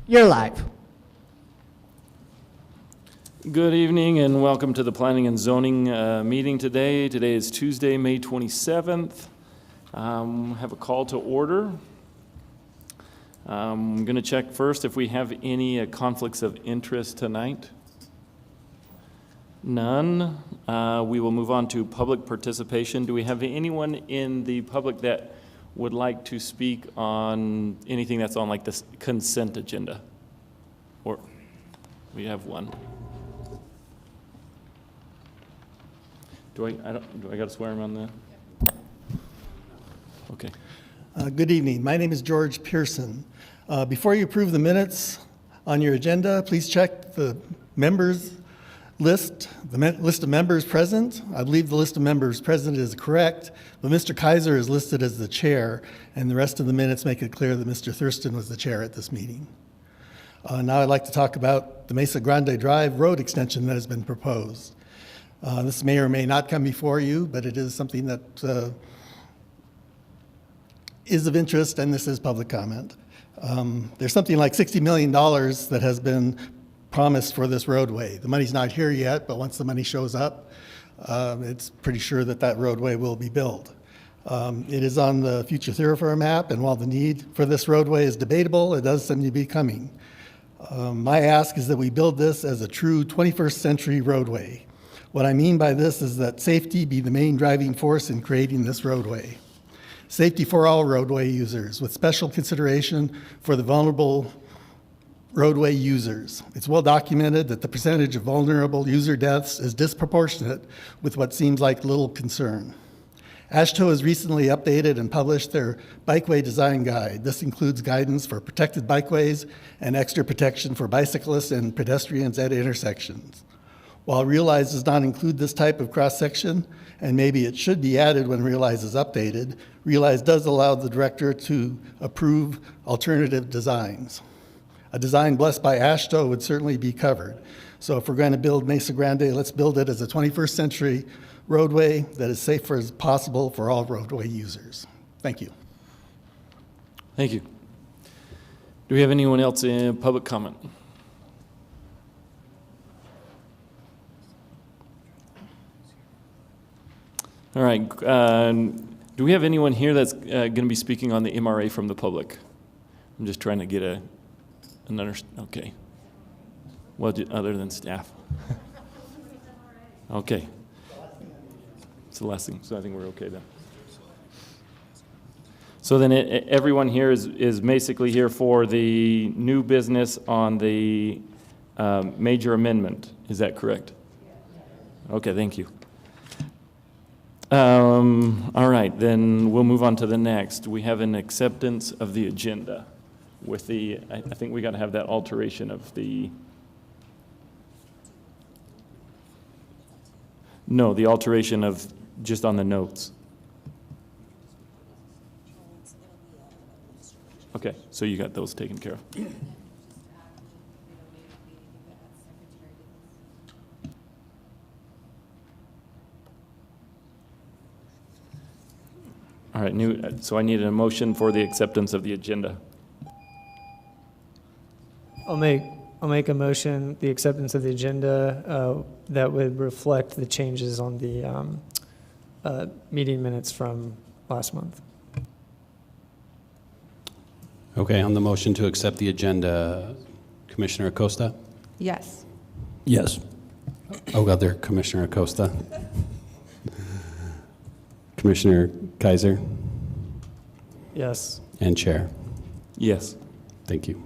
You're live. Good evening and welcome to the Planning and Zoning meeting today. Today is Tuesday, May 27th. Have a call to order. I'm going to check first if we have any conflicts of interest tonight. None. We will move on to public participation. Do we have anyone in the public that would like to speak on anything that's on like this consent agenda? Or we have one. Do I got to swear him on that? Okay. Good evening. My name is George Pearson. Before you approve the minutes on your agenda, please check the members list, list of members present. I believe the list of members present is correct, but Mr. Kaiser is listed as the chair, and the rest of the minutes make it clear that Mr. Thurston was the chair at this meeting. Now I'd like to talk about the Mesa Grande Drive road extension that has been proposed. This may or may not come before you, but it is something that is of interest, and this is public comment. There's something like $60 million that has been promised for this roadway. The money's not here yet, but once the money shows up, it's pretty sure that that roadway will be built. It is on the future thoroughfare map, and while the need for this roadway is debatable, it does seem to be coming. My ask is that we build this as a true 21st century roadway. What I mean by this is that safety be the main driving force in creating this roadway. Safety for all roadway users, with special consideration for the vulnerable roadway users. It's well documented that the percentage of vulnerable user deaths is disproportionate with what seems like little concern. AASHTO has recently updated and published their bikeway design guide. This includes guidance for protected bikeways and extra protection for bicyclists and pedestrians at intersections. While Realize does not include this type of cross-section, and maybe it should be added when Realize is updated, Realize does allow the director to approve alternative designs. A design blessed by AASHTO would certainly be covered. So if we're going to build Mesa Grande, let's build it as a 21st century roadway that is safe as possible for all roadway users. Thank you. Thank you. Do we have anyone else in public comment? All right. Do we have anyone here that's going to be speaking on the MRA from the public? I'm just trying to get another. Okay. Well, other than staff. Okay. It's the last thing, so I think we're okay then. So then everyone here is basically here for the new business on the major amendment. Is that correct? Okay, thank you. All right, then we'll move on to the next. We have an acceptance of the agenda with the, I think we got to have that alteration of the, no, the alteration of just on the notes. Okay, so you got those taken care of. All right, so I need a motion for the acceptance of the agenda. I'll make a motion, the acceptance of the agenda that would reflect the changes on the meeting minutes from last month. Okay, on the motion to accept the agenda, Commissioner Acosta? Yes. Yes. Oh, other Commissioner Acosta. Commissioner Kaiser? Yes. And Chair? Yes. Thank you.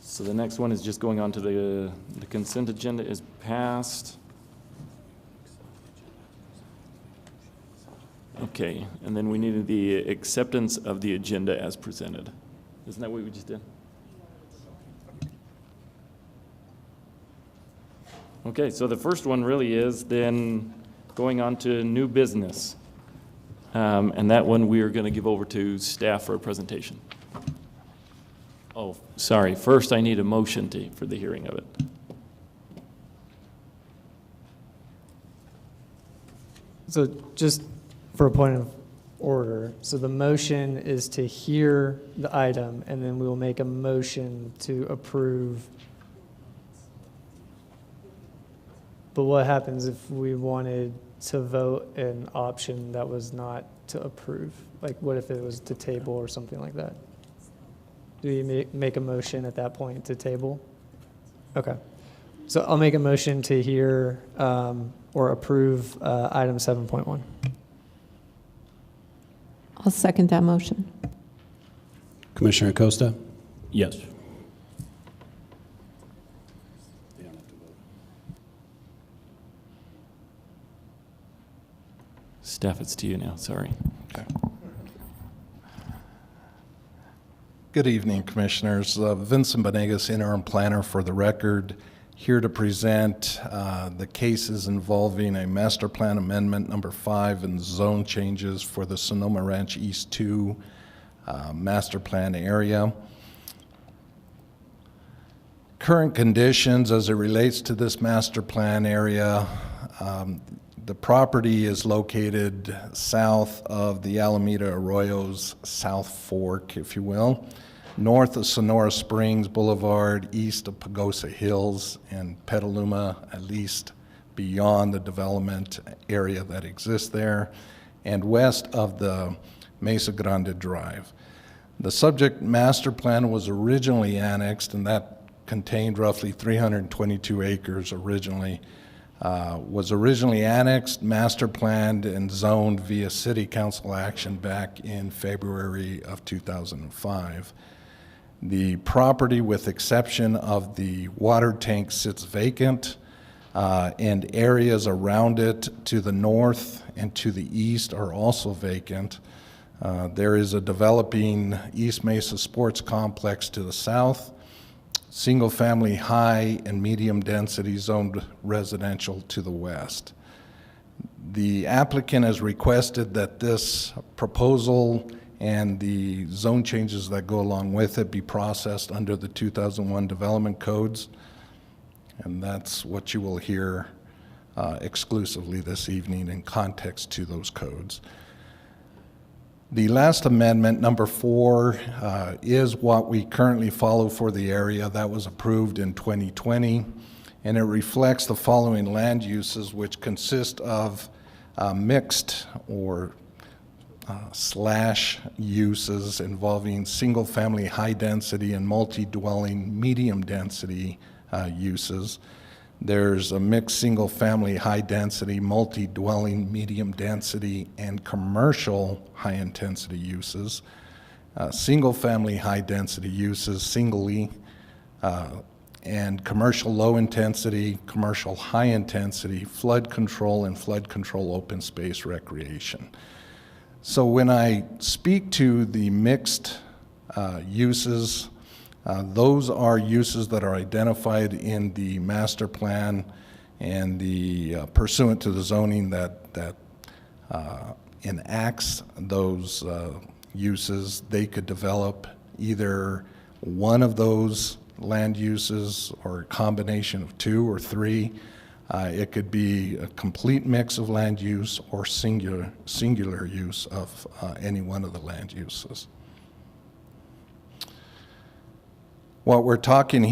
So the next one is just going on to the consent agenda is passed. Okay, and then we needed the acceptance of the agenda as presented. Isn't that what we just did? Okay, so the first one really is then going on to new business. And that one we are going to give over to staff for a presentation. Oh, sorry. First, I need a motion for the hearing of it. So just for a point of order, so the motion is to hear the item, and then we will make a motion to approve. But what happens if we wanted to vote an option that was not to approve? Like, what if it was to table or something like that? Do we make a motion at that point to table? Okay. So I'll make a motion to hear or approve item 7.1. I'll second that motion. Commissioner Acosta? Yes. Staff, it's to you now, sorry. Good evening, Commissioners. Vincent Benegas, Interim Planner for the record, here to present the cases involving a Master Plan Amendment number 5 and zone changes for the Sonoma Ranch East 2 Master Plan area. Current conditions as it relates to this Master Plan area, the property is located south of the Alameda Arroyo's South Fork, if you will, north of Sonora Springs Boulevard, east of Pagosa Hills and Petaluma, at least beyond the development area that exists there, and west of the Mesa Grande Drive. The subject master plan was originally annexed, and that contained roughly 322 acres originally. Was originally annexed, master planned, and zoned via city council action back in February of 2005. The property, with exception of the water tank, sits vacant, and areas around it to the north and to the east are also vacant. There is a developing East Mesa Sports Complex to the south, single-family high and medium-density zoned residential to the west. The applicant has requested that this proposal and the zone changes that go along with it be processed under the 2001 development codes, and that's what you will hear exclusively this evening in context to those codes. The last amendment, number 4, is what we currently follow for the area. That was approved in 2020, and it reflects the following land uses, which consist of mixed or slash uses involving single-family high-density and multi-dwelling medium-density uses. There's a mixed single-family high-density, multi-dwelling medium-density, and commercial high-intensity uses. Single-family high-density uses singly, and commercial low-intensity, commercial high-intensity, flood control, and flood control open space recreation. So when I speak to the mixed uses, those are uses that are identified in the master plan and the pursuant to the zoning that enacts those uses. They could develop either one of those land uses or a combination of 2 or 3. It could be a complete mix of land use or singular use of any one of the land uses. What we're talking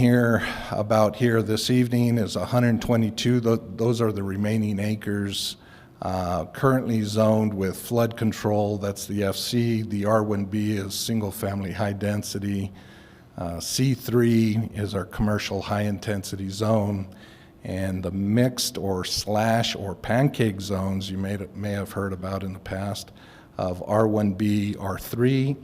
about here this evening is 122. Those are the remaining acres currently zoned with flood control. That's the FC. The R1B is single-family high-density. C3 is our commercial high-intensity zone. And the mixed or slash or pancake zones you may have heard about in the past of R1B, R3,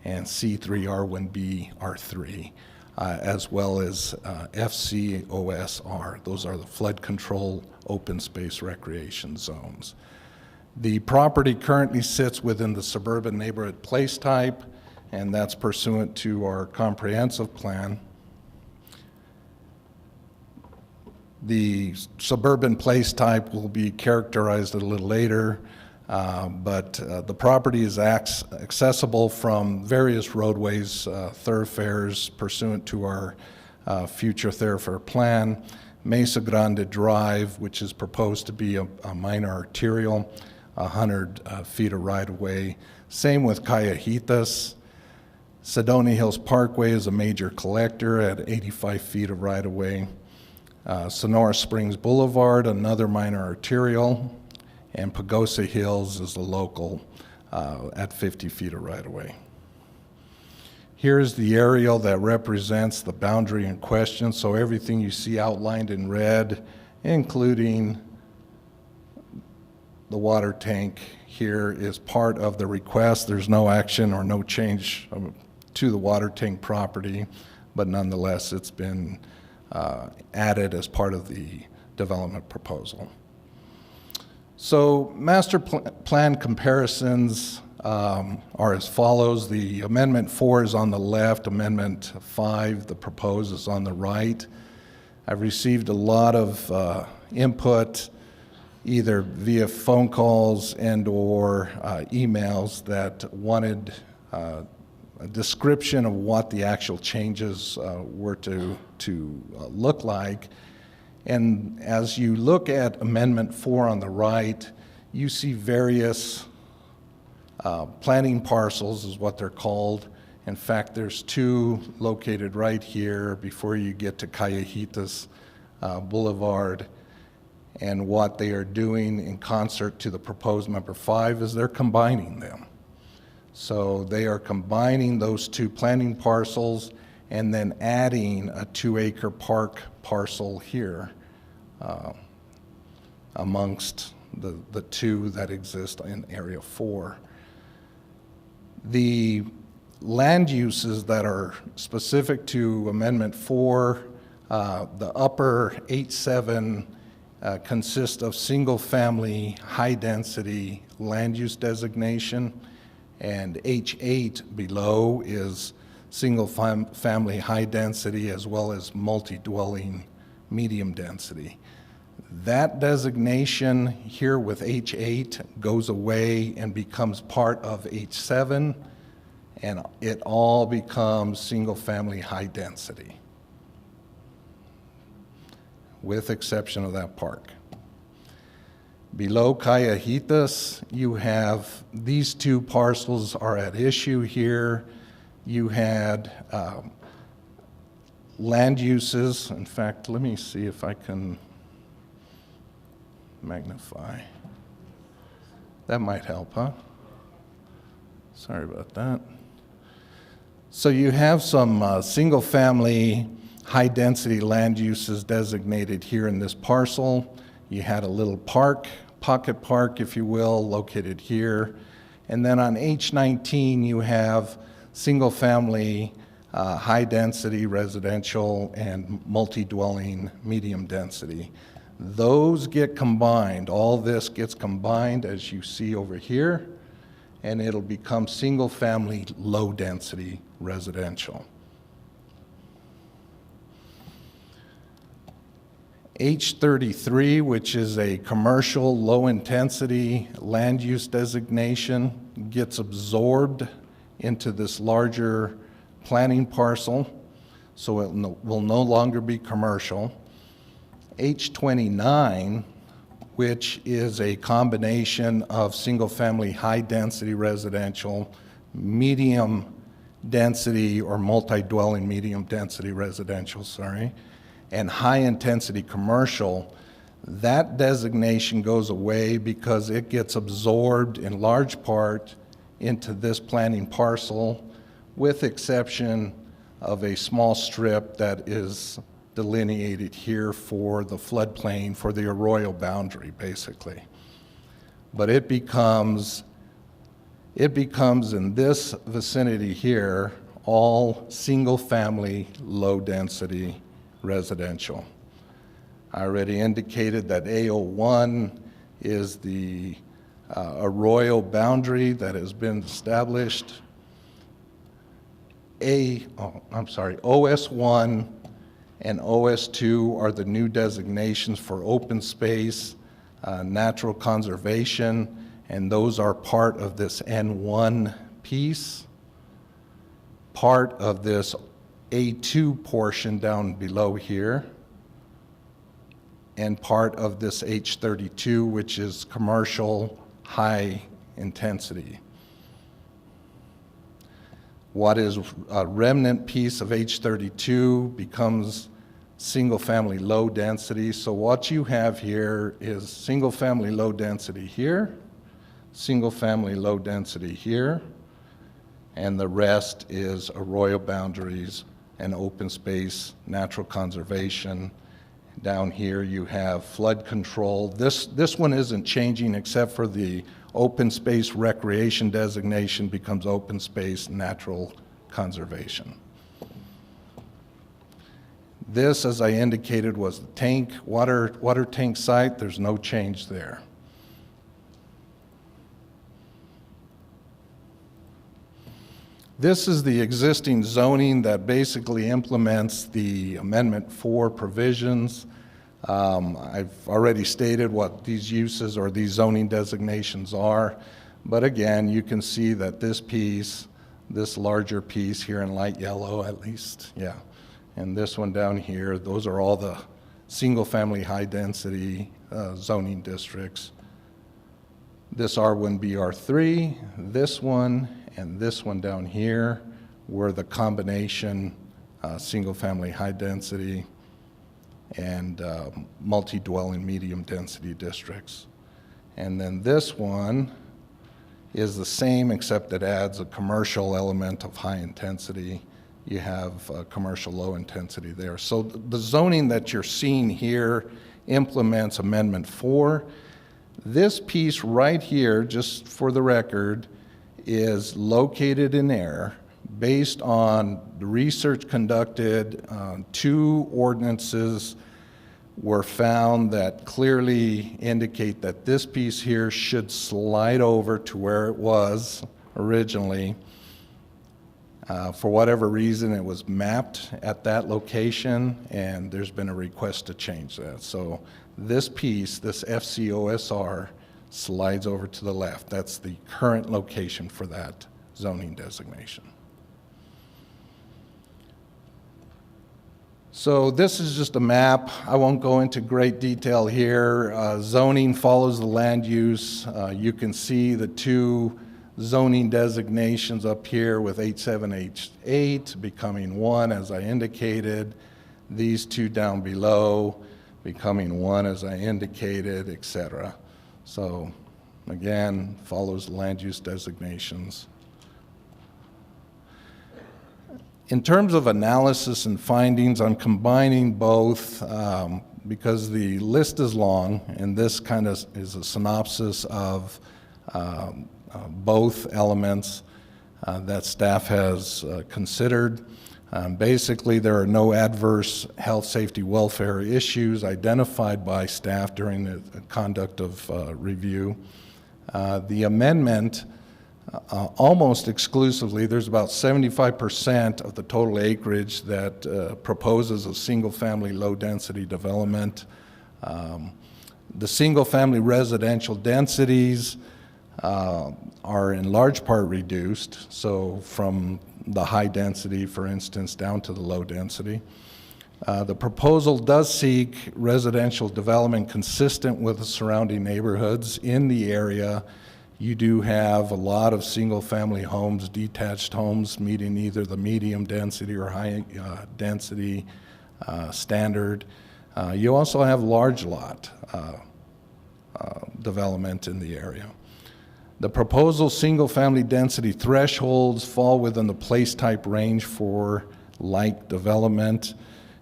and C3, R1B, R3. As well as FCOSR. Those are the flood control open space recreation zones. The property currently sits within the suburban neighborhood place type, and that's pursuant to our comprehensive plan. The suburban place type will be characterized a little later, but the property is accessible from various roadways, thoroughfares pursuant to our future thoroughfare plan. Mesa Grande Drive, which is proposed to be a minor arterial, 100 feet of right-of-way. Same with Cayajitas. Sedona Hills Parkway is a major collector at 85 feet of right-of-way. Sonora Springs Boulevard, another minor arterial, and Pagosa Hills is a local at 50 feet of right-of-way. Here's the aerial that represents the boundary in question, so everything you see outlined in red, including the water tank here, is part of the request. There's no action or no change to the water tank property, but nonetheless, it's been added as part of the development proposal. So master plan comparisons are as follows. The Amendment 4 is on the left, Amendment 5, the proposed, is on the right. I've received a lot of input, either via phone calls and or emails, that wanted a description of what the actual changes were to look like. And as you look at Amendment 4 on the right, you see various planning parcels is what they're called. In fact, there's two located right here before you get to Cayajitas Boulevard. And what they are doing in concert to the proposed number 5 is they're combining them. So they are combining those two planning parcels and then adding a 2-acre park parcel here amongst the two that exist in Area 4. The land uses that are specific to Amendment 4, the upper 8-7 consist of single-family, high-density land use designation, and H8 below is single-family, high-density, as well as multi-dwelling, medium density. That designation here with H8 goes away and becomes part of H7, and it all becomes single-family, high-density, with exception of that park. Below Cayajitas, you have these two parcels are at issue here. You had land uses. In fact, let me see if I can magnify. That might help, huh? Sorry about that. So you have some single-family, high-density land uses designated here in this parcel. You had a little park, pocket park, if you will, located here. And then on H19, you have single-family, high-density residential and multi-dwelling medium density. Those get combined. All this gets combined, as you see over here, and it'll become single-family, low-density residential. H33, which is a commercial low-intensity land use designation, gets absorbed into this larger planning parcel, so it will no longer be commercial. H29, which is a combination of single-family high-density residential, medium density or multi-dwelling medium density residential, and high-intensity commercial, that designation goes away because it gets absorbed in large part into this planning parcel, with exception of a small strip that is delineated here for the floodplain, for the arroyo boundary, basically. But it becomes in this vicinity here all single-family, low-density residential. I already indicated that A01 is the arroyo boundary that has been established. OS1 and OS2 are the new designations for open space, natural conservation, and those are part of this N1 piece, part of this A2 portion down below here, and part of this H32, which is commercial high intensity. What is a remnant piece of H32 becomes single-family low density. So what you have here is single-family low density here, single-family low density here, and the rest is arroyo boundaries and open space, natural conservation. Down here you have flood control. This one isn't changing except for the open space recreation designation becomes open space natural conservation. This, as I indicated, was the tank, water tank site. There's no change there. This is the existing zoning that basically implements the Amendment 4 provisions. I've already stated what these uses or these zoning designations are, but again, you can see that this piece, this larger piece here in light yellow at least, yeah, and this one down here, those are all the single-family high-density zoning districts. This R1, BR3, this one, and this one down here were the combination single-family high-density and multi-dwelling medium-density districts. And then this one is the same except it adds a commercial element of high intensity. You have commercial low intensity there. So the zoning that you're seeing here implements Amendment 4. This piece right here, just for the record, is located in air based on the research conducted. 2 ordinances were found that clearly indicate that this piece here should slide over to where it was originally. For whatever reason, it was mapped at that location, and there's been a request to change that. So this piece, this FCOSR, slides over to the left. That's the current location for that zoning designation. So this is just a map. I won't go into great detail here. Zoning follows the land use. You can see the 2 zoning designations up here with H7H8 becoming 1 as I indicated. These 2 down below becoming 1 as I indicated, etc. So again, follows land use designations. In terms of analysis and findings, I'm combining both because the list is long, and this kind of is a synopsis of both elements that staff has considered. Basically, there are no adverse health, safety, welfare issues identified by staff during the conduct of review. The amendment, almost exclusively, there's about 75% of the total acreage that proposes a single-family low-density development. The single-family residential densities are in large part reduced, so from the high density, for instance, down to the low density. The proposal does seek residential development consistent with the surrounding neighborhoods in the area. You do have a lot of single-family homes, detached homes, meeting either the medium density or high density standard. You also have large lot development in the area. The proposal single-family density thresholds fall within the place type range for like development,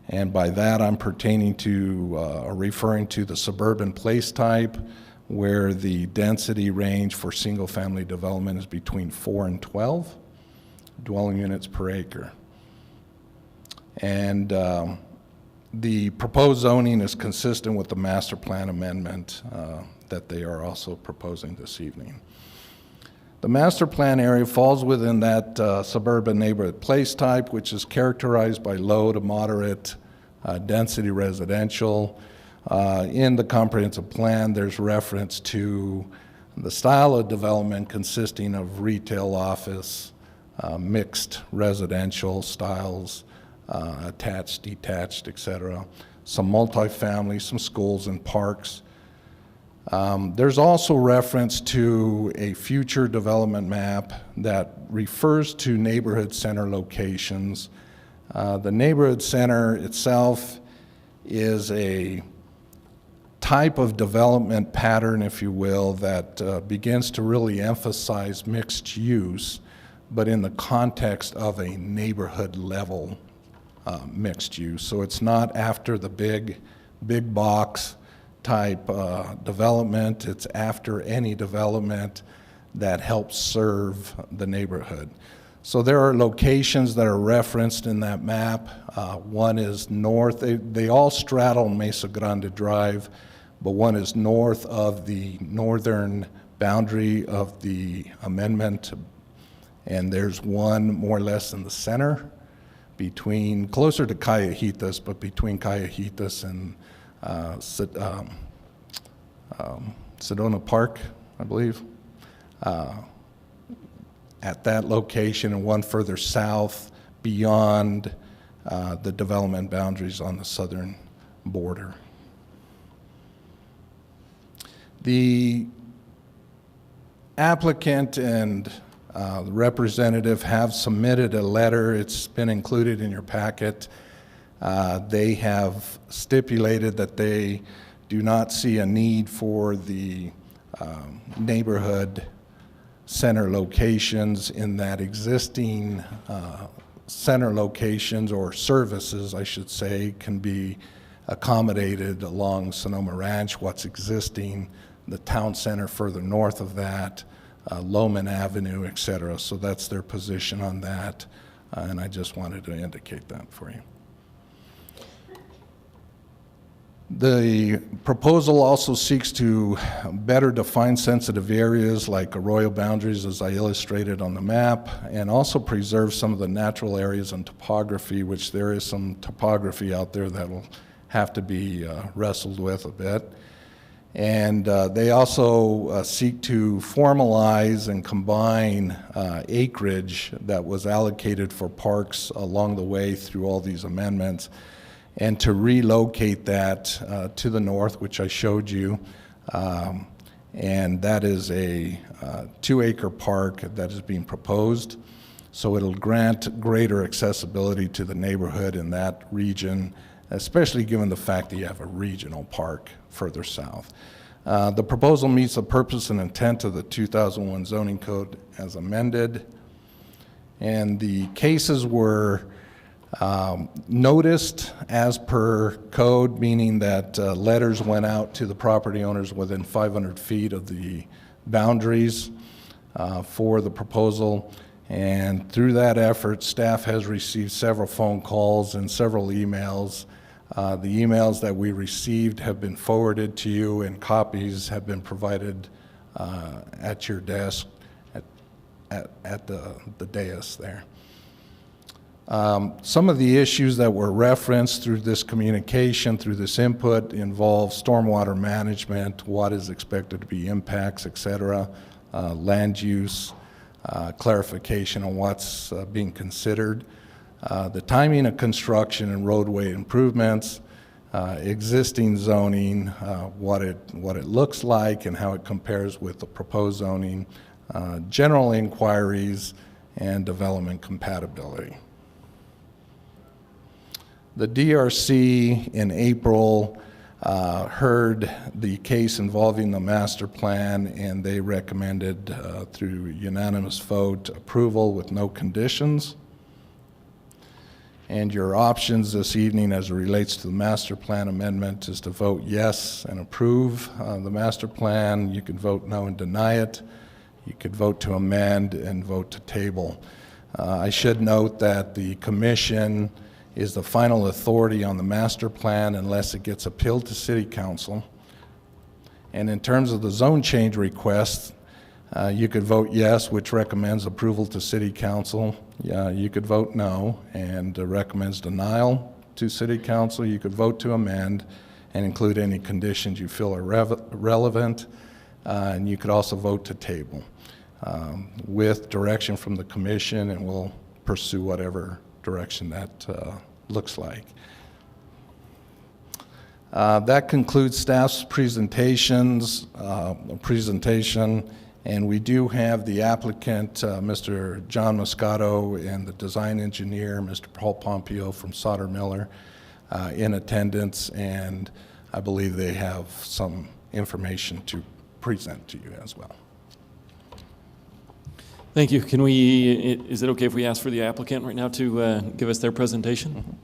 and by that I'm pertaining to or referring to the suburban place type, where the density range for single-family development is between 4 and 12 dwelling units per acre. And the proposed zoning is consistent with the master plan amendment that they are also proposing this evening. The master plan area falls within that suburban neighborhood place type, which is characterized by low to moderate density residential. In the comprehensive plan, there's reference to the style of development consisting of retail, office, mixed residential styles, attached, detached, etc. Some multifamily, some schools and parks. There's also reference to a future development map that refers to neighborhood center locations. The neighborhood center itself is a type of development pattern, if you will, that begins to really emphasize mixed use, but in the context of a neighborhood level mixed use. So it's not after the big box type development, it's after any development that helps serve the neighborhood. So there are locations that are referenced in that map. One is north, they all straddle Mesa Grande Drive, but one is north of the northern boundary of the amendment, and there's one more or less in the center, between, closer to Callejitas, but between Callejitas and Sedona Park, I believe. At that location, and one further south beyond the development boundaries on the southern border. The applicant and the representative have submitted a letter. It's been included in your packet. They have stipulated that they do not see a need for the neighborhood center locations, in that existing center locations, or services, I should say, can be accommodated along Sonoma Ranch, what's existing, the town center further north of that, Loman Avenue, et cetera. So that's their position on that, and I just wanted to indicate that for you. The proposal also seeks to better define sensitive areas like arroyo boundaries, as I illustrated on the map, and also preserve some of the natural areas and topography, which there is some topography out there that will have to be wrestled with a bit. And they also seek to formalize and combine acreage that was allocated for parks along the way through all these amendments, and to relocate that to the north, which I showed you. And that is a 2-acre park that is being proposed. So it'll grant greater accessibility to the neighborhood in that region, especially given the fact that you have a regional park further south. The proposal meets the purpose and intent of the 2001 zoning code as amended. And the cases were noticed as per code, meaning that letters went out to the property owners within 500 feet of the boundaries for the proposal. And through that effort, staff has received several phone calls and several emails. The emails that we received have been forwarded to you, and copies have been provided at your desk at the dais there. Some of the issues that were referenced through this communication, through this input, involve stormwater management, what is expected to be impacts, et cetera, land use, clarification on what's being considered, the timing of construction and roadway improvements, existing zoning, what it looks like and how it compares with the proposed zoning, general inquiries, and development compatibility. The DRC in April heard the case involving the master plan, and they recommended through unanimous vote approval with no conditions. And your options this evening as it relates to the master plan amendment is to vote yes and approve the master plan. You can vote no and deny it. You could vote to amend and vote to table. I should note that the commission is the final authority on the master plan unless it gets appealed to City Council. And in terms of the zone change request, you could vote yes, which recommends approval to City Council. You could vote no and recommends denial to City Council. You could vote to amend and include any conditions you feel are relevant. And you could also vote to table with direction from the commission, and we'll pursue whatever direction that looks like. That concludes staff's presentation, and we do have the applicant, Mr. John Moscato, and the design engineer, Mr. Paul Pompeo from Sauter Miller, in attendance, and I believe they have some information to present to you as well. Thank you. Is it okay if we ask for the applicant right now to give us their presentation?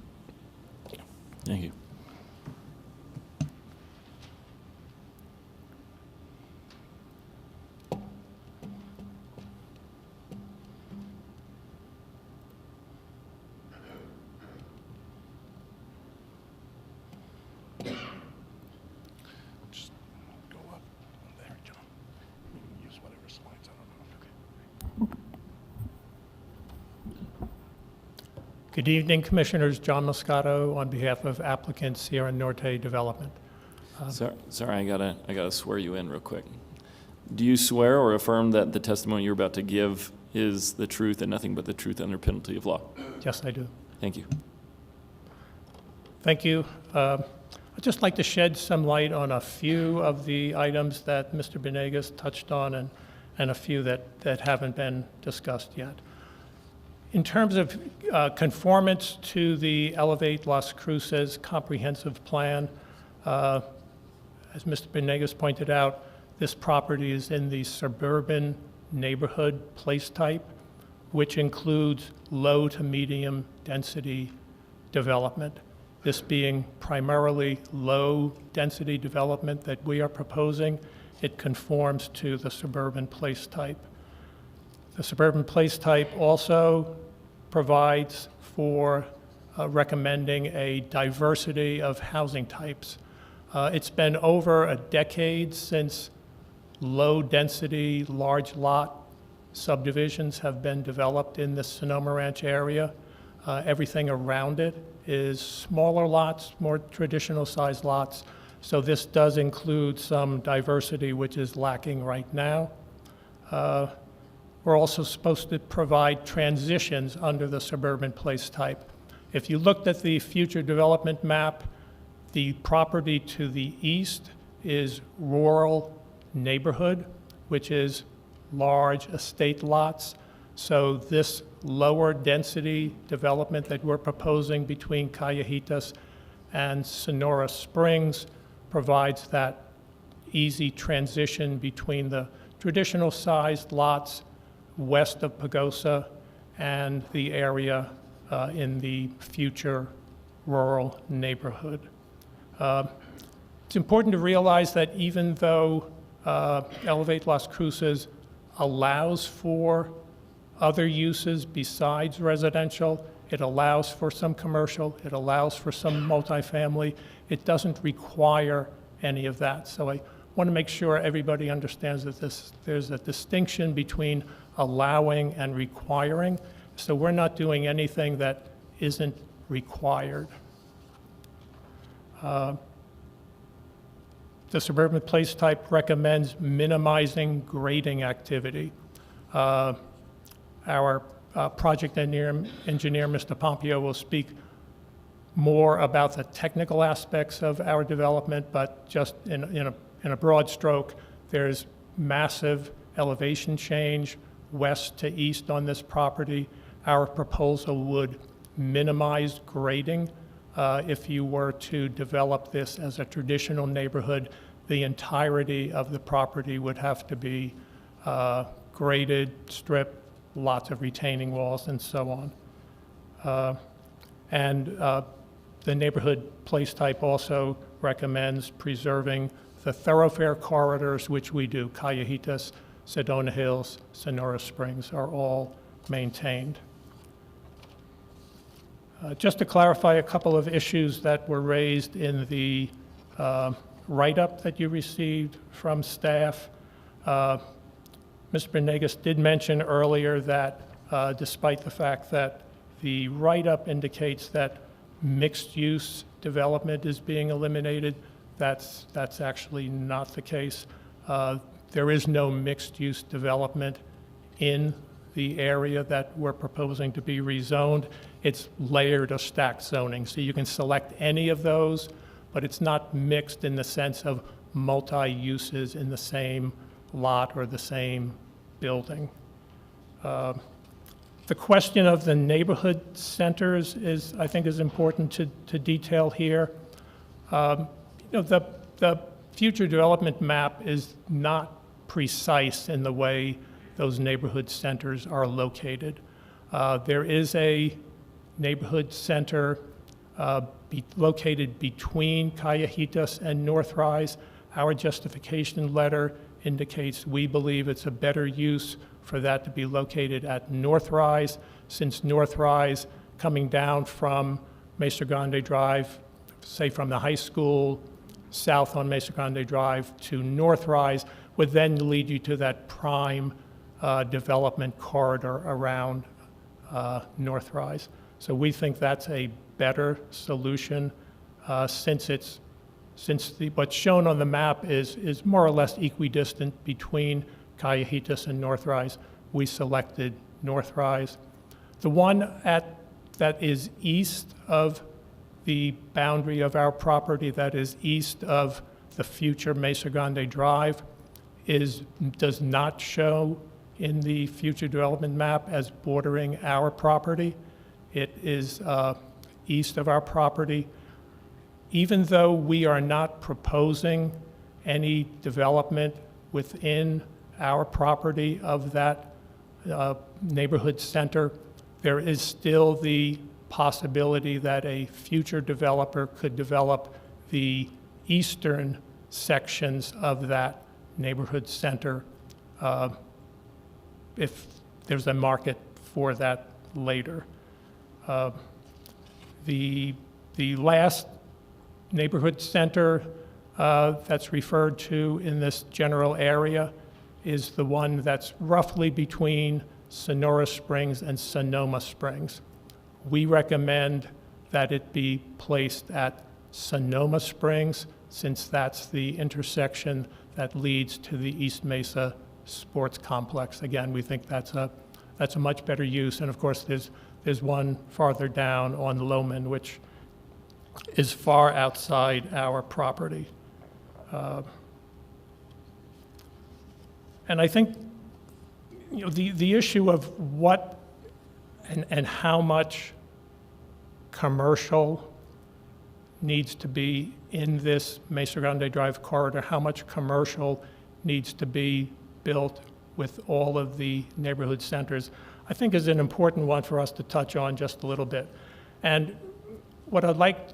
Thank you. Just go up there, John. You can use whatever slides, I don't know. Good evening, Commissioners. John Moscato on behalf of applicant Sierra Norte Development. Sorry, I gotta swear you in real quick. Do you swear or affirm that the testimony you're about to give is the truth and nothing but the truth under penalty of law? Yes, I do. Thank you. Thank you. I'd just like to shed some light on a few of the items that Mr. Benegas touched on and a few that haven't been discussed yet. In terms of conformance to the Elevate Las Cruces comprehensive plan, as Mr. Benegas pointed out, this property is in the suburban neighborhood place type, which includes low to medium density development. This being primarily low density development that we are proposing, it conforms to the suburban place type. The suburban place type also provides for recommending a diversity of housing types. It's been over a decade since low-density, large lot subdivisions have been developed in the Sonoma Ranch area. Everything around it is smaller lots, more traditional sized lots. So this does include some diversity, which is lacking right now. We're also supposed to provide transitions under the suburban place type. If you looked at the future development map, the property to the east is rural neighborhood, which is large estate lots. So this lower density development that we're proposing between Callejitas and Sonora Springs provides that easy transition between the traditional sized lots west of Pagosa and the area in the future rural neighborhood. It's important to realize that even though Elevate Las Cruces allows for other uses besides residential, it allows for some commercial, it allows for some multifamily, it doesn't require any of that. So I want to make sure everybody understands that there's a distinction between allowing and requiring. So we're not doing anything that isn't required. The suburban place type recommends minimizing grading activity. Our project engineer, Mr. Pompeo, will speak more about the technical aspects of our development, but just in a broad stroke, there's massive elevation change west to east on this property. Our proposal would minimize grading. If you were to develop this as a traditional neighborhood, the entirety of the property would have to be graded, stripped, lots of retaining walls, and so on. The neighborhood place type also recommends preserving the thoroughfare corridors, which we do. Callejitas, Sedona Hills, Sonora Springs are all maintained. Just to clarify a couple of issues that were raised in the write-up that you received from staff. Mr. Benegas did mention earlier that despite the fact that the write-up indicates that mixed-use development is being eliminated, that's actually not the case. There is no mixed-use development in the area that we're proposing to be rezoned. It's layered or stacked zoning, so you can select any of those, but it's not mixed in the sense of multi-uses in the same lot or the same building. The question of the neighborhood centers is, I think, is important to detail here. The future development map is not precise in the way those neighborhood centers are located. There is a neighborhood center located between Callejitas and Northrise. Our justification letter indicates we believe it's a better use for that to be located at Northrise, since Northrise, coming down from Mesa Grande Drive, say from the high school, south on Mesa Grande Drive to Northrise, would then lead you to that prime development corridor around Northrise. So we think that's a better solution since what's shown on the map is more or less equidistant between Callejitas and Northrise. We selected Northrise. The one that is east of the boundary of our property, that is east of the future Mesa Grande Drive, does not show in the future development map as bordering our property. It is east of our property. Even though we are not proposing any development within our property of that neighborhood center, there is still the possibility that a future developer could develop the eastern sections of that neighborhood center if there's a market for that later. The last neighborhood center that's referred to in this general area is the one that's roughly between Sonora Springs and Sonoma Springs. We recommend that it be placed at Sonoma Springs, since that's the intersection that leads to the East Mesa Sports Complex. Again, we think that's a much better use. And of course, there's one farther down on Loman, which is far outside our property. And I think, the issue of what and how much commercial needs to be in this Mesa Grande Drive corridor, how much commercial needs to be built with all of the neighborhood centers, I think is an important one for us to touch on just a little bit. And what I'd like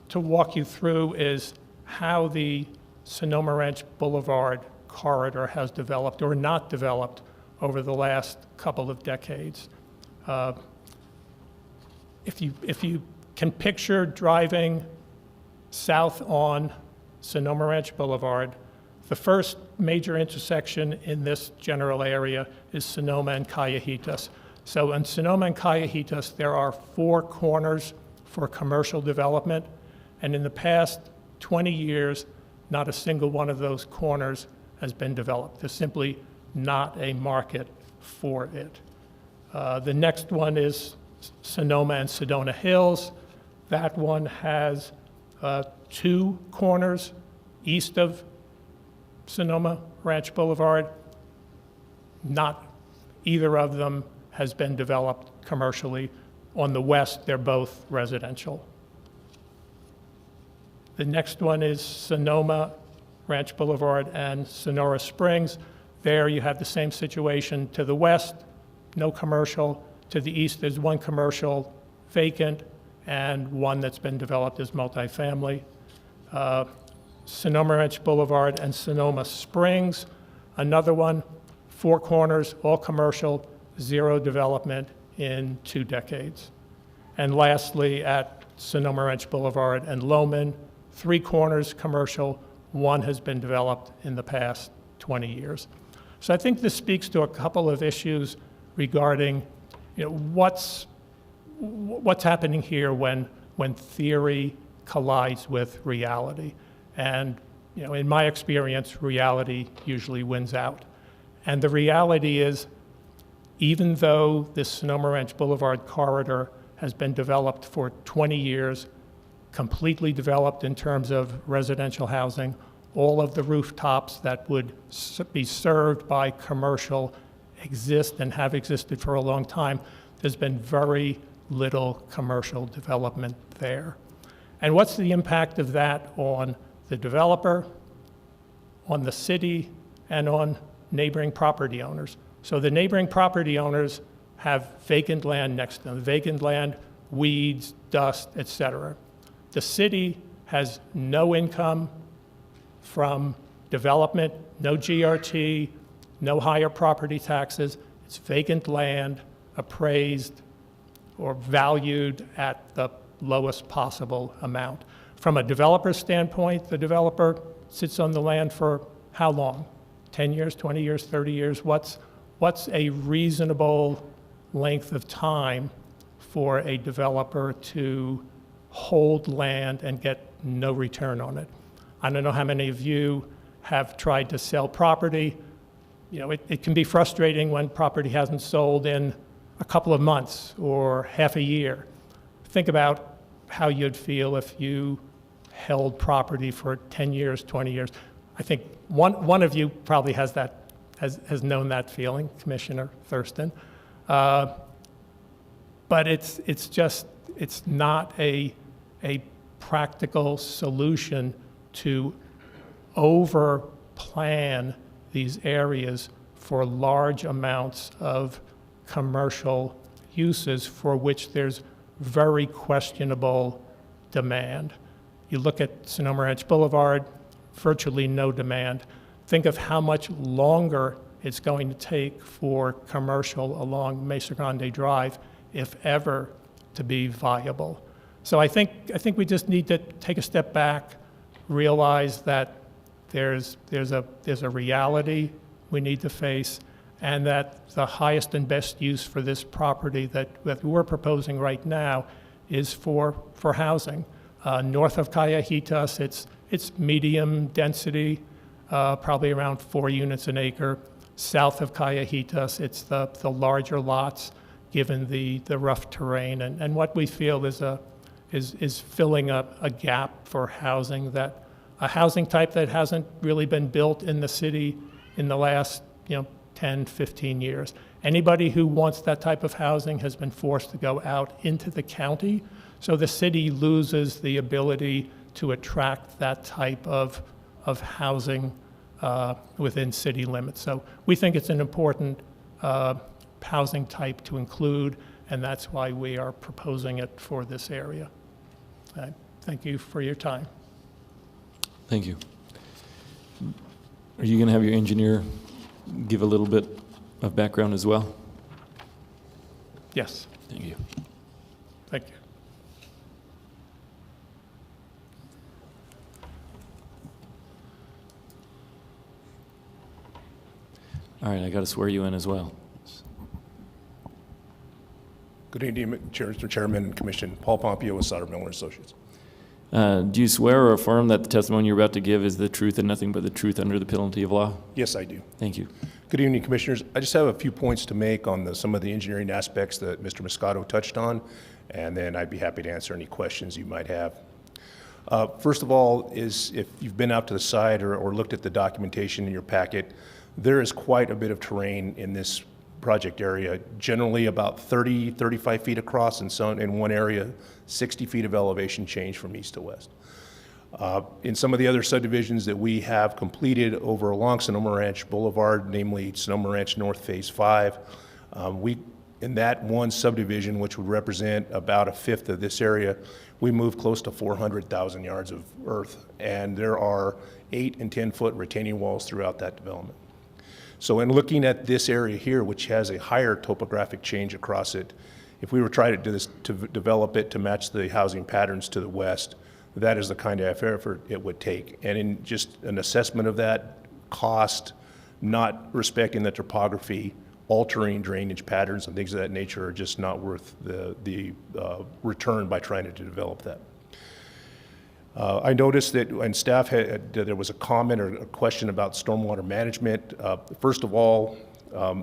to walk you through is how the Sonoma Ranch Boulevard corridor has developed or not developed over the last couple of decades. If you can picture driving south on Sonoma Ranch Boulevard, the first major intersection in this general area is Sonoma and Callejitas. So in Sonoma and Callejitas, there are 4 corners for commercial development, and in the past 20 years, not a single one of those corners has been developed. There's simply not a market for it. The next one is Sonoma and Sedona Hills. That one has 2 corners east of Sonoma Ranch Boulevard. Not either of them has been developed commercially. On the west, they're both residential. The next one is Sonoma Ranch Boulevard and Sonora Springs. There you have the same situation. To the west, no commercial. To the east, there's 1 commercial vacant and 1 that's been developed as multifamily. Sonoma Ranch Boulevard and Sonoma Springs, another one, 4 corners, all commercial, 0 development in 2 decades. And lastly, at Sonoma Ranch Boulevard and Loman, 3 corners commercial, 1 has been developed in the past 20 years. So I think this speaks to a couple of issues regarding, what's happening here when theory collides with reality. And, in my experience, reality usually wins out. And the reality is, even though this Sonoma Ranch Boulevard corridor has been developed for 20 years, completely developed in terms of residential housing. All of the rooftops that would be served by commercial exist and have existed for a long time. There's been very little commercial development there. And what's the impact of that on the developer, on the city, and on neighboring property owners? So the neighboring property owners have vacant land next to them, vacant land, weeds, dust, et cetera. The city has no income from development, no GRT, no higher property taxes. It's vacant land, appraised or valued at the lowest possible amount. From a developer's standpoint, the developer sits on the land for how long? 10 years, 20 years, 30 years? What's a reasonable length of time for a developer to hold land and get no return on it? I don't know how many of you have tried to sell property. You know, it can be frustrating when property hasn't sold in a couple of months or half a year. Think about how you'd feel if you held property for 10 years, 20 years. I think one of you probably has known that feeling, Commissioner Thurston. But it's not a practical solution to over-plan these areas for large amounts of commercial uses for which there's very questionable demand. You look at Sonoma Ranch Boulevard, virtually no demand. Think of how much longer it's going to take for commercial along Mesa Grande Drive, if ever, to be viable. So I think we just need to take a step back, realize that there's a reality we need to face, and that the highest and best use for this property that we're proposing right now is for housing. North of Cayajitas, it's medium density, probably around 4 units an acre. South of Cayajitas, it's the larger lots, given the rough terrain, and what we feel is filling up a gap for housing, that a housing type that hasn't really been built in the city in the last 10, 15 years. Anybody who wants that type of housing has been forced to go out into the county, so the city loses the ability to attract that type of housing within city limits. So we think it's an important housing type to include, and that's why we are proposing it for this area. Thank you for your time. Thank you. Are you going to have your engineer give a little bit of background as well? Yes, Thank you. thank you. All right, I got to swear you in as well. Good evening, Mr. Chairman and Commission. Paul Pompeo with Sauter Miller Associates. Do you swear or affirm that the testimony you're about to give is the truth and nothing but the truth under the penalty of law? Yes, I do. Thank you. Good evening, Commissioners. I just have a few points to make on some of the engineering aspects that Mr. Moscato touched on, and then I'd be happy to answer any questions you might have. First of all, is if you've been out to the site or looked at the documentation in your packet, there is quite a bit of terrain in this project area, generally about 30, 35 feet across, and in one area, 60 feet of elevation change from east to west. In some of the other subdivisions that we have completed over along Sonoma Ranch Boulevard, namely Sonoma Ranch North Phase 5, in that one subdivision, which would represent about a fifth of this area, we moved close to 400,000 yards of earth, and there are 8 and 10-foot retaining walls throughout that development. So in looking at this area here, which has a higher topographic change across it, if we were trying to do this to develop it to match the housing patterns to the west, that is the kind of effort it would take. And in just an assessment of that cost, not respecting the topography, altering drainage patterns and things of that nature are just not worth the return by trying to develop that. I noticed that, and staff there was a comment or a question about stormwater management. First of all,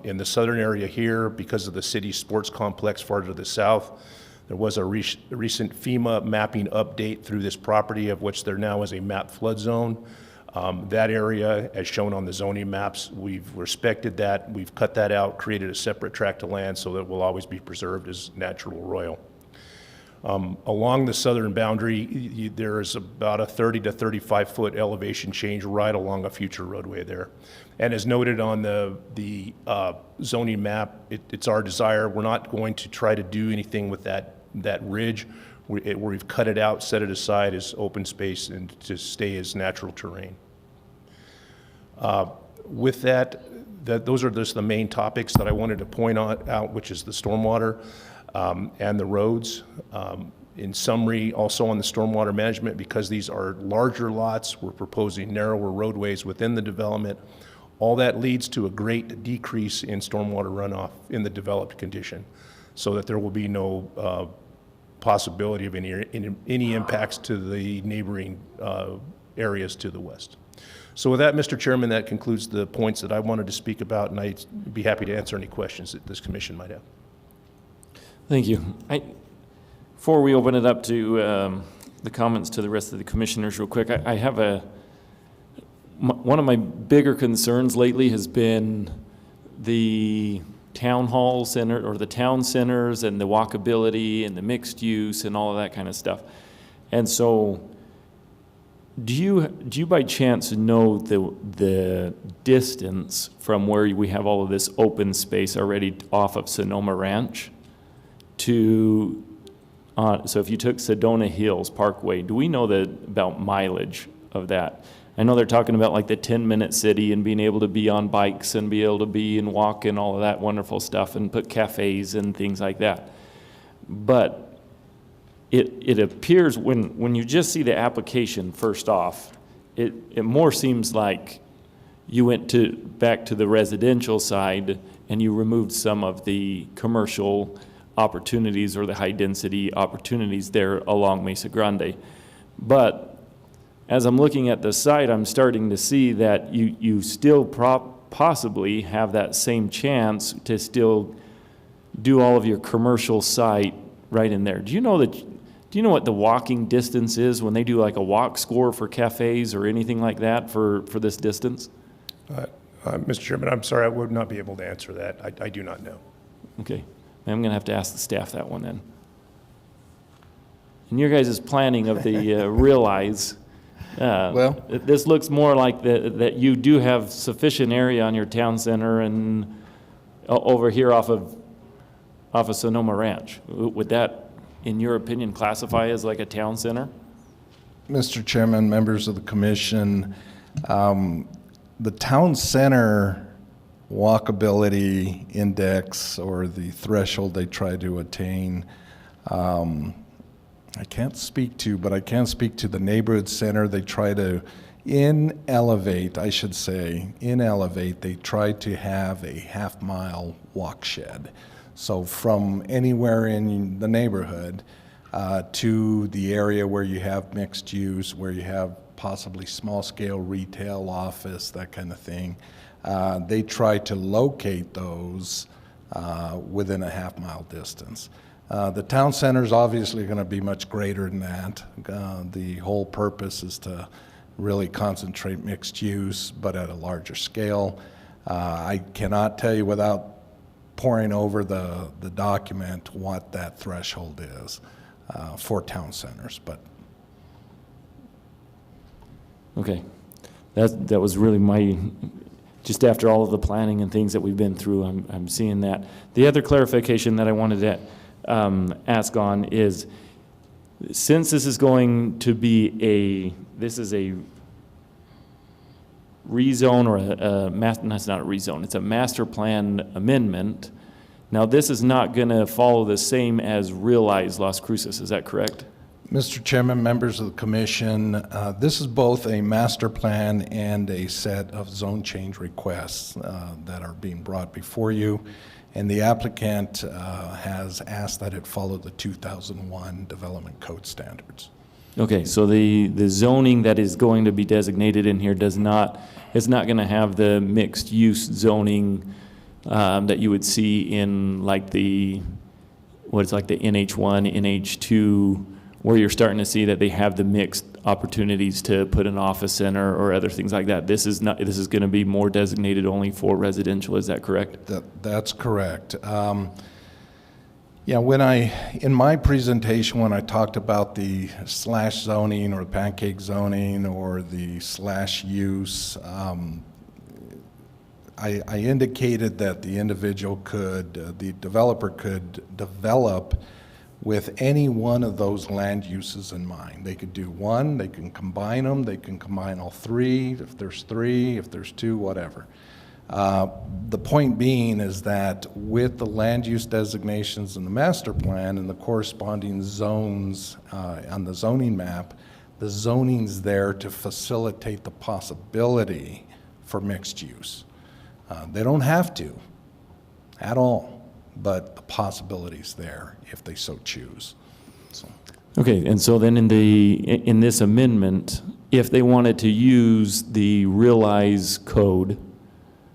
in the southern area here, because of the city sports complex farther to the south, There was a recent FEMA mapping update through this property, of which there now is a map flood zone. That area, as shown on the zoning maps, we've respected that. We've cut that out, created a separate tract of land so that it will always be preserved as natural arroyo. Along the southern boundary, there is about a 30 to 35 foot elevation change right along a future roadway there. And as noted on the zoning map, it's our desire, we're not going to try to do anything with that ridge. We've cut it out, set it aside as open space and to stay as natural terrain. With that, those are just the main topics that I wanted to point out, which is the stormwater and the roads. In summary, also on the stormwater management, because these are larger lots, we're proposing narrower roadways within the development. All that leads to a great decrease in stormwater runoff in the developed condition, so that there will be no possibility of any impacts to the neighboring areas to the west. So with that, Mr. Chairman, that concludes the points that I wanted to speak about, and I'd be happy to answer any questions that this commission might have. Thank you. Before we open it up to the comments to the rest of the commissioners real quick, I have one of my bigger concerns lately has been the town hall center or the town centers and the walkability and the mixed use and all of that kind of stuff. And so do you by chance know the distance from where we have all of this open space already off of Sonoma Ranch to so if you took Sedona Hills Parkway, do we know about mileage of that? I know they're talking about like the 10-minute city and being able to be on bikes and be able to be and walk and all of that wonderful stuff and put cafes and things like that. But it appears when you just see the application first off, it more seems like you went back to the residential side and you removed some of the commercial opportunities or the high density opportunities there along Mesa Grande. But as I'm looking at the site, I'm starting to see that you still possibly have that same chance to still do all of your commercial site right in there. Do you know what the walking distance is when they do like a walk score for cafes or anything like that for this distance? Mr. Chairman, I'm sorry, I would not be able to answer that. I do not know. Okay. I'm going to have to ask the staff that one then. And your guys' planning of the Realize, this looks more like that you do have sufficient area on your town center and over here off of Sonoma Ranch. Would that, in your opinion, classify as like a town center? Mr. Chairman, members of the commission, the town center walkability index or the threshold they try to attain, I can't speak to, but I can speak to the neighborhood center. They try to elevate, they try to have a half-mile walk shed. So from anywhere in the neighborhood to the area where you have mixed use, where you have possibly small-scale retail, office, that kind of thing, they try to locate those within a half-mile distance. The town center is obviously going to be much greater than that. The whole purpose is to really concentrate mixed use, but at a larger scale. I cannot tell you without poring over the document what that threshold is for town centers, but. Okay. That was really just after all of the planning and things that we've been through, I'm seeing that. The other clarification that I wanted to ask on is, since this is going to be this is a rezone or it's not a rezone, it's a master plan amendment. Now, this is not going to follow the same as Realize Las Cruces, is that correct? Mr. Chairman, members of the commission, this is both a master plan and a set of zone change requests that are being brought before you. And the applicant has asked that it follow the 2001 Development Code standards. Okay, so the zoning that is going to be designated in here is not going to have the mixed use zoning that you would see in like what's like the NH1, NH2, where you're starting to see that they have the mixed opportunities to put an office center or other things like that. This is going to be more designated only for residential, is that correct? That's correct. Yeah, in my presentation, when I talked about the slash zoning or pancake zoning or the slash use, I indicated that the the developer could develop with any one of those land uses in mind. They could do one, they can combine them, they can combine all three, if there's three, if there's two, whatever. The point being is that with the land use designations in the master plan and the corresponding zones on the zoning map, the zoning's there to facilitate the possibility for mixed use. They don't have to at all, but the possibility's there if they so choose. So. Okay, and so then in this amendment, if they wanted to use the realize code,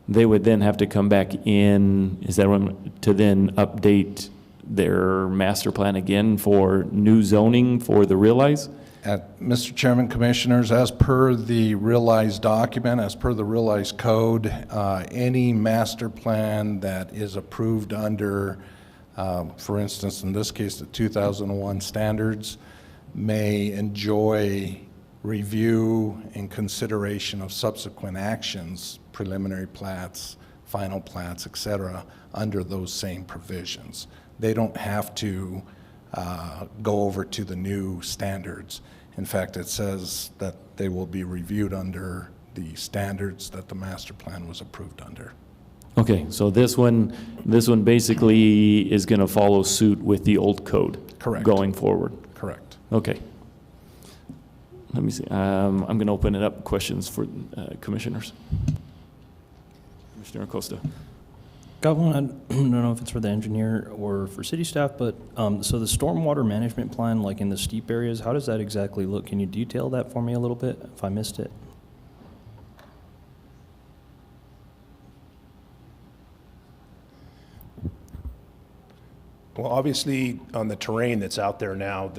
they would then have to come back in, is that what, to then update their master plan again for new zoning for the realize? Mr. Chairman, Commissioners, as per the realized document, as per the realized code, any master plan that is approved under, for instance, in this case, the 2001 standards, may enjoy review and consideration of subsequent actions, preliminary plats, final plats, et cetera, under those same provisions. They don't have to go over to the new standards. In fact, it says that they will be reviewed under the standards that the master plan was approved under. Okay, so this one basically is going to follow suit with the old code. Correct. Going forward. Correct. Okay. Let me see. I'm going to open it up. Questions for commissioners. Commissioner Acosta. Got one. I don't know if it's for the engineer or for city staff, but so the stormwater management plan, like in the steep areas, how does that exactly look? Can you detail that for me a little bit if I missed it? Well, obviously, on the terrain that's out there now,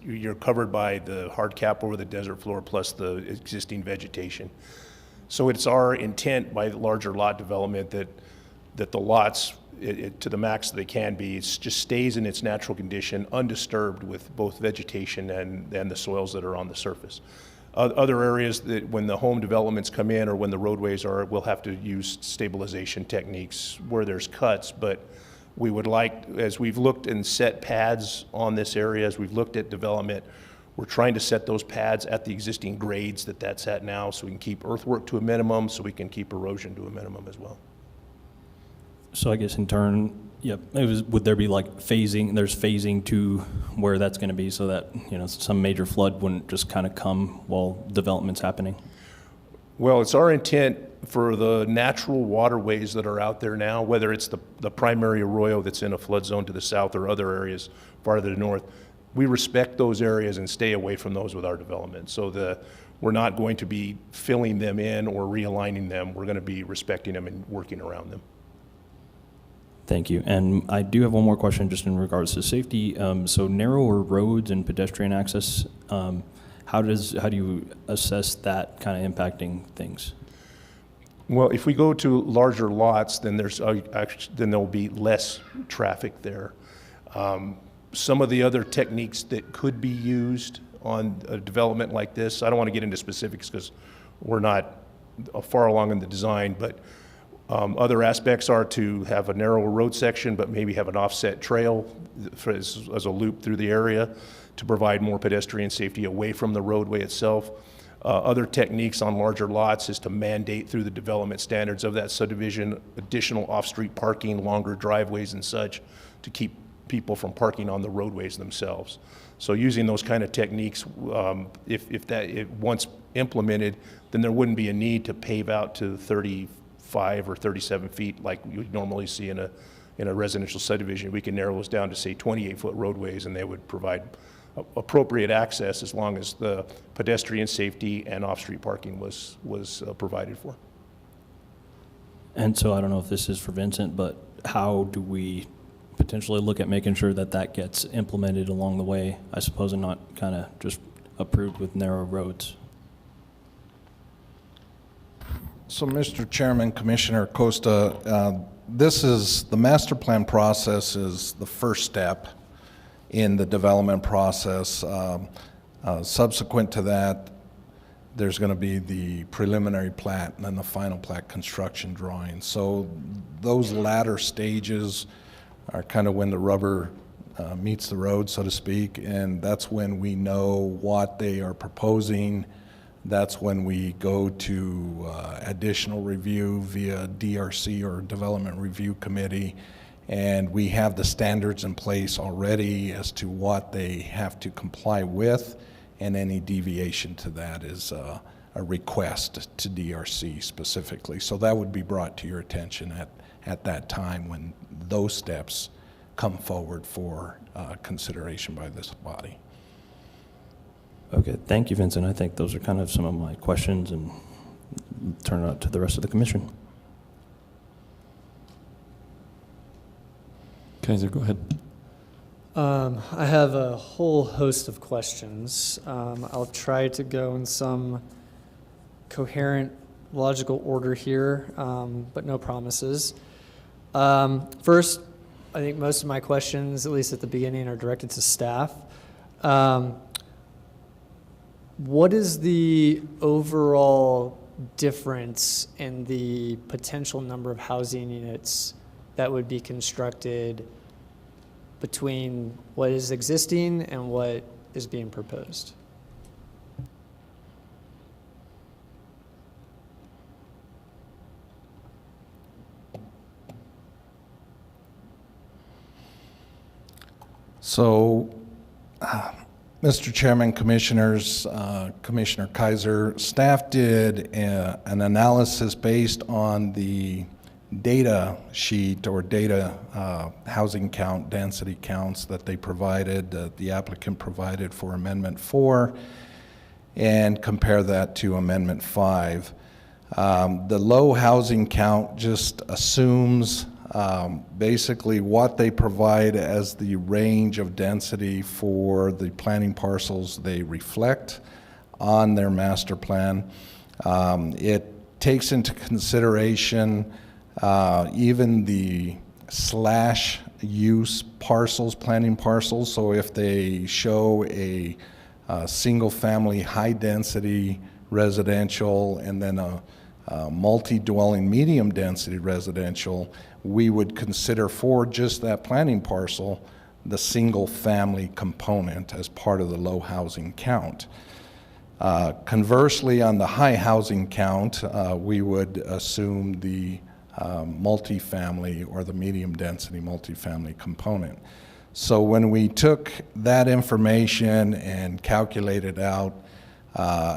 you're covered by the hard cap over the desert floor plus the existing vegetation. So it's our intent by the larger lot development that the lots, to the max they can be, it just stays in its natural condition, undisturbed with both vegetation and the soils that are on the surface. Other areas that when the home developments come in or when the roadways are, we'll have to use stabilization techniques where there's cuts, but we would like, as we've looked and set pads on this area, as we've looked at development, we're trying to set those pads at the existing grades that's at now so we can keep earthwork to a minimum, so we can keep erosion to a minimum as well. So I guess in turn, yep, would there be like phasing, there's phasing to where that's going to be so that, some major flood wouldn't just kind of come while development's happening? Well, it's our intent for the natural waterways that are out there now, whether it's the primary arroyo that's in a flood zone to the south or other areas farther to the north, we respect those areas and stay away from those with our development. So we're not going to be filling them in or realigning them. We're going to be respecting them and working around them. Thank you. And I do have one more question just in regards to safety. So narrower roads and pedestrian access, how do you assess that kind of impacting things? Well, if we go to larger lots, then there'll be less traffic there. Some of the other techniques that could be used on a development like this, I don't want to get into specifics because we're not far along in the design, but other aspects are to have a narrower road section, but maybe have an offset trail as a loop through the area to provide more pedestrian safety away from the roadway itself. Other techniques on larger lots is to mandate through the development standards of that subdivision additional off-street parking, longer driveways and such to keep people from parking on the roadways themselves. So using those kind of techniques, if once implemented, then there wouldn't be a need to pave out to 35 or 37 feet like you normally see in a residential subdivision. We can narrow those down to say 28-foot roadways, and they would provide appropriate access as long as the pedestrian safety and off-street parking was provided for. And so I don't know if this is for Vincent, but how do we potentially look at making sure that that gets implemented along the way, I suppose, and not kind of just approved with narrow roads. So, Mr. Chairman, Commissioner Costa, the master plan process is the first step in the development process. Subsequent to that, there's going to be the preliminary plat and then the final plat construction drawing. So those latter stages are kind of when the rubber meets the road, so to speak, and that's when we know what they are proposing. That's when we go to additional review via DRC or Development Review Committee, and we have the standards in place already as to what they have to comply with, and any deviation to that is a request to DRC specifically. So that would be brought to your attention at that time when those steps come forward for consideration by this body. Okay, thank you, Vincent. I think those are kind of some of my questions, and turn it out to the rest of the commission. Kaiser, go ahead. I have a whole host of questions. I'll try to go in some coherent, logical order here, but no promises. First, I think most of my questions, at least at the beginning, are directed to staff. What is the overall difference in the potential number of housing units that would be constructed between what is existing and what is being proposed? So, Mr. Chairman, Commissioners, Commissioner Kaiser, staff did an analysis based on the data sheet or data housing count, density counts that they provided, the applicant provided for Amendment 4, and compare that to Amendment 5. The low housing count just assumes basically what they provide as the range of density for the planning parcels they reflect on their master plan. It takes into consideration even the slash use parcels, planning parcels. So if they show a single family high density residential and then a multi-dwelling medium density residential, we would consider for just that planning parcel the single family component as part of the low housing count. Conversely, on the high housing count, we would assume the multifamily or the medium density multifamily component. So when we took that information and calculated out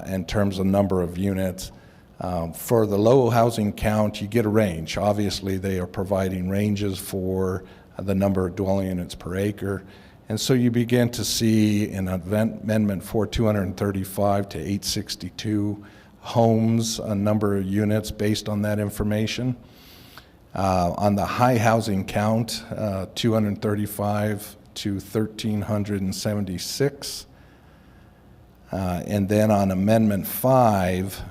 in terms of number of units, for the low housing count, you get a range. Obviously, they are providing ranges for the number of dwelling units per acre. And so you begin to see in Amendment 4, 235 to 862 homes, a number of units based on that information. On the high housing count, 235 to 1,376. And then on Amendment 5,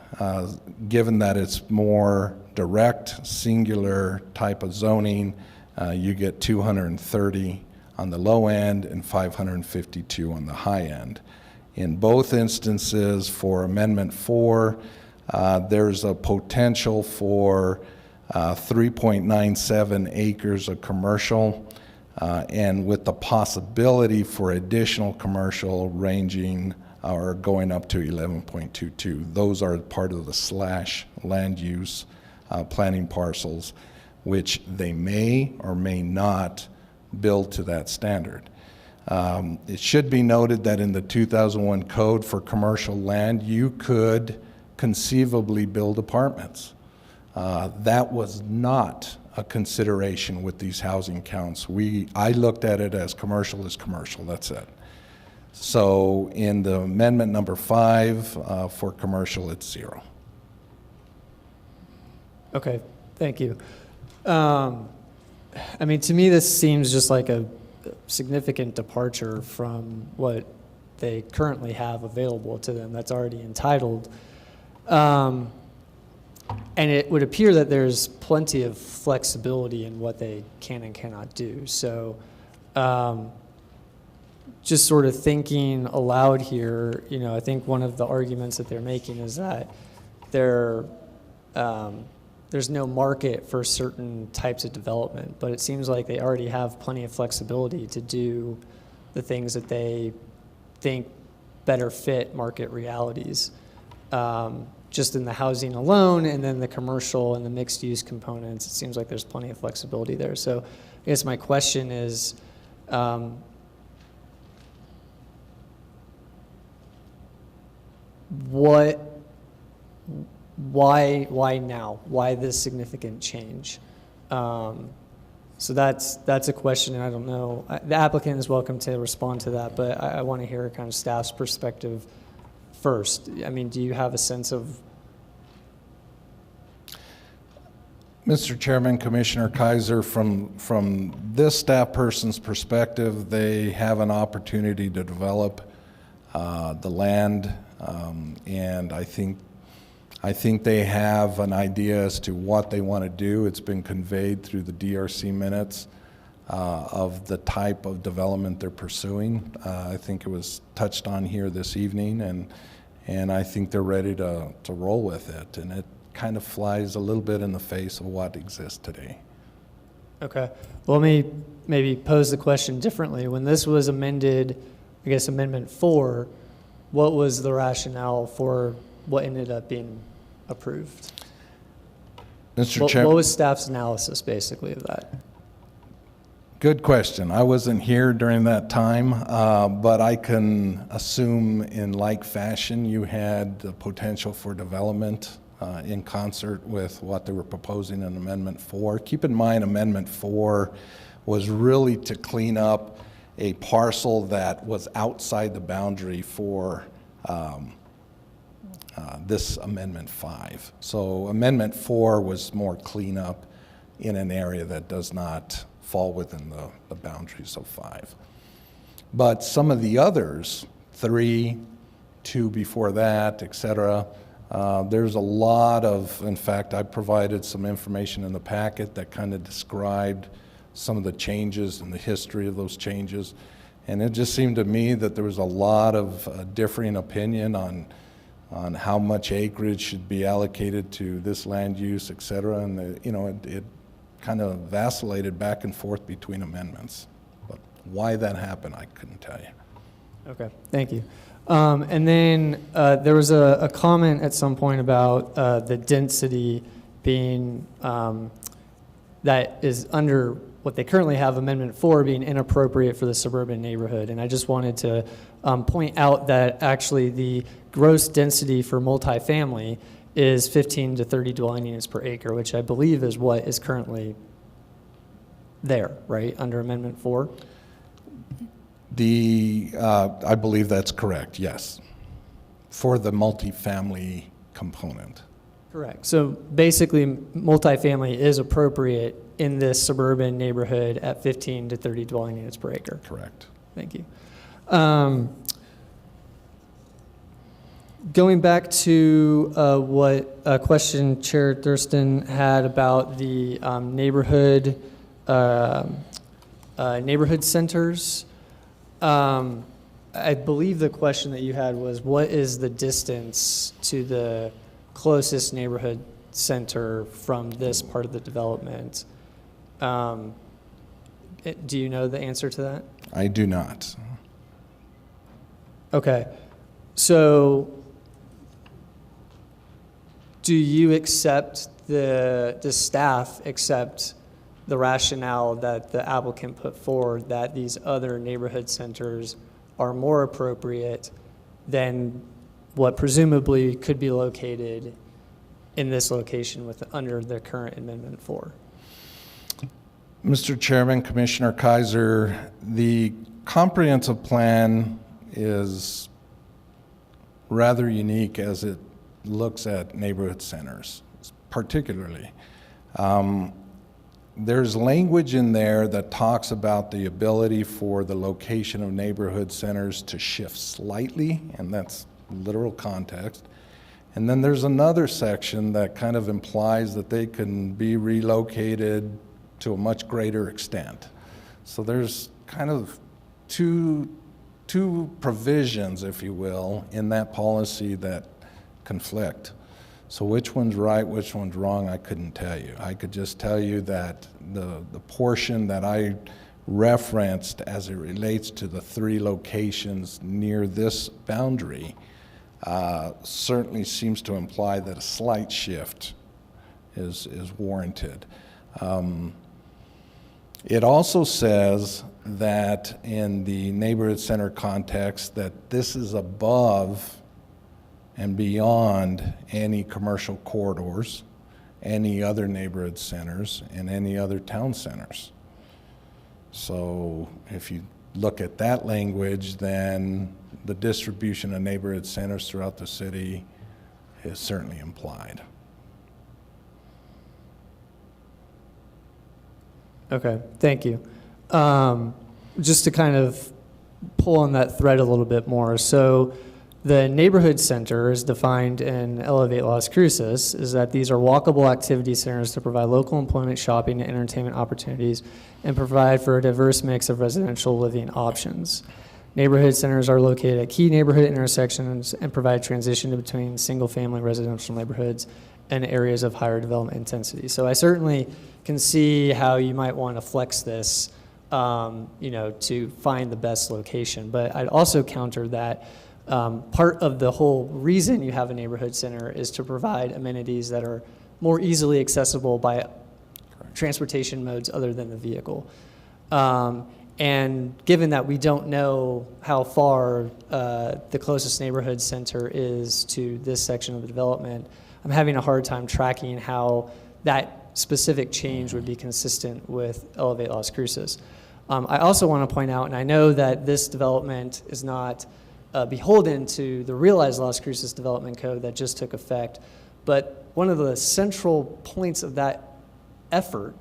given that it's more direct, singular type of zoning, you get 230 on the low end and 552 on the high end. In both instances, for Amendment 4, there's a potential for 3.97 acres of commercial, and with the possibility for additional commercial ranging or going up to 11.22. Those are part of the slash land use planning parcels, which they may or may not build to that standard. It should be noted that in the 2001 code for commercial land, you could conceivably build apartments. That was not a consideration with these housing counts. I looked at it as commercial is commercial, that's it. So in the amendment number 5 for commercial, it's 0. Okay, thank you. And I mean, to me, this seems just like a significant departure from what they currently have available to them that's already entitled. And it would appear that there's plenty of flexibility in what they can and cannot do. So just sort of thinking aloud here, you know, I think one of the arguments that they're making is that there's no market for certain types of development, but it seems like they already have plenty of flexibility to do the things that they think better fit market realities. Just in the housing alone, and then the commercial and the mixed-use components, it seems like there's plenty of flexibility there. So I guess my question is, why now? Why this significant change? So that's a question, and I don't know. The applicant is welcome to respond to that, but I want to hear kind of staff's perspective first. I mean, do you have a sense of? Mr. Chairman, Commissioner Kaiser, from this staff person's perspective, they have an opportunity to develop the land, and I think they have an idea as to what they want to do. It's been conveyed through the DRC minutes of the type of development they're pursuing. I think it was touched on here this evening, and I think they're ready to roll with it. And it kind of flies a little bit in the face of what exists today. Okay. Well, let me maybe pose the question differently. When this was amended, I guess Amendment 4, what was the rationale for what ended up being approved? Mr. Chairman. What was staff's analysis, basically, of that? Good question. I wasn't here during that time, but I can assume in like fashion you had the potential for development in concert with what they were proposing in Amendment 4. Keep in mind, Amendment 4 was really to clean up a parcel that was outside the boundary for this Amendment 5. So Amendment 4 was more cleanup in an area that does not fall within the boundaries of 5. But some of the others, 3, 2 before that, et cetera, there's a lot of, in fact, I provided some information in the packet that kind of described some of the changes and the history of those changes. And it just seemed to me that there was a lot of differing opinion on how much acreage should be allocated to this land use, et cetera. And, it kind of vacillated back and forth between amendments. But why that happened, I couldn't tell you. Okay, thank you. And then there was a comment at some point about the density being, that is under what they currently have, Amendment 4, being inappropriate for the suburban neighborhood. And I just wanted to point out that actually the gross density for multifamily is 15 to 30 dwelling units per acre, which I believe is what is currently there, right, under Amendment 4? I believe that's correct, yes, for the multifamily component. Correct. So basically, multifamily is appropriate in this suburban neighborhood at 15 to 30 dwelling units per acre. Correct. Thank you. Going back to what a question Chair Thurston had about the neighborhood centers. I believe the question that you had was, what is the distance to the closest neighborhood center from this part of the development? Do you know the answer to that? I do not. Okay. So do you accept does staff accept the rationale that the applicant put forward that these other neighborhood centers are more appropriate than what presumably could be located in this location under the current Amendment 4? Mr. Chairman, Commissioner Kaiser, the comprehensive plan is rather unique as it looks at neighborhood centers, particularly. there's language in there that talks about the ability for the location of neighborhood centers to shift slightly, and that's literal context. And then there's another section that kind of implies that they can be relocated to a much greater extent. So there's kind of two provisions, if you will, in that policy that conflict. So which one's right, which one's wrong, I couldn't tell you. I could just tell you that the portion that I referenced as it relates to the 3 locations near this boundary certainly seems to imply that a slight shift is warranted. It also says that in the neighborhood center context that this is above and beyond any commercial corridors, any other neighborhood centers, and any other town centers. So if you look at that language, then the distribution of neighborhood centers throughout the city is certainly implied. Okay, thank you. Just to kind of pull on that thread a little bit more. So the neighborhood center is defined in Elevate Las Cruces is that these are walkable activity centers to provide local employment, shopping, and entertainment opportunities and provide for a diverse mix of residential living options. Neighborhood centers are located at key neighborhood intersections and provide transition between single-family residential neighborhoods and areas of higher development intensity. So I certainly can see how you might want to flex this, to find the best location. But I'd also counter that part of the whole reason you have a neighborhood center is to provide amenities that are more easily accessible by transportation modes other than the vehicle. And given that we don't know how far the closest neighborhood center is to this section of the development, I'm having a hard time tracking how that specific change would be consistent with Elevate Las Cruces. I also want to point out, and I know that this development is not beholden to the Realize Las Cruces Development Code that just took effect, but one of the central points of that effort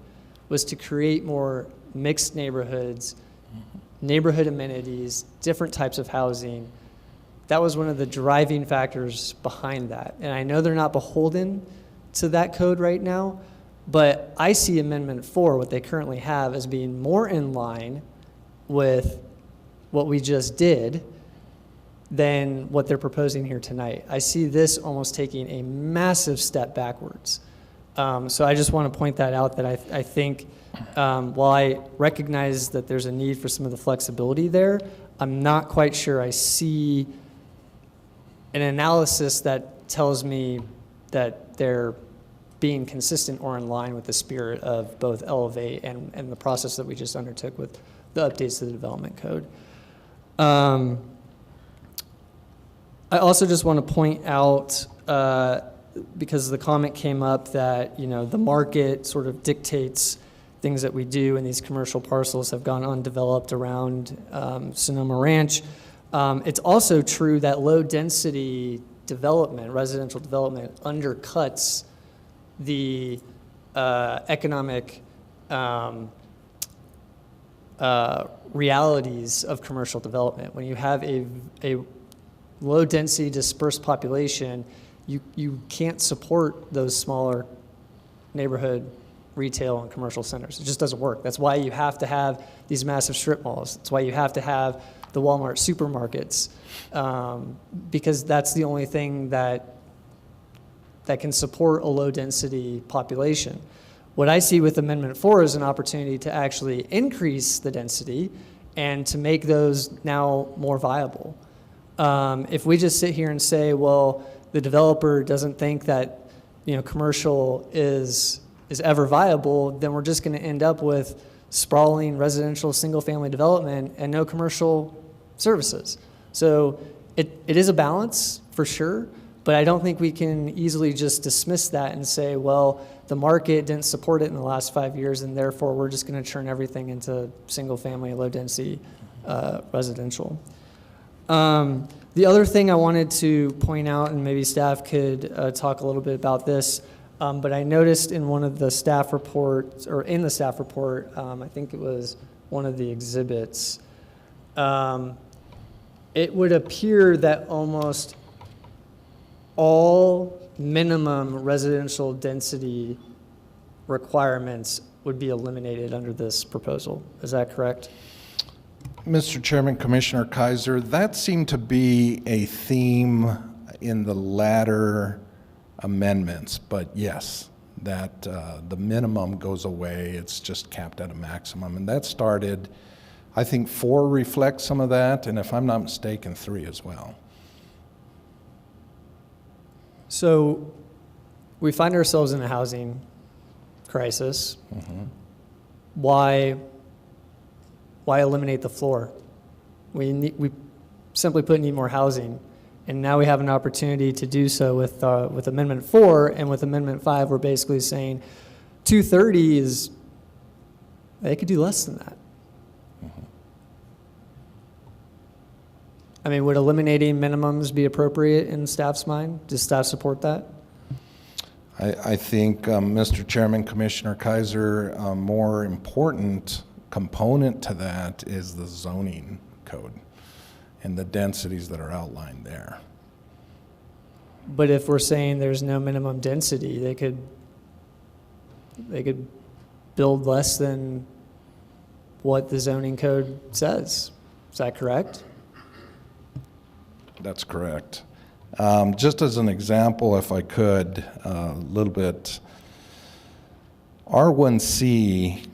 was to create more mixed neighborhoods, neighborhood amenities, different types of housing. That was one of the driving factors behind that. And I know they're not beholden to that code right now, but I see Amendment 4, what they currently have, as being more in line with what we just did than what they're proposing here tonight. I see this almost taking a massive step backwards. So I just want to point that out, that I think while I recognize that there's a need for some of the flexibility there, I'm not quite sure I see an analysis that tells me that they're being consistent or in line with the spirit of both Elevate and the process that we just undertook with the updates to the development code. I also just want to point out, because the comment came up that, the market sort of dictates things that we do, and these commercial parcels have gone undeveloped around Sonoma Ranch. It's also true that low-density development, residential development, undercuts the economic realities of commercial development. When you have a low-density dispersed population, you can't support those smaller neighborhood retail and commercial centers. It just doesn't work. That's why you have to have these massive strip malls. That's why you have to have the Walmart supermarkets, because that's the only thing that can support a low-density population. What I see with Amendment 4 is an opportunity to actually increase the density and to make those now more viable. If we just sit here and say, well, the developer doesn't think that commercial is ever viable, then we're just going to end up with sprawling residential single-family development and no commercial services. So it is a balance for sure, but I don't think we can easily just dismiss that and say, well, the market didn't support it in the last 5 years, and therefore we're just going to turn everything into single-family, low-density residential. The other thing I wanted to point out, and maybe staff could talk a little bit about this, But I noticed in one of the staff reports, or in the staff report, I think it was one of the exhibits, it would appear that almost all minimum residential density requirements would be eliminated under this proposal. Is that correct? Mr. Chairman, Commissioner Kaiser, that seemed to be a theme in the latter amendments, but yes, that the minimum goes away. It's just capped at a maximum. And that started, I think 4 reflects some of that, and if I'm not mistaken, 3 as well. So we find ourselves in a housing crisis. Why eliminate the floor? We simply put need more housing, and now we have an opportunity to do so with Amendment 4, and with Amendment 5, we're basically saying 230 is, they could do less than that. I mean, would eliminating minimums be appropriate in staff's mind? Does staff support that? I think, Mr. Chairman, Commissioner Kaiser, a more important component to that is the zoning code and the densities that are outlined there. But if we're saying there's no minimum density, they could build less than what the zoning code says. Is that correct? That's correct. Just as an example, if I could, a little bit, R1C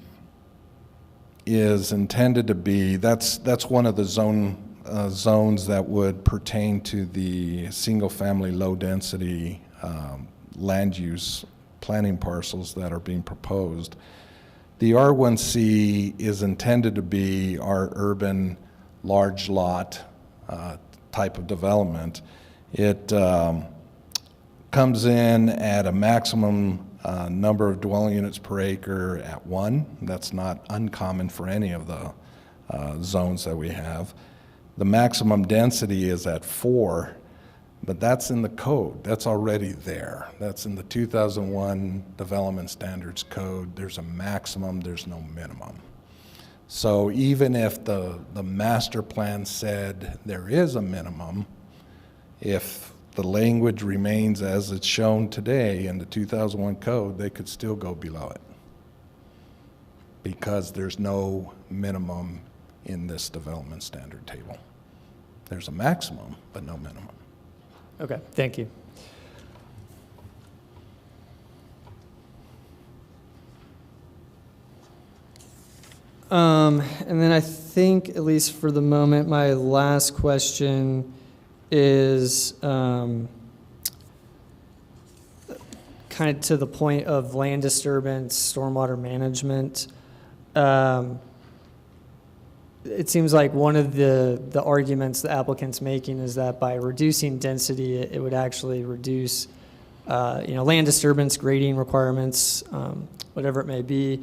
is intended to be, that's one of the zones that would pertain to the single-family low-density land use planning parcels that are being proposed. The R1C is intended to be our urban large lot type of development. It comes in at a maximum number of dwelling units per acre at 1. That's not uncommon for any of the zones that we have. The maximum density is at 4, but that's in the code. That's already there. That's in the 2001 Development Standards Code. There's a maximum, there's no minimum. So even if the master plan said there is a minimum, if the language remains as it's shown today in the 2001 code, they could still go below it because there's no minimum in this development standard table. There's a maximum, but no minimum. Okay, thank you. And then I think, at least for the moment, my last question is kind of to the point of land disturbance, stormwater management. It seems like one of the arguments the applicant's making is that by reducing density, it would actually reduce land disturbance, grading requirements, whatever it may be.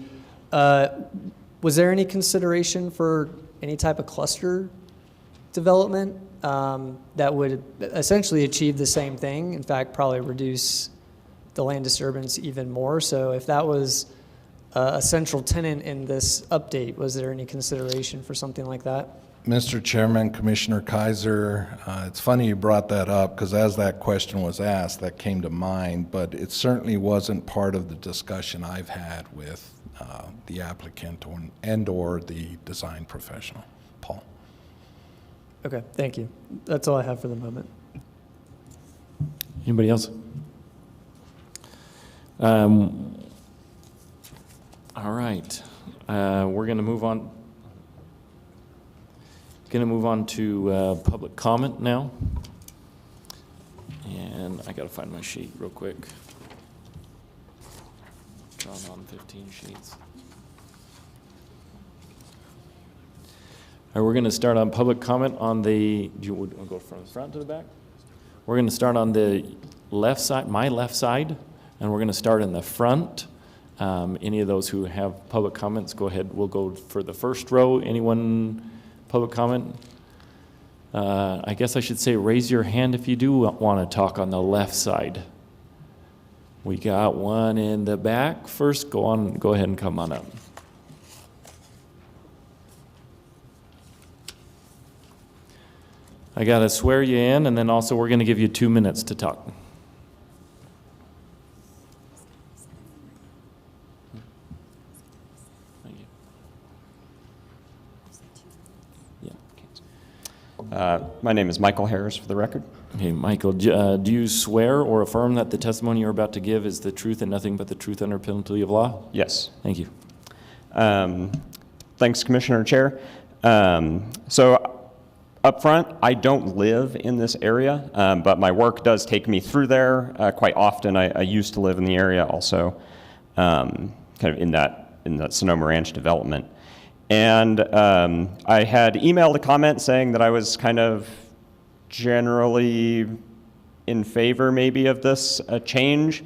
Was there any consideration for any type of cluster development that would essentially achieve the same thing? In fact, probably reduce the land disturbance even more. So if that was a central tenet in this update, was there any consideration for something like that? Mr. Chairman, Commissioner Kaiser, it's funny you brought that up because as that question was asked, that came to mind, but it certainly wasn't part of the discussion I've had with the applicant or the design professional. Paul. Okay, thank you. That's all I have for the moment. Anybody else? All right. We're going to move on. Going to move on to public comment now. And I got to find my sheet real quick. Drawn on 15 sheets. All right, we're going to start on public comment on the, do you want to go from the front to the back? We're going to start on the left side, my left side, and we're going to start in the front. Any of those who have public comments, go ahead. We'll go for the first row. Anyone public comment? I guess I should say raise your hand if you do want to talk on the left side. We got one in the back. First, go ahead and come on up. I got to swear you in, and then also we're going to give you 2 minutes to talk. Thank you. Yeah. My name is Michael Harris, for the record. Okay, Michael, do you swear or affirm that the testimony you're about to give is the truth and nothing but the truth under penalty of law? Yes. Thank you. Thanks, Commissioner Chair. So up front, I don't live in this area, but my work does take me through there quite often. I used to live in the area also, kind of in that Sonoma Ranch development. And I had emailed a comment saying that I was kind of generally in favor maybe of this change.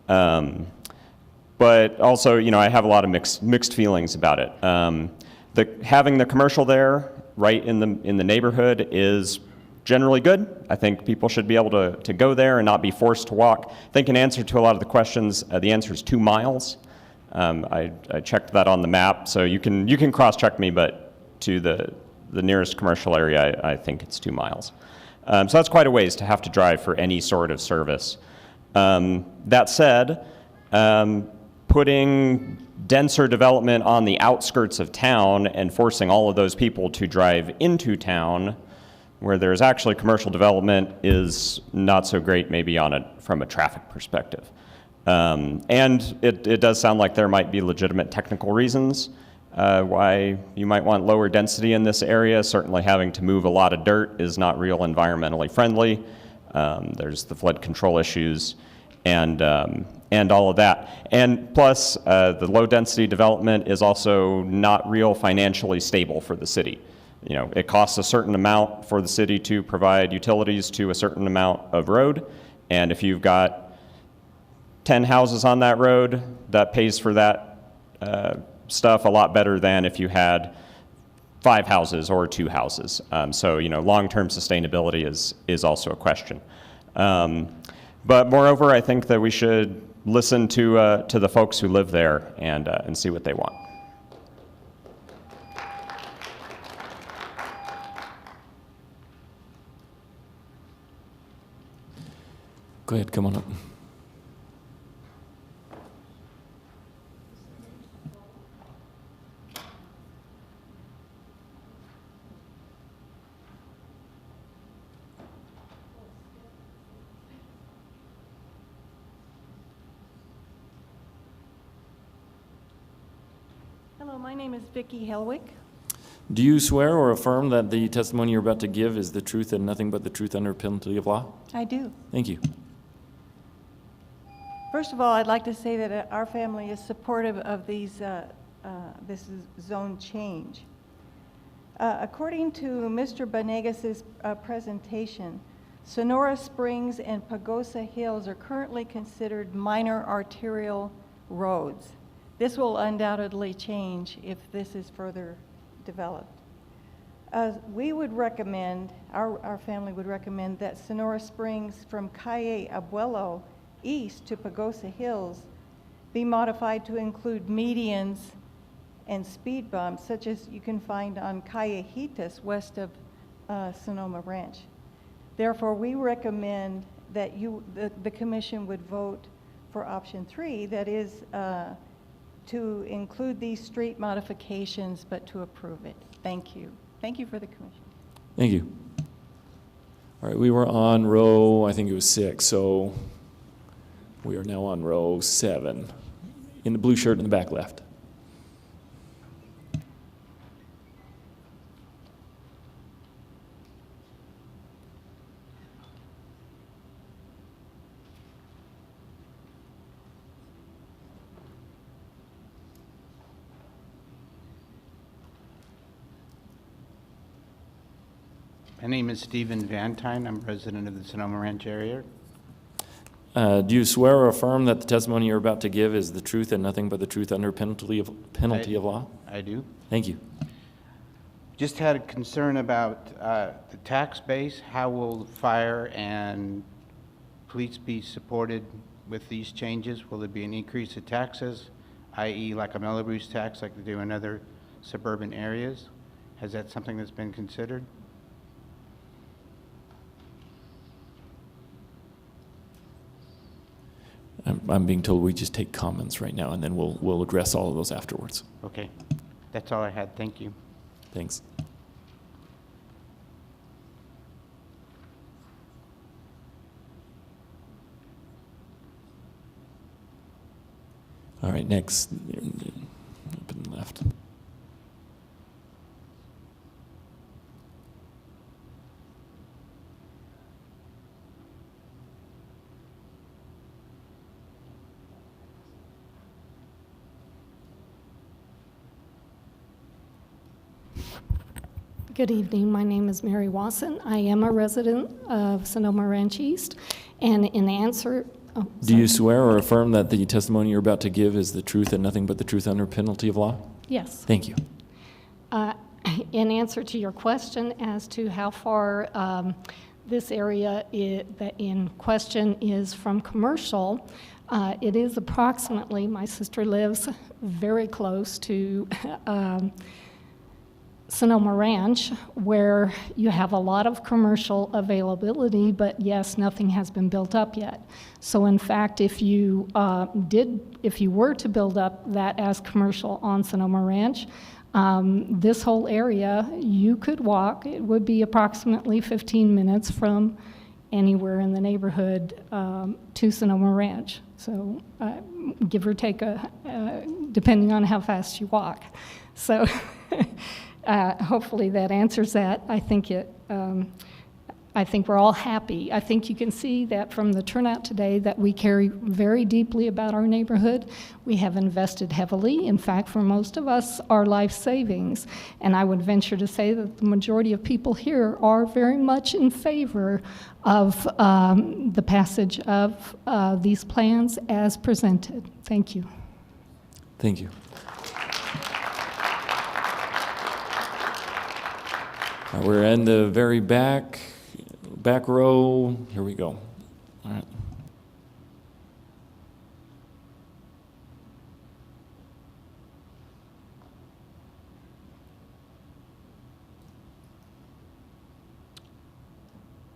But also, I have a lot of mixed feelings about it. Having the commercial there right in the neighborhood is generally good. I think people should be able to go there and not be forced to walk. I think in answer to a lot of the questions, the answer is 2 miles. I checked that on the map, so you can cross-check me, but to the nearest commercial area, I think it's 2 miles. So that's quite a ways to have to drive for any sort of service. That said, putting denser development on the outskirts of town and forcing all of those people to drive into town where there's actually commercial development is not so great maybe from a traffic perspective. And it does sound like there might be legitimate technical reasons why you might want lower density in this area. Certainly having to move a lot of dirt is not real environmentally friendly. There's the flood control issues and all of that. And plus, the low density development is also not real financially stable for the city. It costs a certain amount for the city to provide utilities to a certain amount of road. And if you've got 10 houses on that road, that pays for that stuff a lot better than if you had 5 houses or 2 houses. So, long-term sustainability is also a question. But moreover, I think that we should listen to the folks who live there and see what they want. Go ahead, come on up. Hello, my name is Vicki Helwick. Do you swear or affirm that the testimony you're about to give is the truth and nothing but the truth under penalty of law? I do. Thank you. First of all, I'd like to say that our family is supportive of this zone change. According to Mr. Benegas' presentation, Sonora Springs and Pagosa Hills are currently considered minor arterial roads. This will undoubtedly change if this is further developed. We would recommend, our family would recommend that Sonora Springs from Calle Abuelo east to Pagosa Hills be modified to include medians and speed bumps such as you can find on Callejitas west of Sonoma Ranch. Therefore, we recommend that the commission would vote for option 3, that is to include these street modifications, but to approve it. Thank you. Thank you for the commission. Thank you. All right, we were on row, I think it was 6, so we are now on row 7, in the blue shirt in the back left. My name is Stephen Vantine. I'm resident of the Sonoma Ranch area. Do you swear or affirm that the testimony you're about to give is the truth and nothing but the truth under penalty of law? I do. Thank you. Just had a concern about the tax base. How will fire and police be supported with these changes? Will there be an increase of taxes, i.e. like a Melrose tax like they do in other suburban areas? Has that something that's been considered? I'm being told we just take comments right now, and then we'll address all of those afterwards. Okay, that's all I had. Thank you. Thanks. All right, next. Up and left. Good evening. My name is Mary Wasson. I am a resident of Sonoma Ranch East, and in answer... Oh, Do you sorry. swear or affirm that the testimony you're about to give is the truth and nothing but the truth under penalty of law? Yes. Thank you. In answer to your question as to how far this area that in question is from commercial, it is approximately, my sister lives very close to Sonoma Ranch, where you have a lot of commercial availability, but yes, nothing has been built up yet. So in fact, if you were to build up that as commercial on Sonoma Ranch, this whole area, you could walk. It would be approximately 15 minutes from anywhere in the neighborhood to Sonoma Ranch. So give or take, depending on how fast you walk. So hopefully that answers that. I think we're all happy. I think you can see that from the turnout today that we care very deeply about our neighborhood. We have invested heavily. In fact, for most of us, our life savings. And I would venture to say that the majority of people here are very much in favor of the passage of these plans as presented. Thank you. Thank you. We're in the very back row. Here we go. All right.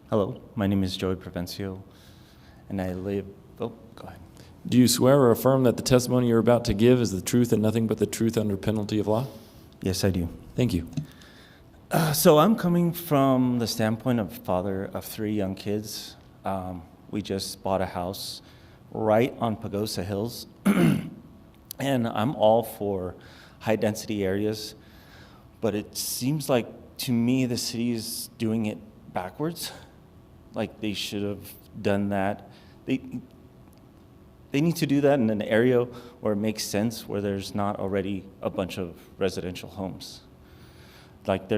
Hello, my name is Joey Provencio, and I live... Oh, go ahead. Do you swear or affirm that the testimony you're about to give is the truth and nothing but the truth under penalty of law? Yes, I do. Thank you. So I'm coming from the standpoint of father of 3 young kids. We just bought a house right on Pagosa Hills, and I'm all for high-density areas, but it seems like, to me, the city is doing it backwards. Like they should have done that. They need to do that in an area where it makes sense, where there's not already a bunch of residential homes. Like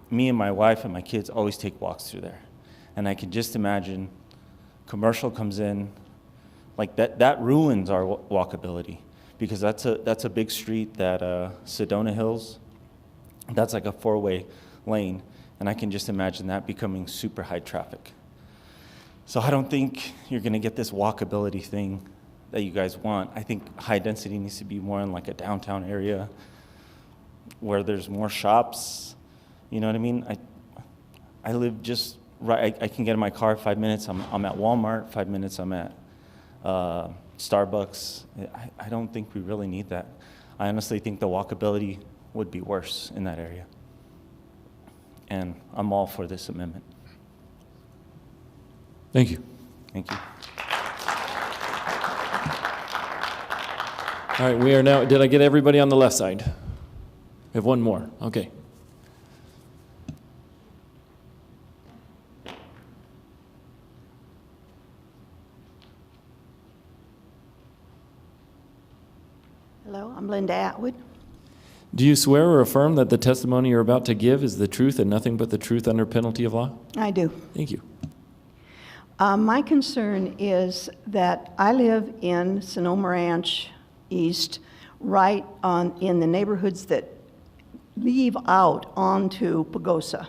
me and my wife and my kids always take walks through there. And I can just imagine commercial comes in, like that ruins our walkability, because that's a big street, that Sedona Hills, that's like a 4-way lane. And I can just imagine that becoming super high traffic. So I don't think you're gonna get this walkability thing that you guys want. I think high density needs to be more in like a downtown area where there's more shops, you know what I mean? I live just right, I can get in my car 5 minutes, I'm at Walmart, 5 minutes I'm at Starbucks. I don't think we really need that. I honestly think the walkability would be worse in that area. And I'm all for this amendment. Thank you. Thank you. All right, we are now, did I get everybody on the left side? We have one more, okay. Hello, I'm Linda Atwood. Do you swear or affirm that the testimony you're about to give is the truth and nothing but the truth under penalty of law? I do. Thank you. My concern is that I live in Sonoma Ranch East, right in the neighborhoods that leave out onto Pagosa.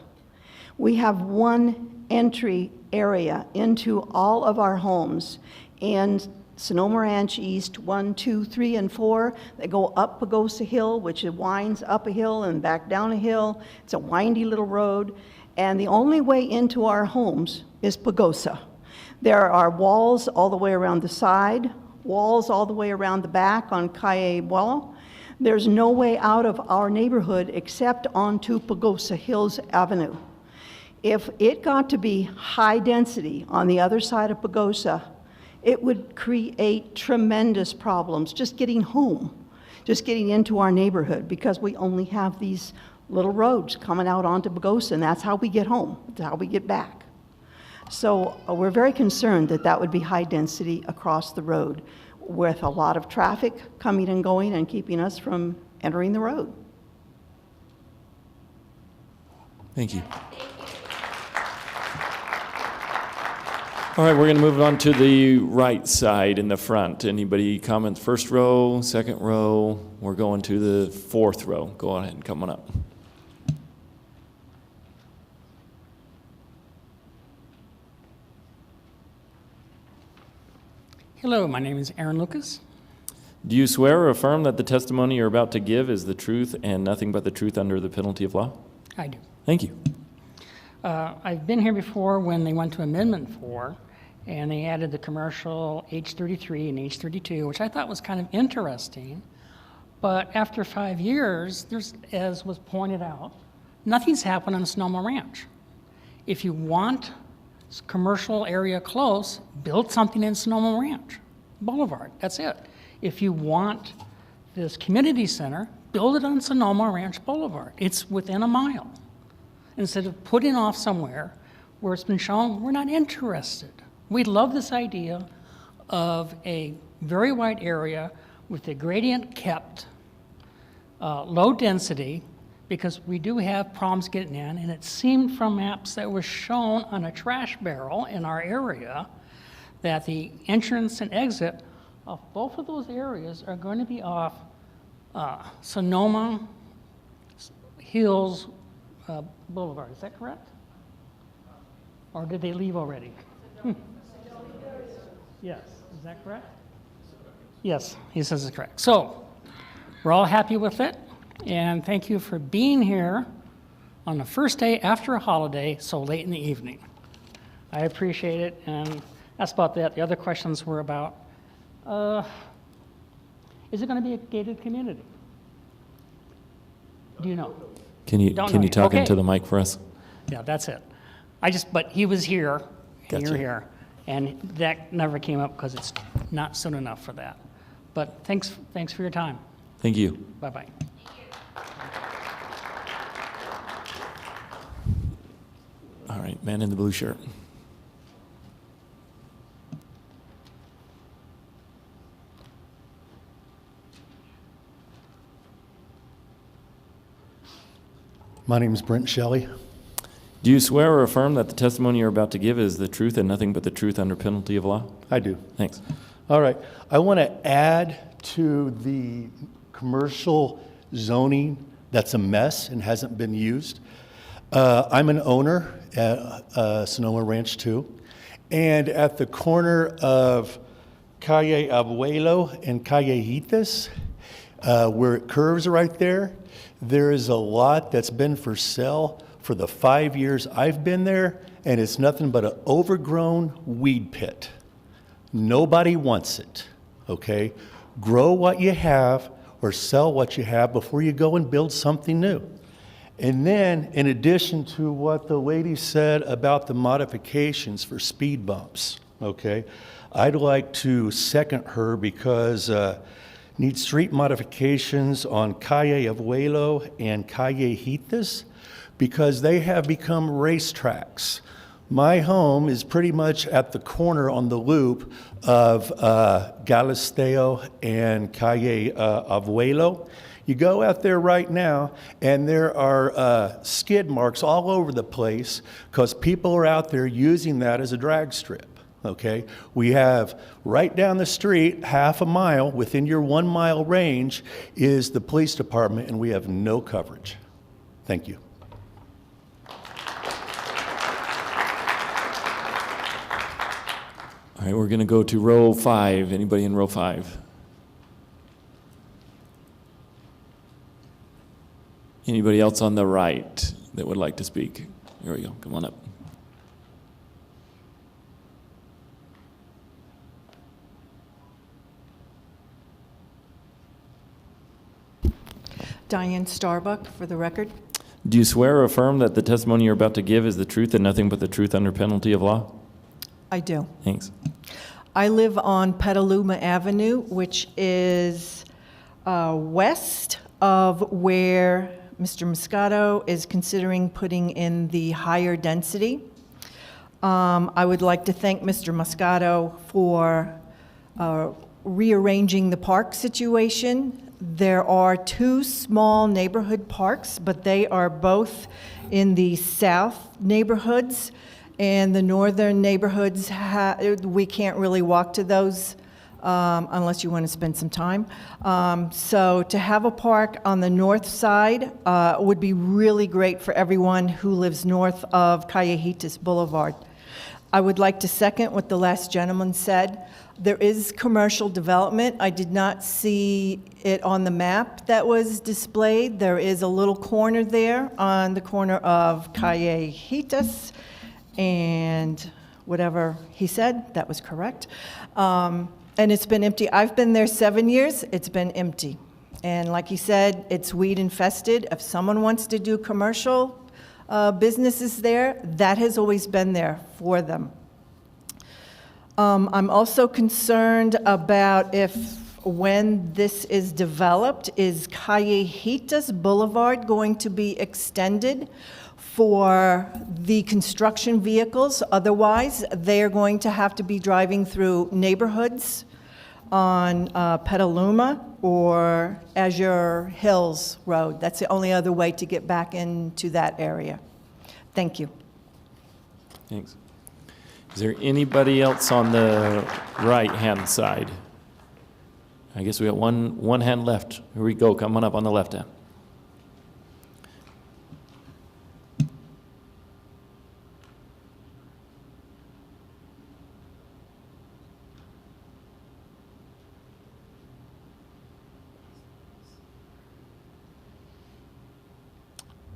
We have one entry area into all of our homes in Sonoma Ranch East 1, 2, 3, and 4. They go up Pagosa Hill, which it winds up a hill and back down a hill. It's a windy little road. And the only way into our homes is Pagosa. There are walls all the way around the side, walls all the way around the back on Calle Abuelo. There's no way out of our neighborhood except onto Pagosa Hills Avenue. If it got to be high density on the other side of Pagosa, it would create tremendous problems just getting home, just getting into our neighborhood, because we only have these little roads coming out onto Pagosa, and that's how we get home, that's how we get back. So we're very concerned that that would be high density across the road with a lot of traffic coming and going and keeping us from entering the road. Thank you. All right, we're going to move on to the right side in the front. Anybody comments? First row, second row? We're going to the fourth row. Go ahead and come on up. Hello, my name is Aaron Lucas. Do you swear or affirm that the testimony you're about to give is the truth and nothing but the truth under the penalty of law? I do. Thank you. I've been here before when they went to Amendment 4, and they added the commercial H33 and H32, which I thought was kind of interesting. But after 5 years, there's, as was pointed out, nothing's happened on Sonoma Ranch. If you want commercial area close, build something in Sonoma Ranch Boulevard. That's it. If you want this community center, build it on Sonoma Ranch Boulevard. It's within a mile. Instead of putting off somewhere where it's been shown we're not interested. We love this idea of a very wide area with the gradient kept, low density, because we do have problems getting in, and it seemed from maps that were shown on a trash barrel in our area that the entrance and exit of both of those areas are going to be off Sonoma Hills Boulevard. Is that correct? Or did they leave already? Yes, is that correct? Yes, he says it's correct. So we're all happy with it, and thank you for being here on the first day after a holiday so late in the evening. I appreciate it, and that's about that. The other questions were about, is it going to be a gated community? Do you know? Can you Don't know yet. talk Okay. into the mic for us? Yeah, that's it. But he was here, and Gotcha. you're here, and that never came up because it's not soon enough for that. But thanks for your time. Thank you. Bye-bye. All right, man in the blue shirt. My name is Brent Shelley. Do you swear or affirm that the testimony you're about to give is the truth and nothing but the truth under penalty of law? I do. Thanks. All right. I want to add to the commercial zoning that's a mess and hasn't been used. I'm an owner at Sonoma Ranch 2, and at the corner of Calle Abuelo and Calle Hitas, where it curves right there, there is a lot that's been for sale for the 5 years I've been there, and it's nothing but an overgrown weed pit. Nobody wants it, okay? Grow what you have or sell what you have before you go and build something new. And then, in addition to what the lady said about the modifications for speed bumps, okay, I'd like to second her because need street modifications on Calle Abuelo and Calle Hitas because they have become racetracks. My home is pretty much at the corner on the loop of Galisteo and Calle Abuelo. You go out there right now, and there are skid marks all over the place because people are out there using that as a drag strip. Okay, we have right down the street, half a mile within your 1 mile range, is the police department, and we have no coverage. Thank you. All right, we're going to go to row 5. Anybody in row 5? Anybody else on the right that would like to speak? Here we go. Come on up. Diane Starbuck, for the record. Do you swear or affirm that the testimony you're about to give is the truth and nothing but the truth under penalty of law? I do. Thanks. I live on Petaluma Avenue, which is west of where Mr. Moscato is considering putting in the higher density. I would like to thank Mr. Moscato for rearranging the park situation. There are 2 small neighborhood parks, but they are both in the south neighborhoods, and the northern neighborhoods, we can't really walk to those unless you want to spend some time. So to have a park on the north side would be really great for everyone who lives north of Callejitas Boulevard. I would like to second what the last gentleman said. There is commercial development. I did not see it on the map that was displayed. There is a little corner there on the corner of Callejitas and whatever he said, that was correct. And it's been empty. I've been there 7 years. It's been empty. And like he said, it's weed infested. If someone wants to do commercial businesses there, that has always been there for them. I'm also concerned about when this is developed, is Callejitas Boulevard going to be extended for the construction vehicles? Otherwise, they are going to have to be driving through neighborhoods on Petaluma or Azure Hills Road. That's the only other way to get back into that area. Thank you. Thanks. Is there anybody else on the right-hand side? I guess we got one hand left. Here we go. Come on up on the left hand.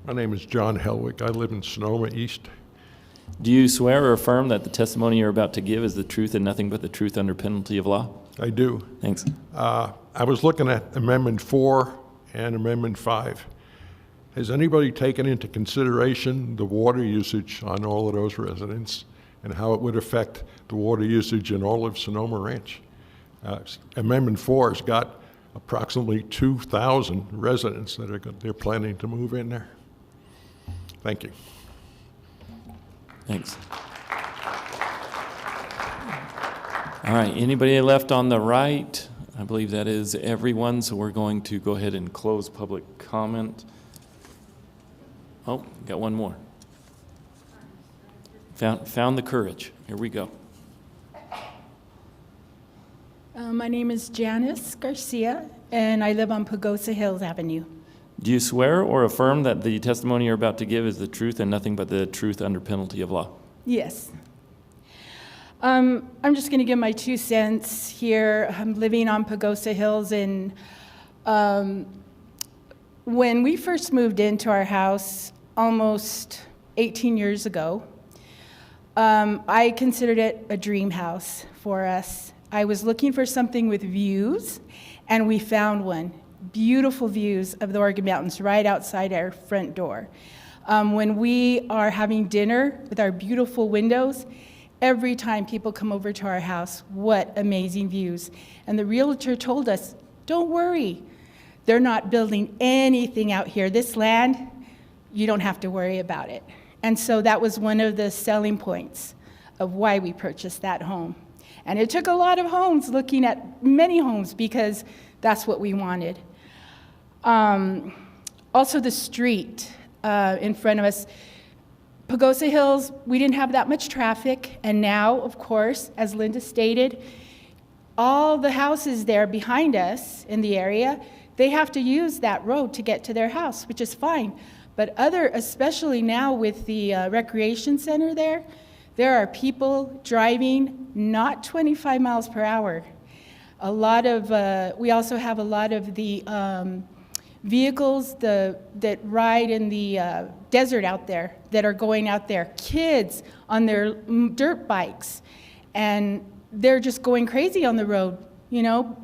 My name is John Helwig. I live in Sonoma East. Do you swear or affirm that the testimony you're about to give is the truth and nothing but the truth under penalty of law? I do. Thanks. I was looking at Amendment 4 and Amendment 5. Has anybody taken into consideration the water usage on all of those residents and how it would affect the water usage in all of Sonoma Ranch? Amendment 4 has got approximately 2,000 residents that they're planning to move in there. Thank you. Thanks. All right, anybody left on the right? I believe that is everyone, so we're going to go ahead and close public comment. Oh, got one more. Found the courage. Here we go. My name is Janice Garcia, and I live on Pagosa Hills Avenue. Do you swear or affirm that the testimony you're about to give is the truth and nothing but the truth under penalty of law? Yes. I'm just going to give my 2 cents here. I'm living on Pagosa Hills, and when we first moved into our house almost 18 years ago, I considered it a dream house for us. I was looking for something with views, and we found one. Beautiful views of the Oregon Mountains right outside our front door. When we are having dinner with our beautiful windows, every time people come over to our house, what amazing views. And the realtor told us, don't worry, they're not building anything out here. This land, you don't have to worry about it. And so that was one of the selling points of why we purchased that home. And it took a lot of homes, looking at many homes, because that's what we wanted. Also the street in front of us, Pagosa Hills, we didn't have that much traffic, and now, of course, as Linda stated, all the houses there behind us in the area, they have to use that road to get to their house, which is fine. But especially now with the recreation center there, There are people driving not 25 miles per hour. A lot of, we also have a lot of the vehicles that ride in the desert out there, that are going out there, kids on their dirt bikes, and they're just going crazy on the road, you know?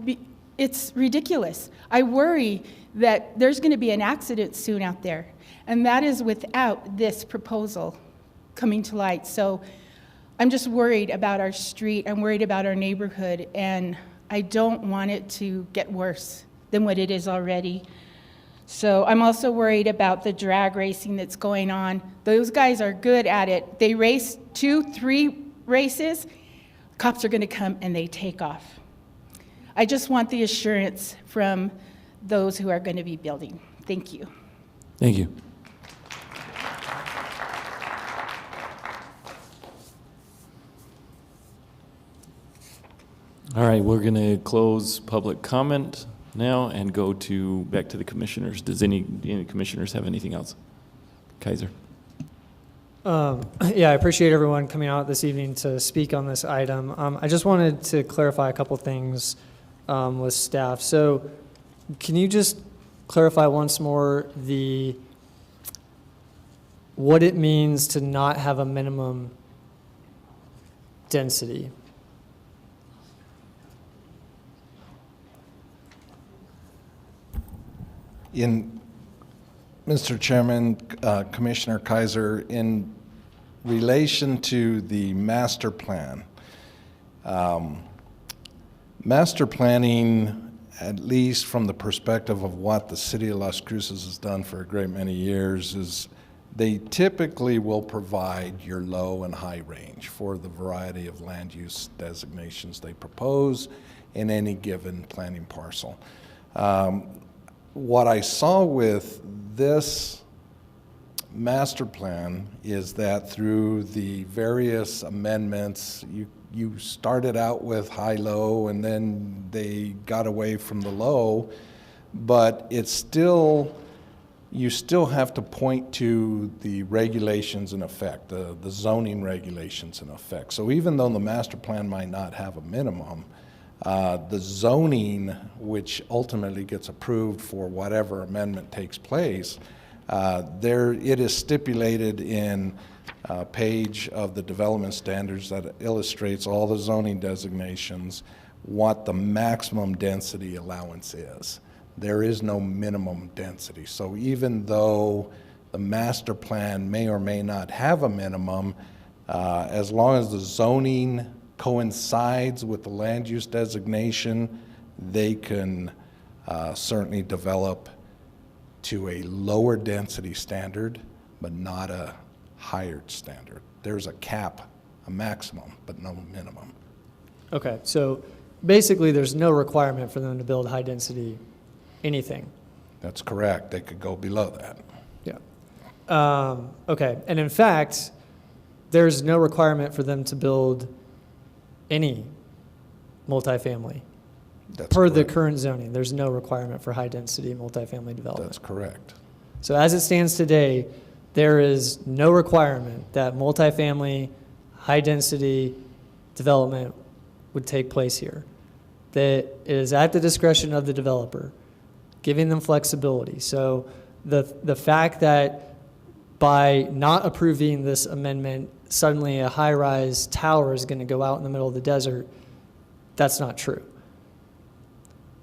It's ridiculous. I worry that there's going to be an accident soon out there, and that is without this proposal coming to light. So I'm just worried about our street, I'm worried about our neighborhood, and I don't want it to get worse than what it is already. So I'm also worried about the drag racing that's going on. Those guys are good at it. They race 2-3 races, cops are going to come and they take off. I just want the assurance from those who are going to be building. Thank you. Thank you. All right, we're going to close public comment now and go back to the commissioners. Does any commissioners have anything else? Kaiser. Yeah, I appreciate everyone coming out this evening to speak on this item. I just wanted to clarify a couple things with staff. So can you just clarify once more what it means to not have a minimum density? Mr. Chairman, Commissioner Kaiser, in relation to the master plan, master planning, at least from the perspective of what the city of Las Cruces has done for a great many years, is they typically will provide your low and high range for the variety of land use designations they propose in any given planning parcel. What I saw with this master plan is that through the various amendments, you started out with high-low and then they got away from the low, but it's still, you still have to point to the regulations in effect, the zoning regulations in effect. So even though the master plan might not have a minimum, the zoning, which ultimately gets approved for whatever amendment takes place, it is stipulated in a page of the development standards that illustrates all the zoning designations, what the maximum density allowance is. There is no minimum density. So even though the master plan may or may not have a minimum, as long as the zoning coincides with the land use designation, they can certainly develop to a lower density standard, but not a higher standard. There's a cap, a maximum, but no minimum. Okay, so basically there's no requirement for them to build high density anything. That's correct. They could go below that. Yeah. Okay, and in fact, there's no requirement for them to build any multifamily. That's per correct. the current zoning. There's no requirement for high density multifamily development. That's correct. So as it stands today, there is no requirement that multifamily high density development would take place here. That it is at the discretion of the developer, giving them flexibility. So the fact that by not approving this amendment, suddenly a high-rise tower is going to go out in the middle of the desert, that's not true.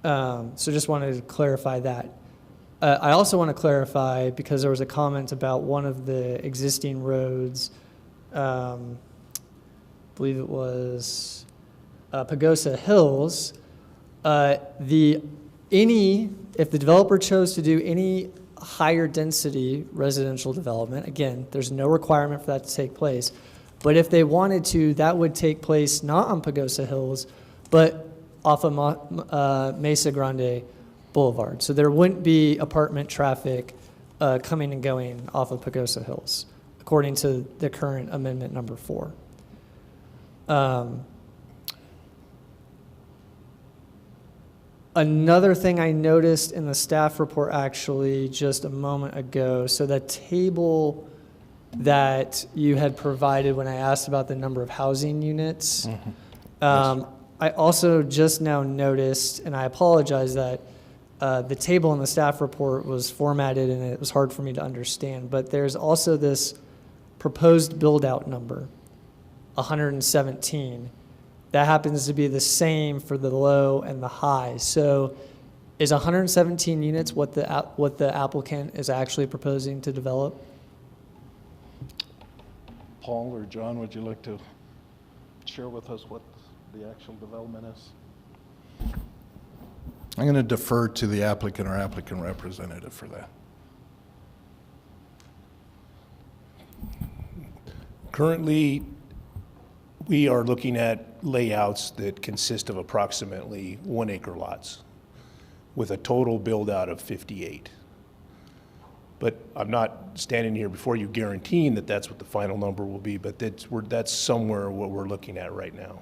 So just wanted to clarify that. I also want to clarify, because there was a comment about one of the existing roads, I believe it was Pagosa Hills, if the developer chose to do any higher density residential development, again, there's no requirement for that to take place, but if they wanted to, that would take place not on Pagosa Hills, but off of Mesa Grande Boulevard. So there wouldn't be apartment traffic coming and going off of Pagosa Hills, according to the current amendment number 4. Another thing I noticed in the staff report actually just a moment ago, so that table that you had provided when I asked about the number of housing units. I also just now noticed, and I apologize that the table in the staff report was formatted and it was hard for me to understand, but there's also this proposed build-out number, 117. That happens to be the same for the low and the high. So is 117 units what the applicant is actually proposing to develop? Paul or John, would you like to share with us what the actual development is? I'm going to defer to the applicant or applicant representative for that. Currently, we are looking at layouts that consist of approximately 1 acre lots with a total build out of 58. But I'm not standing here before you guaranteeing that that's what the final number will be, but that's somewhere what we're looking at right now.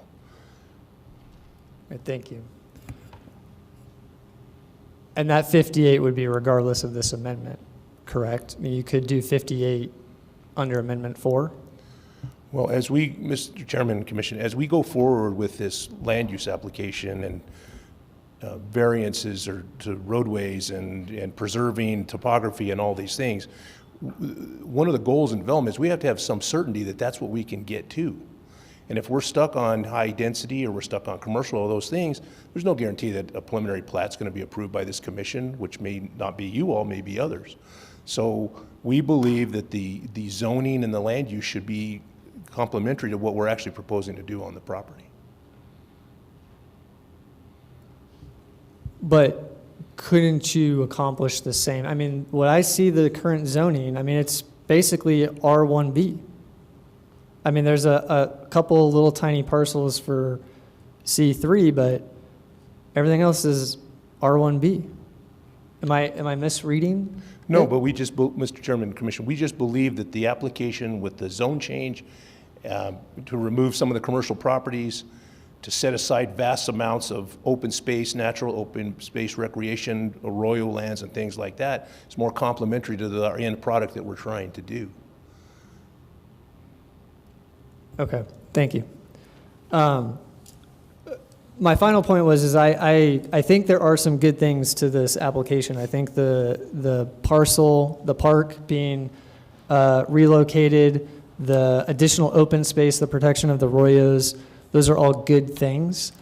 Right, thank you. And that 58 would be regardless of this amendment, correct? I mean, you could do 58 under Amendment 4? Well, as we, Mr. Chairman and Commission, as we go forward with this land use application and variances or to roadways and preserving topography and all these things, one of the goals in development is we have to have some certainty that that's what we can get to. And if we're stuck on high density or we're stuck on commercial, all those things, there's no guarantee that a preliminary plat's going to be approved by this commission, which may not be you all, may be others. So we believe that the zoning and the land use should be complementary to what we're actually proposing to do on the property. But couldn't you accomplish the same? I mean, what I see the current zoning, I mean, it's basically R1B. I mean, there's a couple little tiny parcels for C3, but everything else is R1B. Am I misreading? No, but we just, Mr. Chairman and Commission, we just believe that the application with the zone change to remove some of the commercial properties, to set aside vast amounts of open space, natural open space recreation, arroyo lands and things like that, is more complementary to the end product that we're trying to do. Okay, thank you. My final point was I think there are some good things to this application. I think the parcel, the park being relocated, the additional open space, the protection of the arroyos, those are all good things.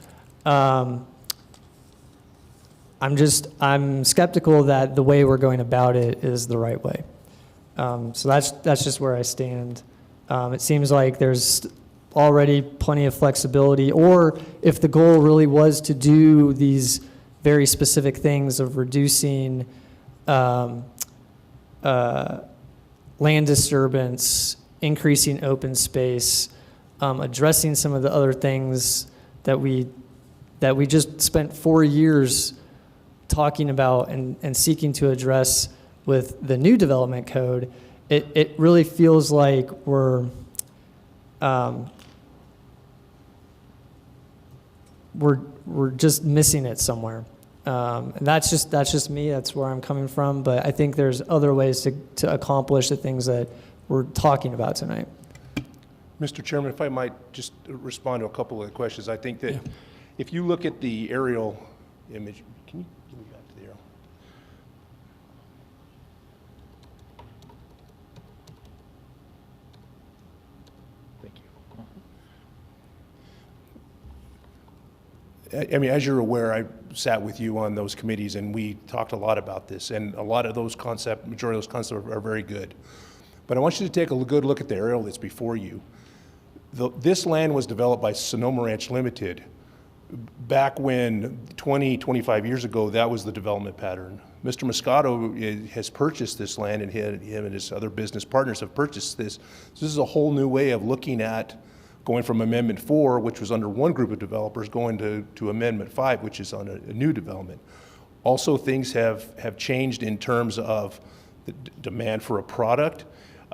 I'm skeptical that the way we're going about it is the right way. So that's just where I stand. It seems like there's already plenty of flexibility, or if the goal really was to do these very specific things of reducing land disturbance, increasing open space, addressing some of the other things that we just spent 4 years talking about and seeking to address with the new development code, it really feels like we're just missing it somewhere. And that's just me, that's where I'm coming from, but I think there's other ways to accomplish the things that we're talking about tonight. Mr. Chairman, if I might just respond to a couple of the questions. I think that if you look at the aerial image, can you give me back to the aerial? Thank you. I mean, as you're aware, I sat with you on those committees and we talked a lot about this, and a lot of those majority of those concepts are very good. But I want you to take a good look at the aerial that's before you. This land was developed by Sonoma Ranch Limited. Back when 25 years ago, that was the development pattern. Mr. Moscato has purchased this land, and him and his other business partners have purchased this. So this is a whole new way of looking at going from Amendment 4, which was under one group of developers, going to Amendment 5, which is on a new development. Also, things have changed in terms of the demand for a product.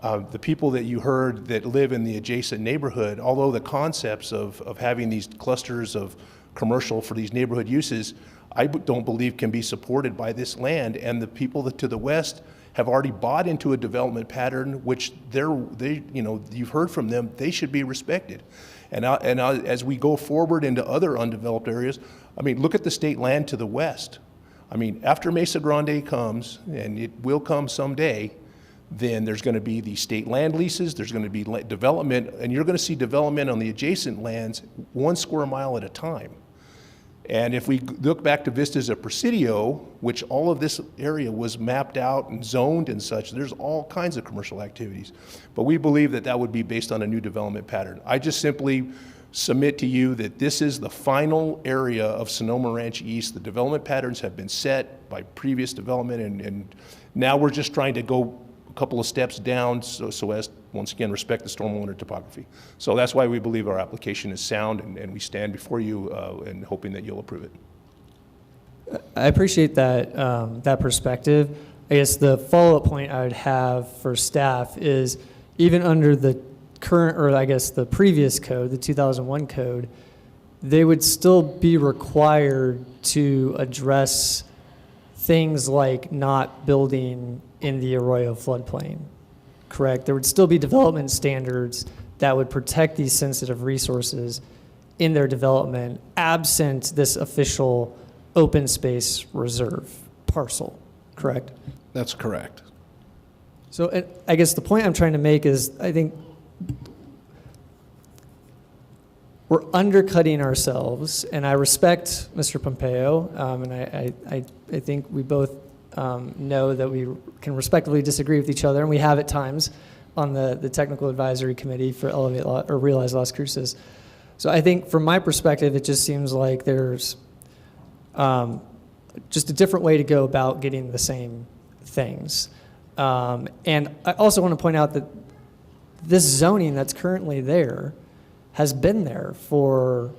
The people that you heard that live in the adjacent neighborhood, although the concepts of having these clusters of commercial for these neighborhood uses, I don't believe can be supported by this land, and the people to the west have already bought into a development pattern, which you've heard from them, they should be respected. As we go forward into other undeveloped areas, I mean, look at the state land to the west. I mean, after Mesa Grande comes, and it will come someday, then there's going to be the state land leases, there's going to be development, and you're going to see development on the adjacent lands 1 square mile at a time. And if we look back to Vistas of Presidio, which all of this area was mapped out and zoned and such, there's all kinds of commercial activities. But we believe that that would be based on a new development pattern. I just simply submit to you that this is the final area of Sonoma Ranch East. The development patterns have been set by previous development, and now we're just trying to go a couple of steps down so as, once again, respect the stormwater topography. So that's why we believe our application is sound, and we stand before you and hoping that you'll approve it. I appreciate that, that perspective. I guess the follow-up point I would have for staff is even under the current, or I guess the previous code, the 2001 code, they would still be required to address things like not building in the Arroyo floodplain, correct? There would still be development standards that would protect these sensitive resources in their development, absent this official open space reserve parcel, correct? That's correct. So I guess the point I'm trying to make is I think we're undercutting ourselves, and I respect Mr. Pompeo, and I think we both know that we can respectively disagree with each other, and we have at times on the technical advisory committee for Realize Las Cruces. So I think from my perspective, it just seems like there's just a different way to go about getting the same things. And I also want to point out that this zoning that's currently there has been there for,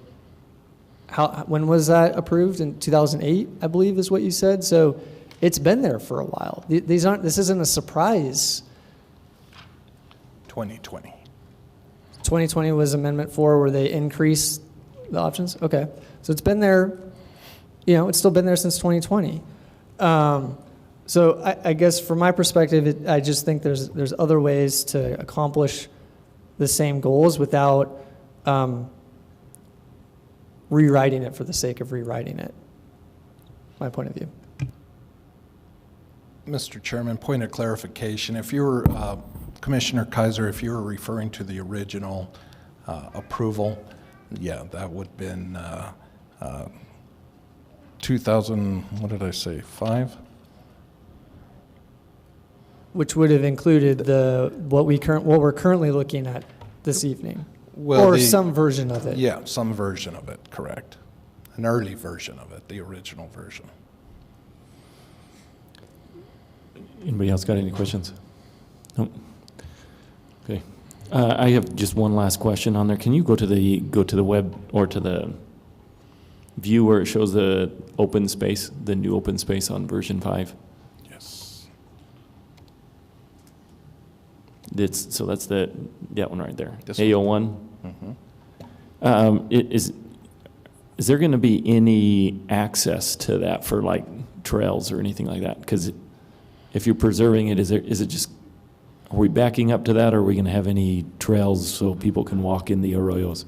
when was that approved? In 2008, I believe is what you said. So it's been there for a while. This isn't a surprise. 2020. 2020 was Amendment 4 where they increased the options? Okay. So it's been there, it's still been there since 2020. So I guess from my perspective, I just think there's other ways to accomplish the same goals without rewriting it for the sake of rewriting it. My point of view. Mr. Chairman, point of clarification. If you were, Commissioner Kaiser, if you were referring to the original approval, yeah, that would have been 2000, what did I say, 5? Which would have included what we're currently looking at this evening, some version of it. Yeah, some version of it, correct. An early version of it, the original version. Anybody else got any questions? No. Okay. I have just one last question on there. Can you go to the web or to the view where it shows the open space, the new open space on version 5? Yes. So that's that one right there. This AO1. Mm-hmm. Is there going to be any access to that for like trails or anything like that? Because if you're preserving it, is it just, are we backing up to that, or are we going to have any trails so people can walk in the arroyos?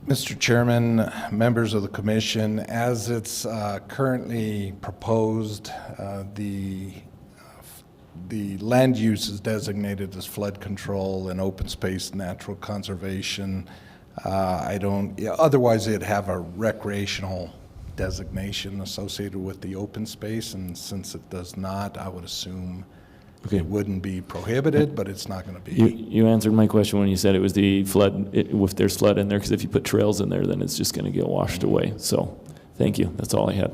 Mr. Chairman, members of the commission, as it's currently proposed, the land use is designated as flood control and open space natural conservation. Otherwise it'd have a recreational designation associated with the open space, and since it does not, I would assume it wouldn't be prohibited, but it's not going to be. You answered my question when you said it was the flood, if there's flood in there, because if you put trails in there, then it's just going to get washed away. So thank you. That's all I had.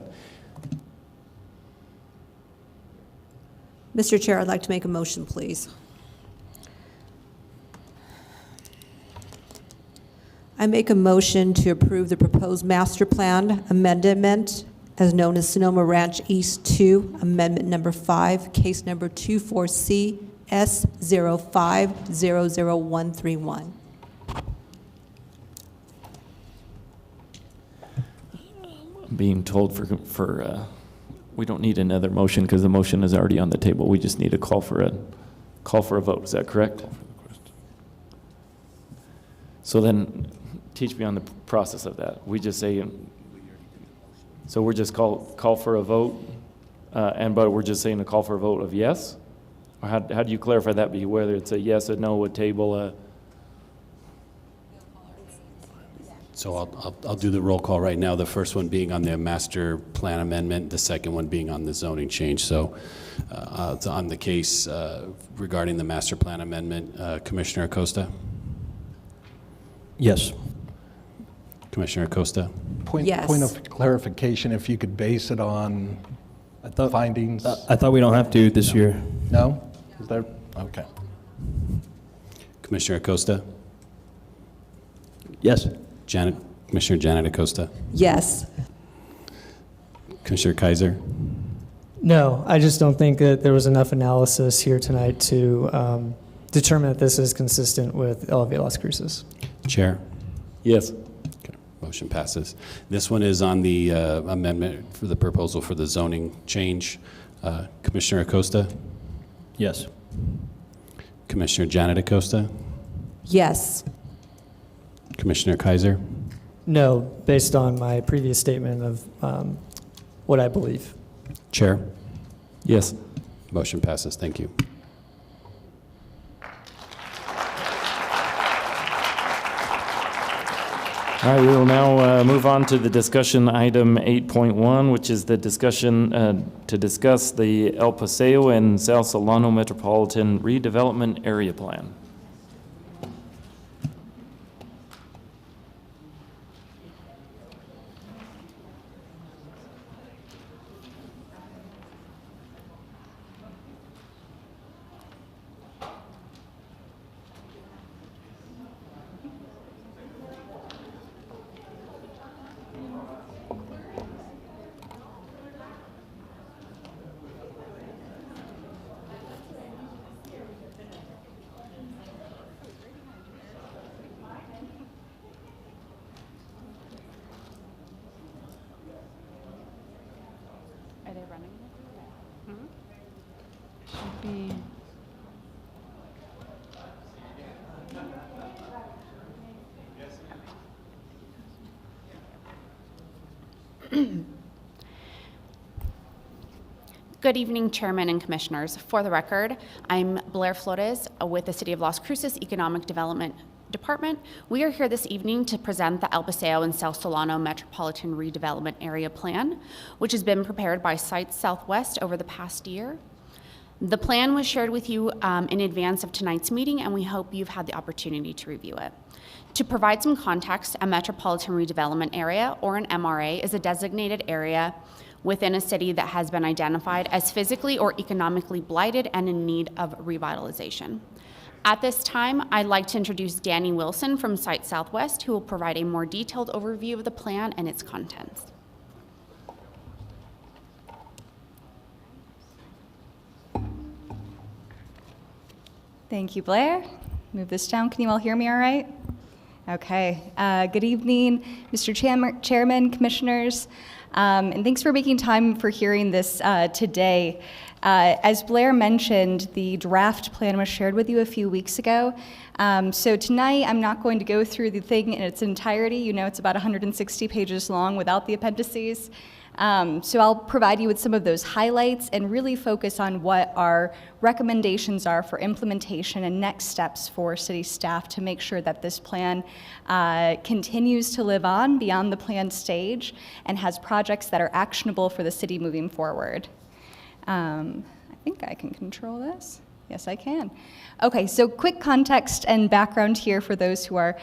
Mr. Chair, I'd like to make a motion, please. I make a motion to approve the proposed master plan amendment as known as Sonoma Ranch East 2, Amendment Number 5, case number 24CS05000131. I'm being told for We don't need another motion because the motion is already on the table. We just need a call for a vote. Is that correct? So then, teach me on the process of that. We just say, so we're just call for a vote, but we're just saying a call for a vote of yes? Or how do you clarify that, whether it's a yes, a no, a table, a? So I'll do the roll call right now, the first one being on the master plan amendment, the second one being on the zoning change. So on the case regarding the master plan amendment, Commissioner Acosta? Yes. Commissioner Acosta? Yes. Point of clarification, if you could base it on findings? I thought we don't have to this year. No? Is there? Okay. Commissioner Acosta? Yes. Commissioner Janet Acosta? Yes. Commissioner Kaiser? No, I just don't think that there was enough analysis here tonight to determine that this is consistent with Elevate Las Cruces. Chair? Yes. Okay, motion passes. This one is on the amendment for the proposal for the zoning change. Commissioner Acosta? Yes. Commissioner Janet Acosta? Yes. Commissioner Kaiser? No, based on my previous statement of what I believe. Chair? Yes. Motion passes. Thank you. All right, we will now move on to the discussion item 8.1, which is the discussion to discuss the El Paseo and South Solano Metropolitan Redevelopment Area Plan. Are they running? Should be. Good evening, Chairman and Commissioners. For the record, I'm Blair Flores with the City of Las Cruces Economic Development Department. We are here this evening to present the El Paseo and South Solano Metropolitan Redevelopment Area Plan, which has been prepared by Sites Southwest over the past year. The plan was shared with you in advance of tonight's meeting, and we hope you've had the opportunity to review it. To provide some context, a Metropolitan Redevelopment Area, or an MRA, is a designated area within a city that has been identified as physically or economically blighted and in need of revitalization. At this time, I'd like to introduce Danny Wilson from Site Southwest, who will provide a more detailed overview of the plan and its contents. Thank you, Blair. Move this down. Can you all hear me all right? Okay. Good evening, Mr. Chairman, Commissioners, and thanks for making time for hearing this today. As Blair mentioned, the draft plan was shared with you a few weeks ago. So tonight, I'm not going to go through the thing in its entirety. You know, it's about 160 pages long without the appendices. So I'll provide you with some of those highlights and really focus on what our recommendations are for implementation and next steps for city staff to make sure that this plan continues to live on beyond the planned stage and has projects that are actionable for the city moving forward. I think I can control this. Yes, I can. Okay, so quick context and background here for those who are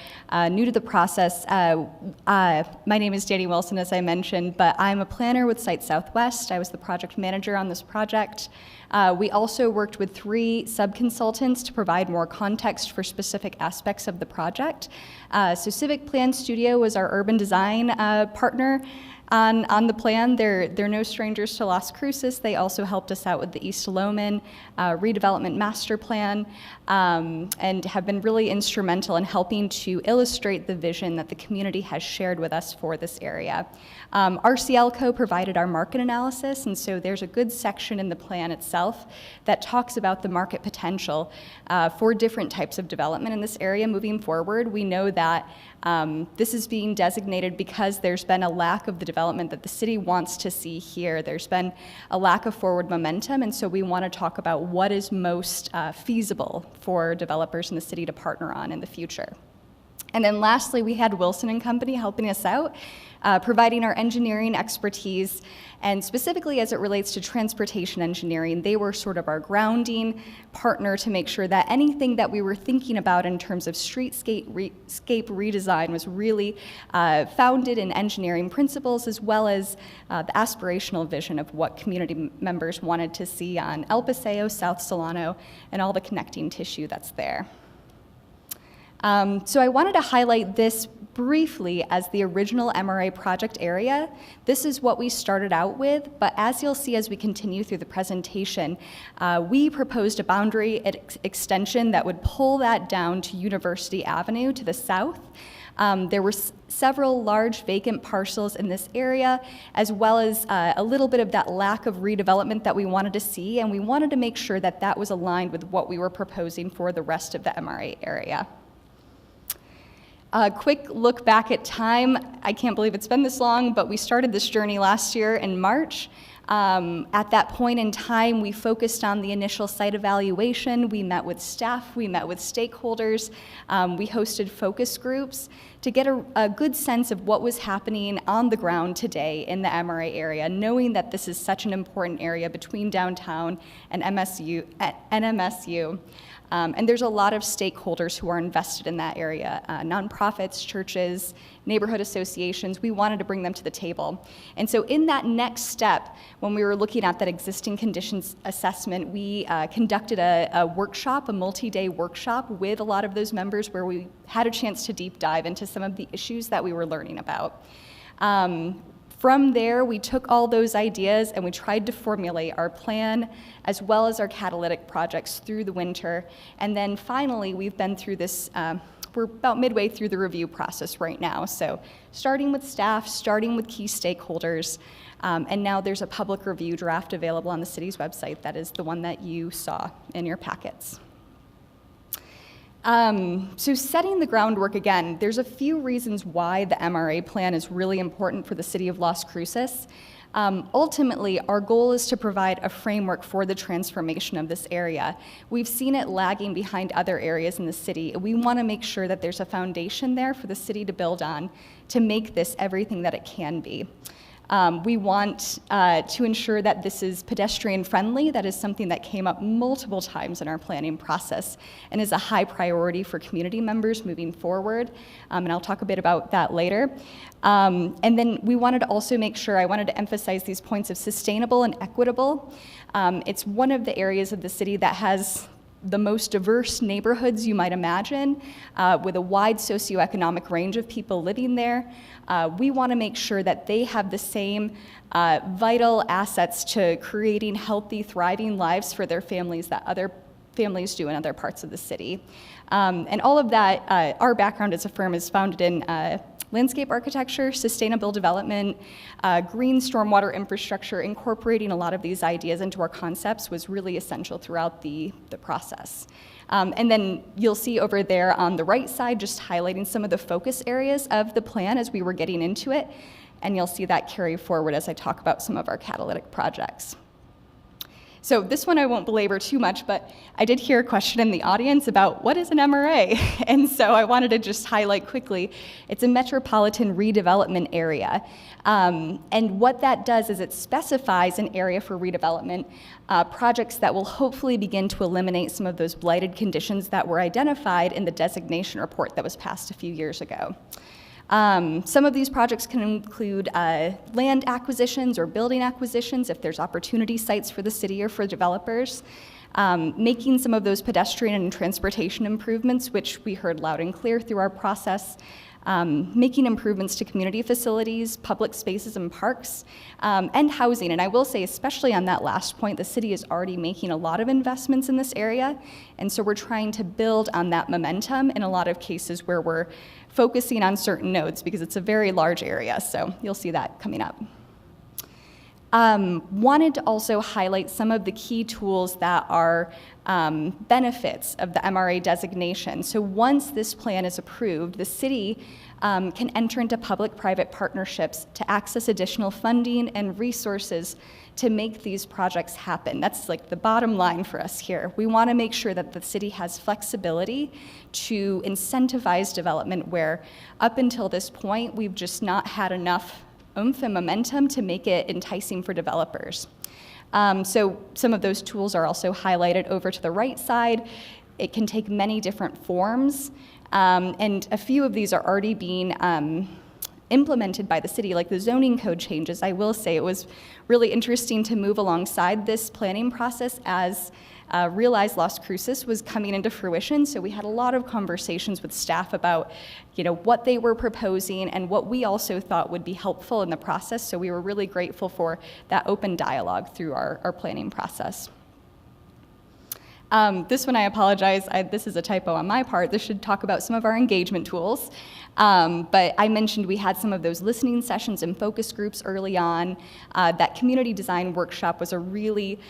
new to the process. My name is Danny Wilson, as I mentioned, but I'm a planner with Site Southwest. I was the project manager on this project. We also worked with 3 sub-consultants to provide more context for specific aspects of the project. So Civic Plan Studio was our urban design partner. on the plan. They're no strangers to Las Cruces. They also helped us out with the East Lowman redevelopment master plan, and have been really instrumental in helping to illustrate the vision that the community has shared with us for this area. RCLCO provided our market analysis, and so there's a good section in the plan itself that talks about the market potential for different types of development in this area moving forward. We know that this is being designated because there's been a lack of the development that the city wants to see here. There's been a lack of forward momentum, and so we want to talk about what is most feasible for developers in the city to partner on in the future. And then lastly, we had Wilson & Company helping us out, providing our engineering expertise, and specifically as it relates to transportation engineering, they were sort of our grounding partner to make sure that anything that we were thinking about in terms of streetscape redesign was really founded in engineering principles, as well as the aspirational vision of what community members wanted to see on El Paseo, South Solano, and all the connecting tissue that's there. So I wanted to highlight this briefly as the original MRA project area. This is what we started out with, but as you'll see as we continue through the presentation, we proposed a boundary extension that would pull that down to University Avenue to the south. There were several large vacant parcels in this area, as well as a little bit of that lack of redevelopment that we wanted to see, and we wanted to make sure that that was aligned with what we were proposing for the rest of the MRA area. A quick look back at time. I can't believe it's been this long, but we started this journey last year in March. At that point in time, we focused on the initial site evaluation. We met with staff, we met with stakeholders, we hosted focus groups to get a good sense of what was happening on the ground today in the MRA area, knowing that this is such an important area between downtown and MSU. And there's a lot of stakeholders who are invested in that area, nonprofits, churches, neighborhood associations. We wanted to bring them to the table. And so in that next step, when we were looking at that existing conditions assessment, we conducted a workshop, a multi-day workshop with a lot of those members where we had a chance to deep dive into some of the issues that we were learning about. From there, we took all those ideas and we tried to formulate our plan as well as our catalytic projects through the winter. And then finally, we've been through this, we're about midway through the review process right now. So starting with staff, starting with key stakeholders, and now there's a public review draft available on the city's website. That is the one that you saw in your packets. So setting the groundwork again, there's a few reasons why the MRA plan is really important for the city of Las Cruces. Ultimately, our goal is to provide a framework for the transformation of this area. We've seen it lagging behind other areas in the city. We want to make sure that there's a foundation there for the city to build on to make this everything that it can be. We want to ensure that this is pedestrian friendly. That is something that came up multiple times in our planning process and is a high priority for community members moving forward. And I'll talk a bit about that later. And then we wanted to also make sure, I wanted to emphasize these points of sustainable and equitable. It's one of the areas of the city that has the most diverse neighborhoods you might imagine, with a wide socioeconomic range of people living there. We want to make sure that they have the same vital assets to creating healthy, thriving lives for their families that other families do in other parts of the city. And all of that, our background as a firm is founded in landscape architecture, sustainable development, green stormwater infrastructure. Incorporating a lot of these ideas into our concepts was really essential throughout the process. And then you'll see over there on the right side, just highlighting some of the focus areas of the plan as we were getting into it. And you'll see that carry forward as I talk about some of our catalytic projects. So this one I won't belabor too much, but I did hear a question in the audience about what is an MRA? And so I wanted to just highlight quickly, it's a metropolitan redevelopment area. And what that does is it specifies an area for redevelopment projects that will hopefully begin to eliminate some of those blighted conditions that were identified in the designation report that was passed a few years ago. Some of these projects can include land acquisitions or building acquisitions if there's opportunity sites for the city or for developers, making some of those pedestrian and transportation improvements, which we heard loud and clear through our process, making improvements to community facilities, public spaces and parks, and housing. And I will say, especially on that last point, the city is already making a lot of investments in this area. And so we're trying to build on that momentum in a lot of cases where we're focusing on certain nodes because it's a very large area. So you'll see that coming up. Wanted to also highlight some of the key tools that are benefits of the MRA designation. So once this plan is approved, the city can enter into public-private partnerships to access additional funding and resources to make these projects happen. That's like the bottom line for us here. We want to make sure that the city has flexibility to incentivize development where up until this point, we've just not had enough oomph and momentum to make it enticing for developers. So some of those tools are also highlighted over to the right side. It can take many different forms, and a few of these are already being implemented by the city, like the zoning code changes. I will say it was really interesting to move alongside this planning process as Realize Las Cruces was coming into fruition. So we had a lot of conversations with staff about, what they were proposing and what we also thought would be helpful in the process. So we were really grateful for that open dialogue through our planning process. This one, I apologize, this is a typo on my part. This should talk about some of our engagement tools. But I mentioned we had some of those listening sessions and focus groups early on. That community design workshop was a really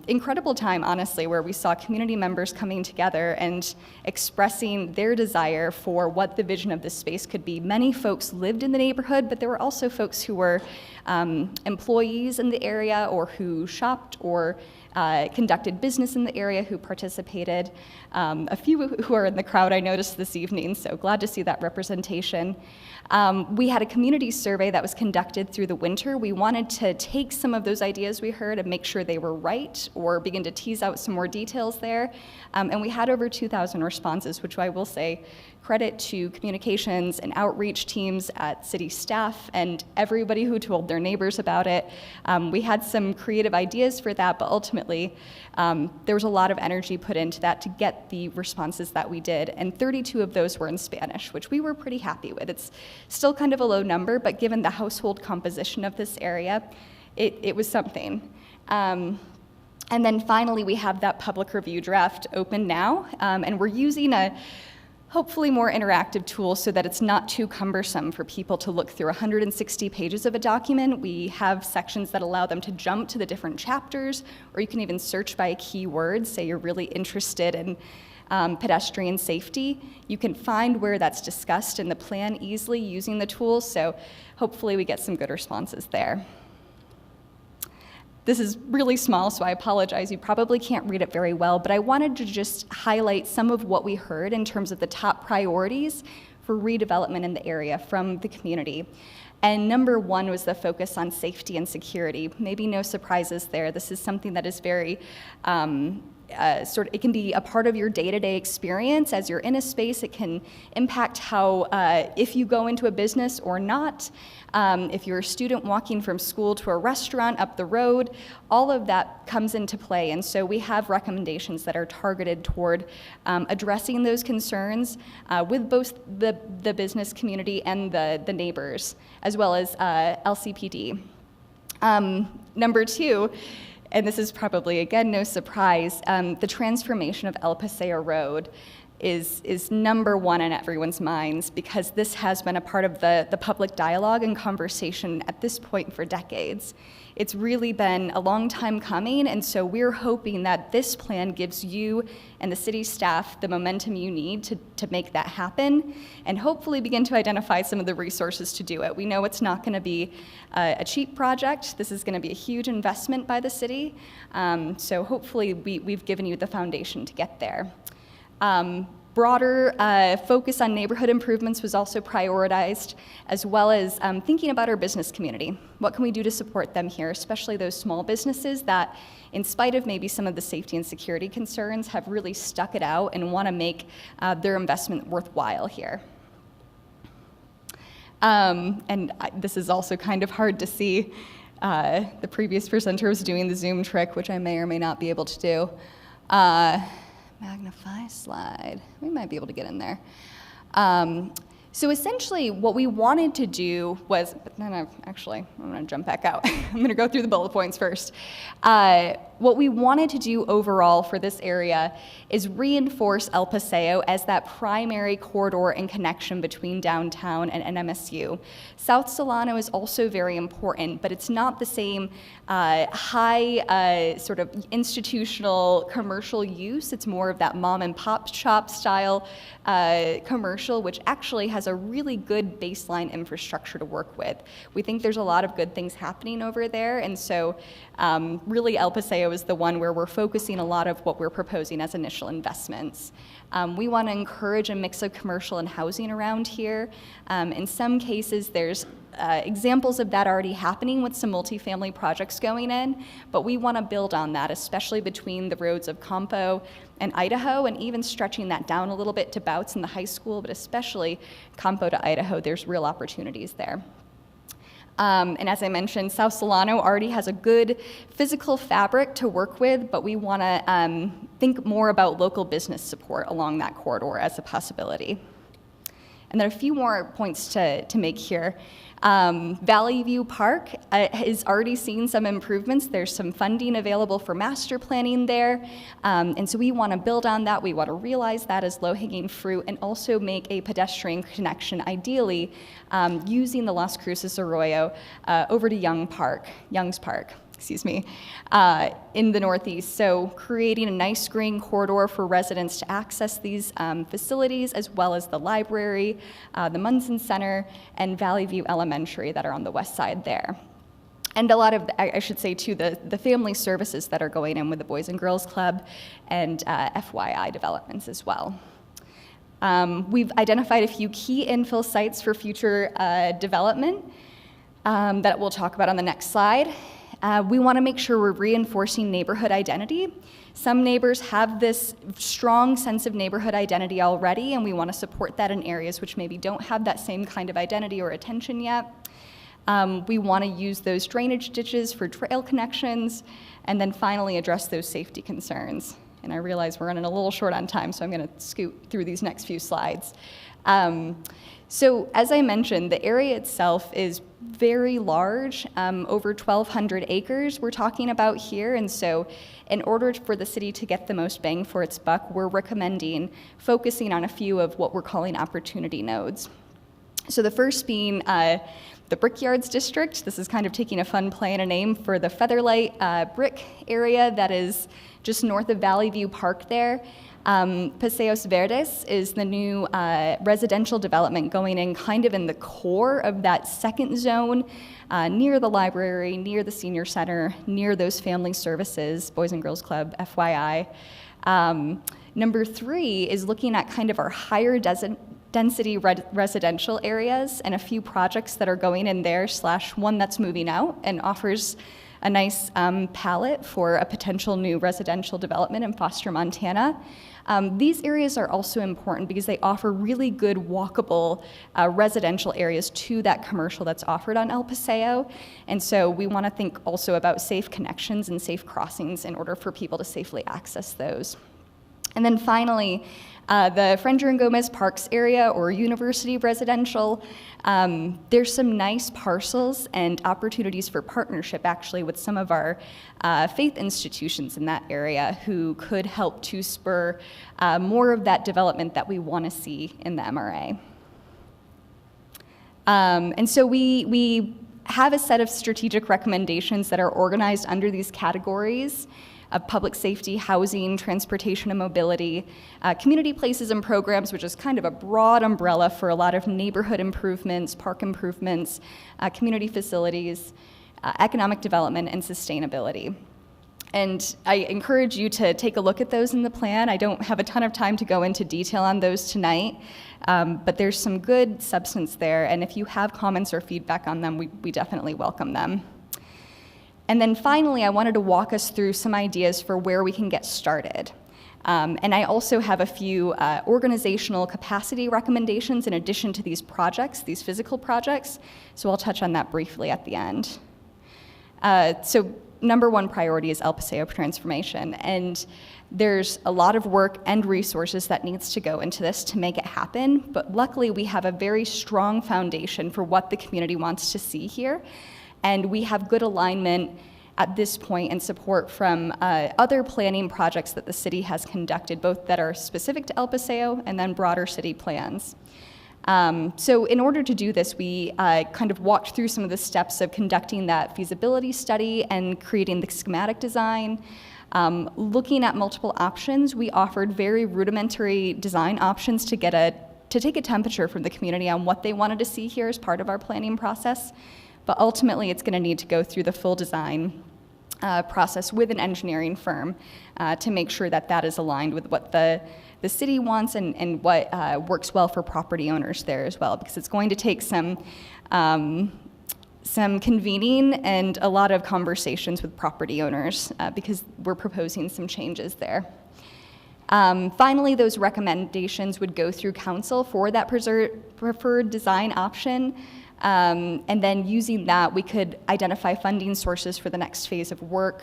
incredible time, honestly, where we saw community members coming together and expressing their desire for what the vision of this space could be. Many folks lived in the neighborhood, but there were also folks who were employees in the area or who shopped or conducted business in the area who participated. A few who are in the crowd I noticed this evening, so glad to see that representation. We had a community survey that was conducted through the winter. We wanted to take some of those ideas we heard and make sure they were right or begin to tease out some more details there. And we had over 2,000 responses, which I will say credit to communications and outreach teams at city staff and everybody who told their neighbors about it. We had some creative ideas for that, but ultimately there was a lot of energy put into that to get the responses that we did, and 32 of those were in Spanish, which we were pretty happy with. It's still kind of a low number, but given the household composition of this area, it was something. And then finally, we have that public review draft open now, and we're using a hopefully more interactive tool so that it's not too cumbersome for people to look through 160 pages of a document. We have sections that allow them to jump to the different chapters, or you can even search by a keyword. Say you're really interested in pedestrian safety. You can find where that's discussed in the plan easily using the tool, so hopefully we get some good responses there. This is really small, so I apologize. You probably can't read it very well, but I wanted to just highlight some of what we heard in terms of the top priorities for redevelopment in the area from the community. And number one was the focus on safety and security. Maybe no surprises there. This is something that is very it can be a part of your day-to-day experience as you're in a space. It can impact how, if you go into a business or not, if you're a student walking from school to a restaurant up the road, all of that comes into play. And so we have recommendations that are targeted toward addressing those concerns with both the business community and the neighbors, as well as LCPD. Number two, and this is probably, again, no surprise, the transformation of El Paseo Road is number one in everyone's minds because this has been a part of the public dialogue and conversation at this point for decades. It's really been a long time coming, and so we're hoping that this plan gives you and the city staff the momentum you need to make that happen and hopefully begin to identify some of the resources to do it. We know it's not going to be a cheap project. This is going to be a huge investment by the city, so hopefully we've given you the foundation to get there. Broader focus on neighborhood improvements was also prioritized, as well as thinking about our business community. What can we do to support them here, especially those small businesses that, in spite of maybe some of the safety and security concerns, have really stuck it out and want to make their investment worthwhile here. This is also kind of hard to see. The previous presenter was doing the Zoom trick, which I may or may not be able to do. Magnify slide. We might be able to get in there. So essentially, what we wanted to do was, but then I'm going to jump back out. I'm going to go through the bullet points first. What we wanted to do overall for this area is reinforce El Paseo as that primary corridor and connection between downtown and NMSU. South Solano is also very important, but it's not the same high sort of institutional commercial use. It's more of that mom and pop shop style commercial, which actually has a really good baseline infrastructure to work with. We think there's a lot of good things happening over there, and so really El Paseo is the one where we're focusing a lot of what we're proposing as initial investments. We want to encourage a mix of commercial and housing around here. In some cases, there's examples of that already happening with some multifamily projects going in, but we want to build on that, especially between the roads of Campo and Idaho, and even stretching that down a little bit to Bouts and the high school, but especially Campo to Idaho, there's real opportunities there. And as I mentioned, South Solano already has a good physical fabric to work with, but we want to think more about local business support along that corridor as a possibility. And there are a few more points to make here. Valley View Park has already seen some improvements. There's some funding available for master planning there. And so we want to build on that. We want to realize that as low-hanging fruit and also make a pedestrian connection, ideally, using the Las Cruces Arroyo over to Young's Park, in the northeast. So creating a nice green corridor for residents to access these facilities, as well as the library, the Munson Center, and Valley View Elementary that are on the west side there. And a lot of, I should say too, the family services that are going in with the Boys and Girls Club and FYI developments as well. We've identified a few key infill sites for future development that we'll talk about on the next slide. We want to make sure we're reinforcing neighborhood identity. Some neighbors have this strong sense of neighborhood identity already, and we want to support that in areas which maybe don't have that same kind of identity or attention yet. We want to use those drainage ditches for trail connections, and then finally address those safety concerns. And I realize we're running a little short on time, so I'm going to scoot through these next few slides. So as I mentioned, the area itself is very large, over 1,200 acres we're talking about here, and so in order for the city to get the most bang for its buck, we're recommending focusing on a few of what we're calling opportunity nodes. So the first being the Brickyards District. This is kind of taking a fun play and a name for the Featherlight brick area that is just north of Valley View Park there. Paseos Verdes is the new residential development going in kind of in the core of that second zone, near the library, near the senior center, near those family services, Boys and Girls Club, FYI. Number 3 is looking at kind of our higher density residential areas and a few projects that are going in there / one that's moving out and offers a nice palette for a potential new residential development in Foster, Montana. These areas are also important because they offer really good walkable residential areas to that commercial that's offered on El Paseo. And so we want to think also about safe connections and safe crossings in order for people to safely access those. And then finally, the Frenger and Gomez Parks area or University Residential, there's some nice parcels and opportunities for partnership actually with some of our faith institutions in that area who could help to spur more of that development that we want to see in the MRA. And so we have a set of strategic recommendations that are organized under these categories of public safety, housing, transportation and mobility, community places and programs, which is kind of a broad umbrella for a lot of neighborhood improvements, park improvements, community facilities, economic development, and sustainability. And I encourage you to take a look at those in the plan. I don't have a ton of time to go into detail on those tonight, but there's some good substance there, and if you have comments or feedback on them, we definitely welcome them. And then finally, I wanted to walk us through some ideas for where we can get started. And I also have a few organizational capacity recommendations in addition to these projects, these physical projects, so I'll touch on that briefly at the end. So number one priority is El Paseo transformation. And there's a lot of work and resources that needs to go into this to make it happen. But luckily, we have a very strong foundation for what the community wants to see here. And we have good alignment at this point and support from other planning projects that the city has conducted, both that are specific to El Paseo and then broader city plans. So in order to do this, we kind of walked through some of the steps of conducting that feasibility study and creating the schematic design. Looking at multiple options, we offered very rudimentary design options to take a temperature from the community on what they wanted to see here as part of our planning process. But ultimately, it's going to need to go through the full design process with an engineering firm to make sure that that is aligned with what the city wants and what works well for property owners there as well, because it's going to take some convening and a lot of conversations with property owners because we're proposing some changes there. Finally, those recommendations would go through council for that preferred design option. And then using that, we could identify funding sources for the next phase of work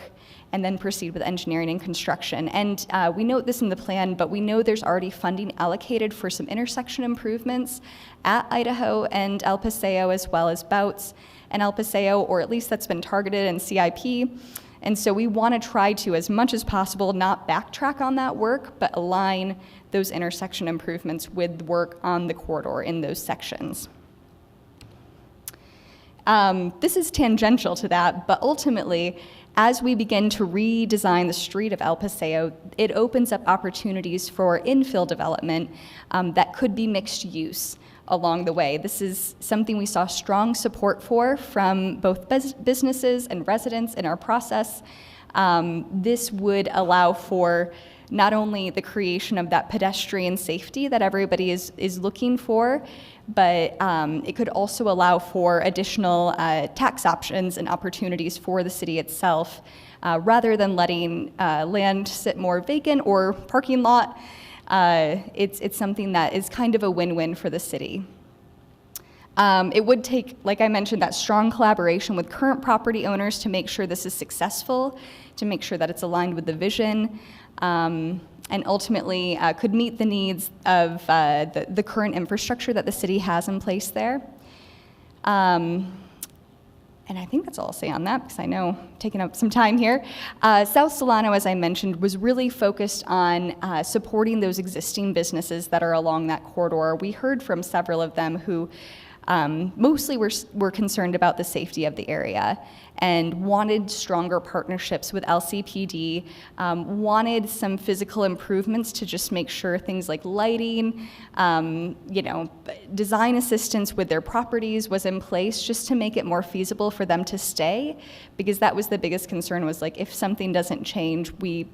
and then proceed with engineering and construction. And we note this in the plan, but we know there's already funding allocated for some intersection improvements at Idaho and El Paseo, as well as Bouts and El Paseo, or at least that's been targeted in CIP. And so we want to try to, as much as possible, not backtrack on that work, but align those intersection improvements with work on the corridor in those sections. This is tangential to that, but ultimately, as we begin to redesign the street of El Paseo, it opens up opportunities for infill development that could be mixed use along the way. This is something we saw strong support for from both businesses and residents in our process. This would allow for not only the creation of that pedestrian safety that everybody is looking for, but it could also allow for additional tax options and opportunities for the city itself, rather than letting land sit more vacant or parking lot. It's something that is kind of a win-win for the city. It would take, like I mentioned, that strong collaboration with current property owners to make sure this is successful, to make sure that it's aligned with the vision, and ultimately could meet the needs of the current infrastructure that the city has in place there. And I think that's all I'll say on that, because I know I'm taking up some time here. South Solano, as I mentioned, was really focused on supporting those existing businesses that are along that corridor. We heard from several of them who mostly were concerned about the safety of the area and wanted stronger partnerships with LCPD, wanted some physical improvements to just make sure things like lighting, design assistance with their properties was in place just to make it more feasible for them to stay, because that was the biggest concern, was like, if something doesn't change, we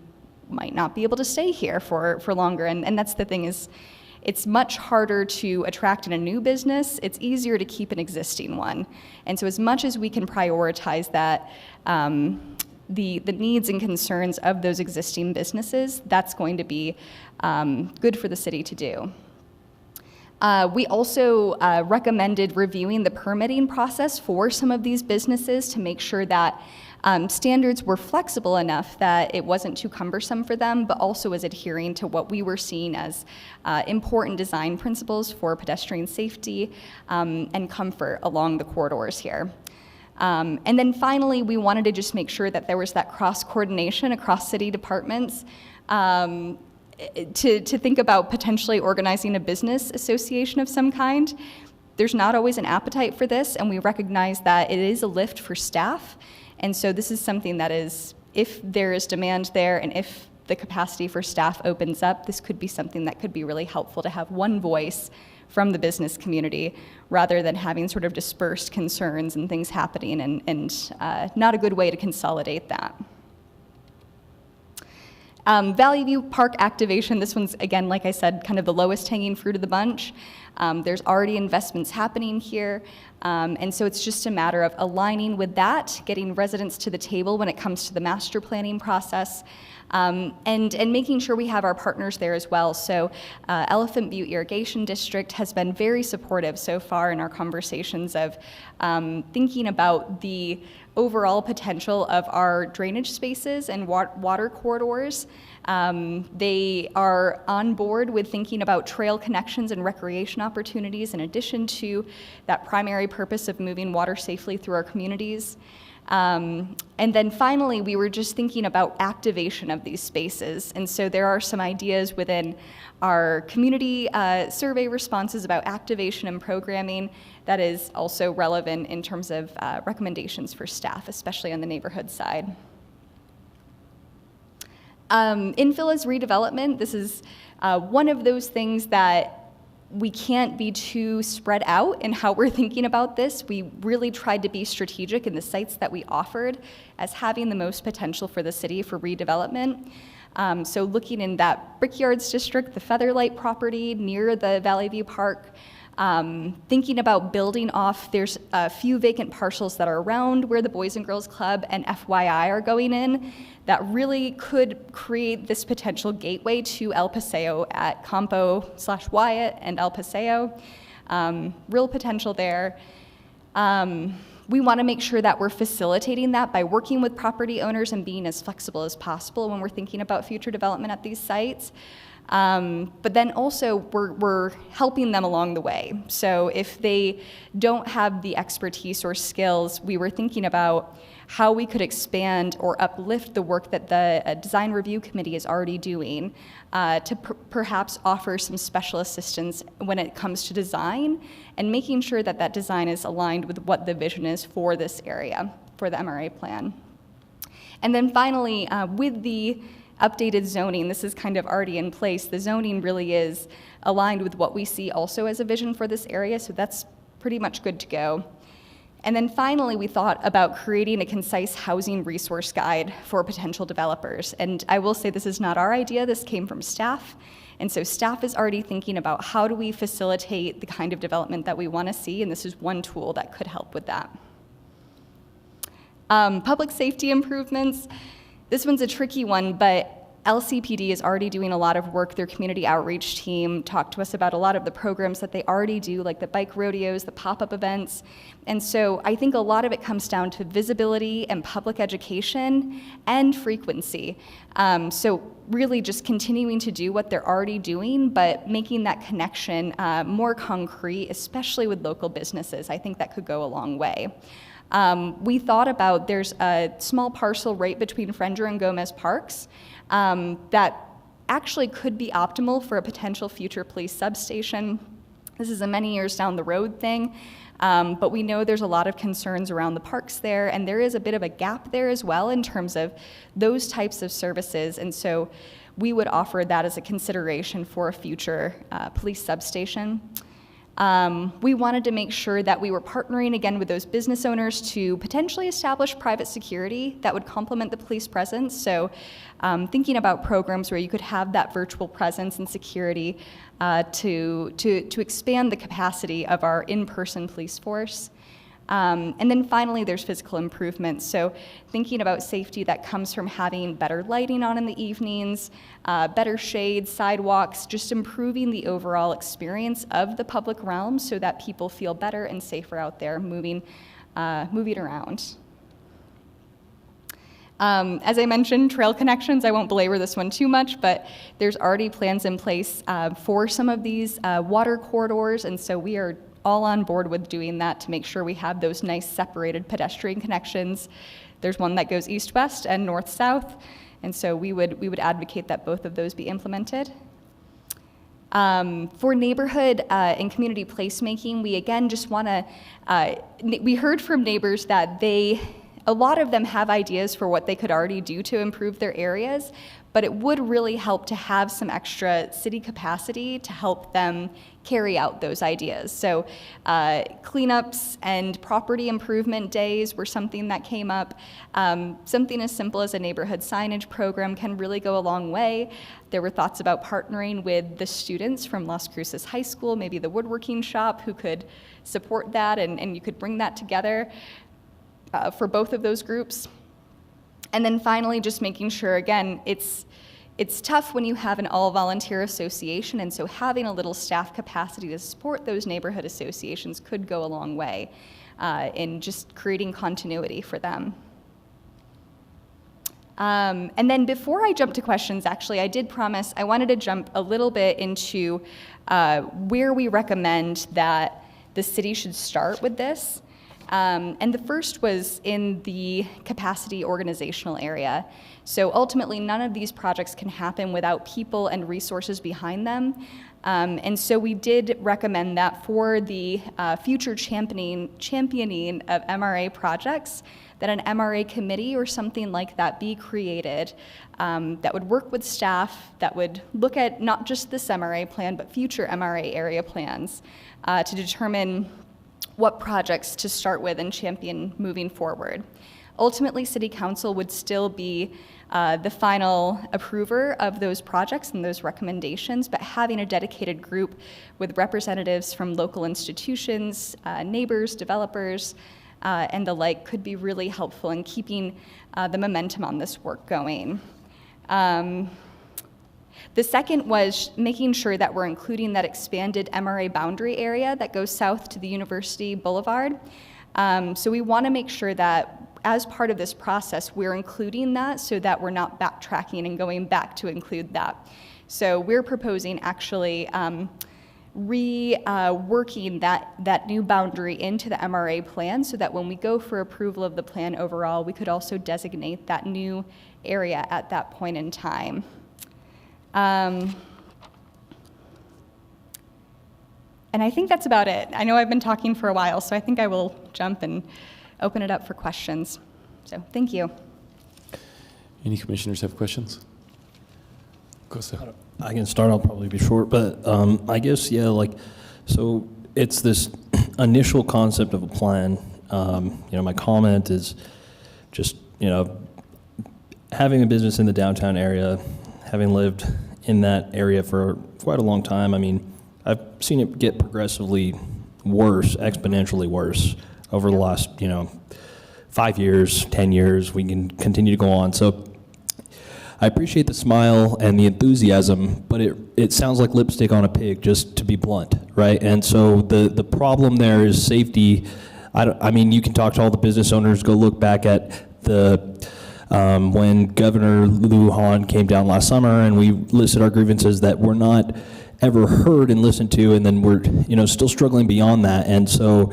might not be able to stay here for longer. And that's the thing, is it's much harder to attract in a new business. It's easier to keep an existing one. And so as much as we can prioritize that, the needs and concerns of those existing businesses, that's going to be good for the city to do. We also recommended reviewing the permitting process for some of these businesses to make sure that standards were flexible enough that it wasn't too cumbersome for them, but also was adhering to what we were seeing as important design principles for pedestrian safety and comfort along the corridors here. And then finally, we wanted to just make sure that there was that cross-coordination across city departments to think about potentially organizing a business association of some kind. There's not always an appetite for this, and we recognize that it is a lift for staff. And so this is something that is, if there is demand there and if the capacity for staff opens up, this could be something that could be really helpful to have one voice from the business community rather than having sort of dispersed concerns and things happening, and not a good way to consolidate that. Valley View Park activation, this one's, again, like I said, kind of the lowest hanging fruit of the bunch. There's already investments happening here. And so it's just a matter of aligning with that, getting residents to the table when it comes to the master planning process, and making sure we have our partners there as well. So Elephant Butte Irrigation District has been very supportive so far in our conversations of thinking about the overall potential of our drainage spaces and water corridors. They are on board with thinking about trail connections and recreation opportunities in addition to that primary purpose of moving water safely through our communities. And then finally, we were just thinking about activation of these spaces. And so there are some ideas within our community survey responses about activation and programming that is also relevant in terms of recommendations for staff, especially on the neighborhood side. Infill as redevelopment, this is one of those things that we can't be too spread out in how we're thinking about this. We really tried to be strategic in the sites that we offered as having the most potential for the city for redevelopment. So looking in that Brickyards district, the Featherlight property near the Valley View Park, thinking about building off, there's a few vacant parcels that are around where the Boys and Girls Club and FYI are going in that really could create this potential gateway to El Paseo at Campo/Wyatt and El Paseo. Real potential there. We want to make sure that we're facilitating that by working with property owners and being as flexible as possible when we're thinking about future development at these sites. But then also we're helping them along the way. So if they don't have the expertise or skills, we were thinking about how we could expand or uplift the work that the design review committee is already doing to perhaps offer some special assistance when it comes to design and making sure that that design is aligned with what the vision is for this area, for the MRA plan. And then finally, with the updated zoning, this is kind of already in place. The zoning really is aligned with what we see also as a vision for this area, so that's pretty much good to go. And then finally, we thought about creating a concise housing resource guide for potential developers. And I will say this is not our idea, this came from staff. And so staff is already thinking about how do we facilitate the kind of development that we want to see, and this is one tool that could help with that. Public safety improvements. This one's a tricky one, but LCPD is already doing a lot of work. Their community outreach team talked to us about a lot of the programs that they already do, like the bike rodeos, the pop-up events. And so I think a lot of it comes down to visibility and public education and frequency. So really just continuing to do what they're already doing, but making that connection more concrete, especially with local businesses. I think that could go a long way. We thought about, there's a small parcel right between Frenger and Gomez Parks that actually could be optimal for a potential future police substation. This is a many years down the road thing, but we know there's a lot of concerns around the parks there, and there is a bit of a gap there as well in terms of those types of services, and so we would offer that as a consideration for a future police substation. We wanted to make sure that we were partnering again with those business owners to potentially establish private security that would complement the police presence. So thinking about programs where you could have that virtual presence and security to expand the capacity of our in-person police force. And then finally, there's physical improvements. So thinking about safety that comes from having better lighting on in the evenings, better shade, sidewalks, just improving the overall experience of the public realm so that people feel better and safer out there moving around. As I mentioned, trail connections, I won't belabor this one too much, but there's already plans in place for some of these water corridors, and so we are all on board with doing that to make sure we have those nice separated pedestrian connections. There's one that goes east-west and north-south, and so we would advocate that both of those be implemented. For neighborhood and community placemaking, we again just want to, we heard from neighbors that a lot of them have ideas for what they could already do to improve their areas, but it would really help to have some extra city capacity to help them carry out those ideas. So cleanups and property improvement days were something that came up. Something as simple as a neighborhood signage program can really go a long way. There were thoughts about partnering with the students from Las Cruces High School, maybe the woodworking shop, who could support that, and you could bring that together for both of those groups. And then finally, just making sure, again, it's tough when you have an all-volunteer association, and so having a little staff capacity to support those neighborhood associations could go a long way in just creating continuity for them. And then before I jump to questions, actually, I did promise I wanted to jump a little bit into where we recommend that the city should start with this. And the first was in the capacity organizational area. So ultimately, none of these projects can happen without people and resources behind them. And so we did recommend that for the future championing of MRA projects, that an MRA committee or something like that be created that would work with staff, that would look at not just this MRA plan, but future MRA area plans to determine what projects to start with and champion moving forward. Ultimately, City Council would still be the final approver of those projects and those recommendations, but having a dedicated group with representatives from local institutions, neighbors, developers, and the like could be really helpful in keeping the momentum on this work going. The second was making sure that we're including that expanded MRA boundary area that goes south to the University Boulevard. So we want to make sure that as part of this process, we're including that so that we're not backtracking and going back to include that. So we're proposing actually reworking that new boundary into the MRA plan so that when we go for approval of the plan overall, we could also designate that new area at that point in time. And I think that's about it. I know I've been talking for a while, so I think I will jump and open it up for questions. So thank you. Any commissioners have questions? Costa. I can start, I'll probably be short, but I guess, yeah, like, so it's this initial concept of a plan. My comment is just, having a business in the downtown area, having lived in that area for quite a long time, I mean, I've seen it get progressively worse, exponentially worse over the last, 5 years, 10 years. We can continue to go on. So I appreciate the smile and the enthusiasm, but it sounds like lipstick on a pig, just to be blunt, right? And so the problem there is safety. I mean, you can talk to all the business owners, go look back at the when Governor Lujan came down last summer and we listed our grievances that were not ever heard and listened to, and then we're still struggling beyond that. And so,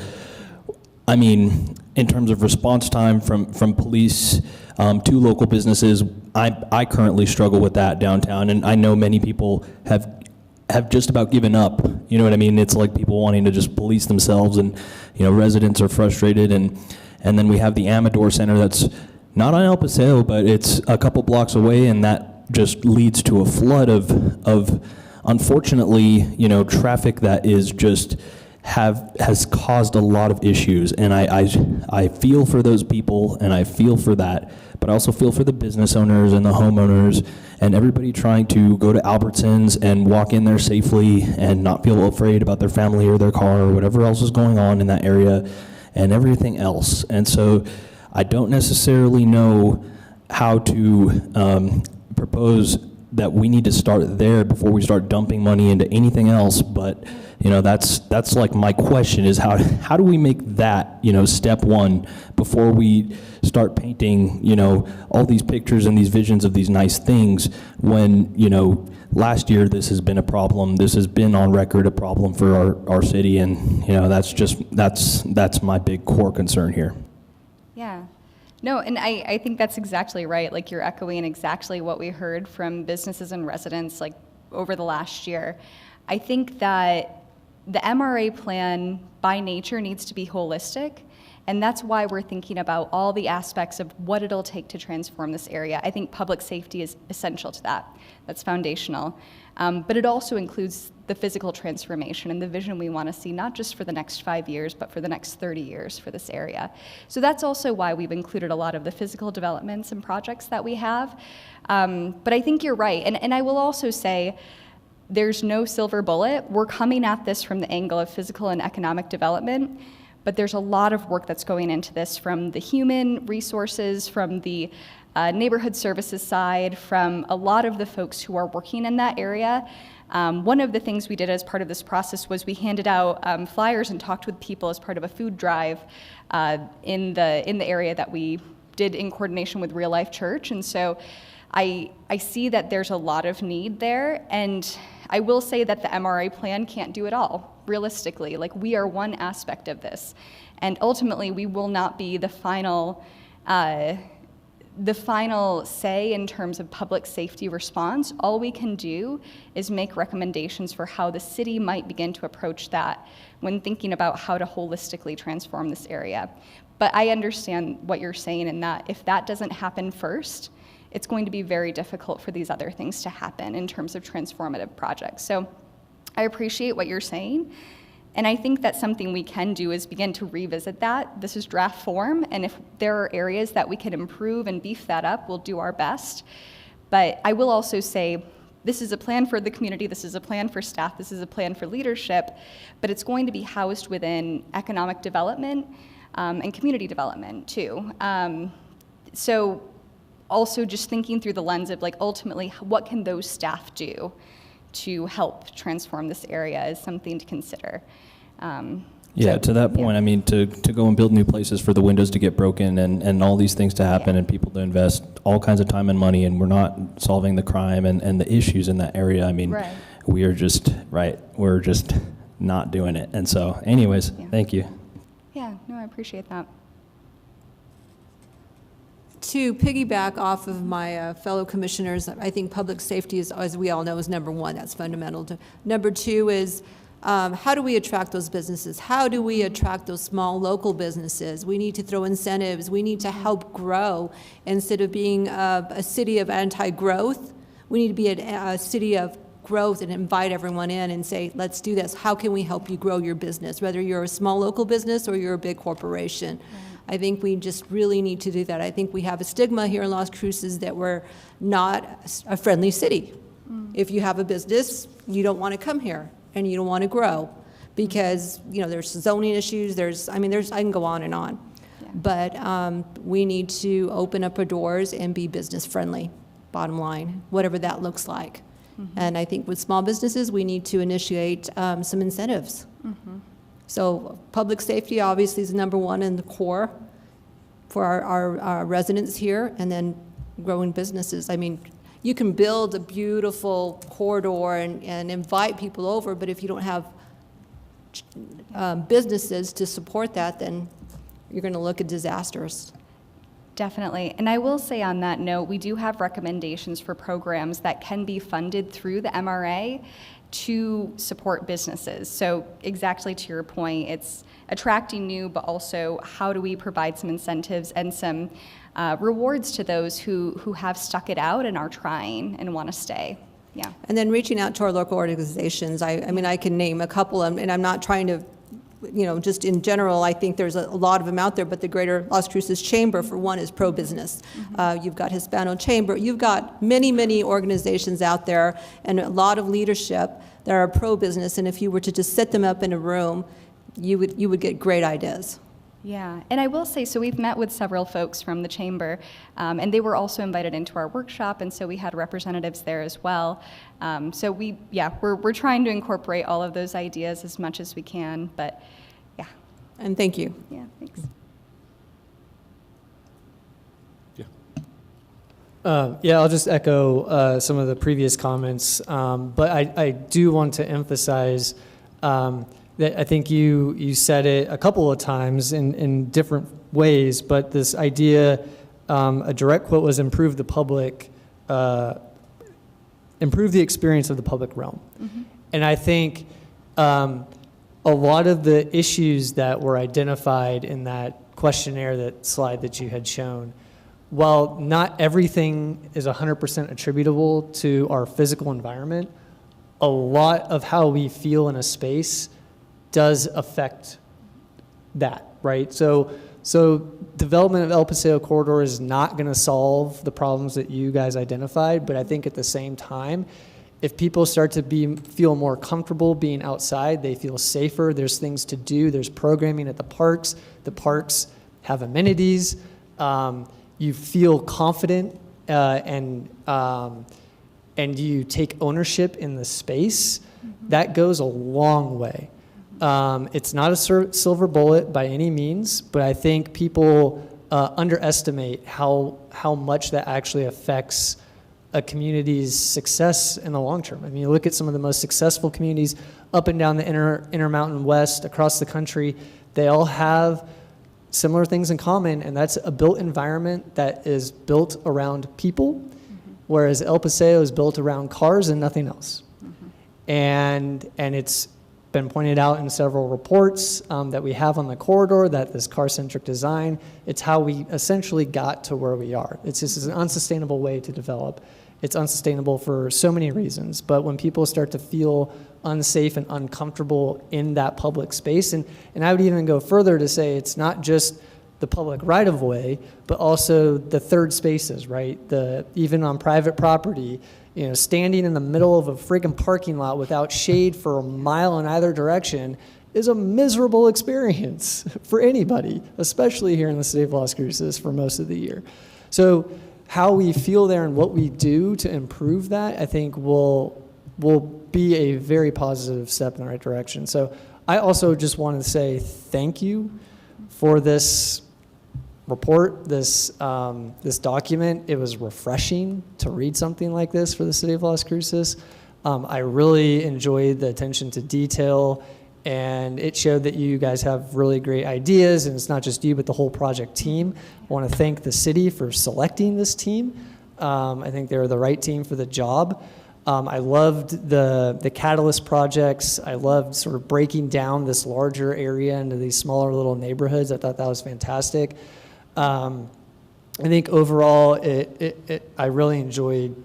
I mean, in terms of response time from police to local businesses, I currently struggle with that downtown, and I know many people have just about given up. You know what I mean? It's like people wanting to just police themselves, and residents are frustrated, and then we have the Amador Center that's not on El Paseo, but it's a couple blocks away, and that just leads to a flood of unfortunately, traffic that is just has caused a lot of issues. And I feel for those people, and I feel for that, but I also feel for the business owners and the homeowners and everybody trying to go to Albertsons and walk in there safely and not feel afraid about their family or their car or whatever else is going on in that area and everything else. And so I don't necessarily know how to propose that we need to start there before we start dumping money into anything else. But that's like my question is how do we make that step one before we start painting all these pictures and these visions of these nice things when last year this has been a problem. This has been on record a problem for our city, and that's my big core concern here. Yeah. No, and I think that's exactly right. Like, you're echoing exactly what we heard from businesses and residents like over the last year. I think that the MRA plan by nature needs to be holistic, And that's why we're thinking about all the aspects of what it'll take to transform this area. I think public safety is essential to that. That's foundational. But it also includes the physical transformation and the vision we want to see, not just for the next 5 years, but for the next 30 years for this area. So that's also why we've included a lot of the physical developments and projects that we have. But I think you're right. And I will also say, there's no silver bullet. We're coming at this from the angle of physical and economic development, but there's a lot of work that's going into this from the human resources, from the neighborhood services side, from a lot of the folks who are working in that area. One of the things we did as part of this process was we handed out flyers and talked with people as part of a food drive in the area that we did in coordination with Real Life Church. And so I see that there's a lot of need there, and I will say that the MRA plan can't do it all, realistically. Like, we are one aspect of this, and ultimately we will not be the final say in terms of public safety response. All we can do is make recommendations for how the city might begin to approach that when thinking about how to holistically transform this area. But I understand what you're saying in that if that doesn't happen first, it's going to be very difficult for these other things to happen in terms of transformative projects. So I appreciate what you're saying. And I think that something we can do is begin to revisit that. This is draft form, and if there are areas that we can improve and beef that up, we'll do our best. But I will also say, this is a plan for the community, this is a plan for staff, this is a plan for leadership, but it's going to be housed within economic development and community development too. So also just thinking through the lens of, like, ultimately, what can those staff do to help transform this area is something to consider. Yeah, to that point, I mean, to go and build new places for the windows to get broken and all these things to happen and people to invest all kinds of time and money, and we're not solving the crime and the issues in that area. I mean, we are just, we're just not doing it. And so anyways, thank you. Yeah, no, I appreciate that. To piggyback off of my fellow commissioners, I think public safety is, as we all know, is number one. That's fundamental. Number two is, how do we attract those businesses? How do we attract those small local businesses? We need to throw incentives. We need to help grow. Instead of being a city of anti-growth, we need to be a city of growth and invite everyone in and say, let's do this. How can we help you grow your business, whether you're a small local business or you're a big corporation? I think we just really need to do that. I think we have a stigma here in Las Cruces that we're not a friendly city. If you have a business, you don't want to come here and you don't want to grow because, you know, there's zoning issues, I can go on and on. But we need to open up our doors and be business friendly, bottom line, whatever that looks like. And I think with small businesses, we need to initiate some incentives. So public safety obviously is number one in the core for our residents here, and then growing businesses. I mean, you can build a beautiful corridor and invite people over, but if you don't have businesses to support that, then you're going to look at disasters. Definitely. And I will say on that note, we do have recommendations for programs that can be funded through the MRA to support businesses. So exactly to your point, it's attracting new, but also how do we provide some incentives and some rewards to those who have stuck it out and are trying and want to stay. Yeah. And then reaching out to our local organizations. I mean, I can name a couple, and I'm not trying to, you know, just in general, I think there's a lot of them out there, but the Greater Las Cruces Chamber, for one, is pro-business. You've got Hispano Chamber. You've got many, many organizations out there and a lot of leadership that are pro-business, and if you were to just set them up in a room, you would get great ideas. Yeah, and I will say, so we've met with several folks from the Chamber, and they were also invited into our workshop, and so we had representatives there as well. So we're trying to incorporate all of those ideas as much as we can, but yeah. And thank you. Yeah, thanks. I'll just echo some of the previous comments, but I do want to emphasize that I think you said it a couple of times in different ways, but this idea, a direct quote was improve the experience of the public realm. And I think a lot of the issues that were identified in that questionnaire, that slide that you had shown, while not everything is 100% attributable to our physical environment, a lot of how we feel in a space does affect that, right? So development of El Paseo corridor is not going to solve the problems that you guys identified, but I think at the same time, if people start to feel more comfortable being outside, they feel safer, there's things to do, there's programming at the parks have amenities, you feel confident, and you take ownership in the space, that goes a long way. It's not a silver bullet by any means, but I think people underestimate how much that actually affects a community's success in the long term. I mean, you look at some of the most successful communities up and down the Intermountain West, across the country, they all have similar things in common, and that's a built environment that is built around people, whereas El Paseo is built around cars and nothing else. And it's been pointed out in several reports that we have on the corridor that this car-centric design, it's how we essentially got to where we are. It's just an unsustainable way to develop. It's unsustainable for so many reasons, but when people start to feel unsafe and uncomfortable in that public space, and I would even go further to say it's not just the public right-of-way, but also the third spaces, right? Even on private property, you know, standing in the middle of a freaking parking lot without shade for a mile in either direction is a miserable experience for anybody, especially here in the city of Las Cruces for most of the year. So how we feel there and what we do to improve that, I think will be a very positive step in the right direction. So I also just want to say thank you for this report, this document. It was refreshing to read something like this for the city of Las Cruces. I really enjoyed the attention to detail, and it showed that you guys have really great ideas, and it's not just you, but the whole project team. I want to thank the city for selecting this team. I think they're the right team for the job. I loved the Catalyst projects. I loved sort of breaking down this larger area into these smaller little neighborhoods. I thought that was fantastic. I think overall, I really enjoyed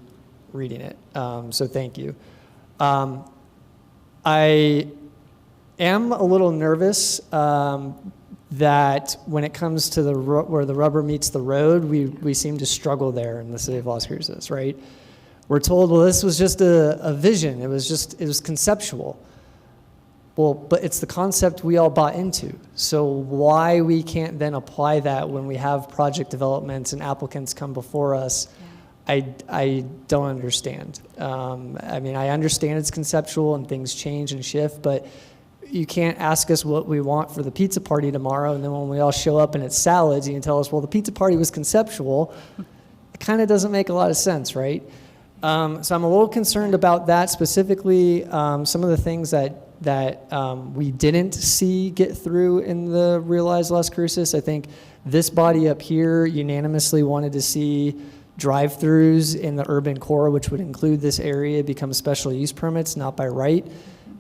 reading it. So thank you. I am a little nervous that when it comes to where the rubber meets the road, we seem to struggle there in the city of Las Cruces, right? We're told, well, this was just a vision. It was conceptual. Well, but it's the concept we all bought into. So why we can't then apply that when we have project developments and applicants come before us, I don't understand. I mean, I understand it's conceptual and things change and shift, but you can't ask us what we want for the pizza party tomorrow, and then when we all show up and it's salads, you can tell us, well, the pizza party was conceptual. It kind of doesn't make a lot of sense, right? So I'm a little concerned about that specifically. Some of the things that we didn't see get through in the Realize Las Cruces. I think this body up here unanimously wanted to see drive-throughs in the urban core, which would include this area, become special use permits, not by right.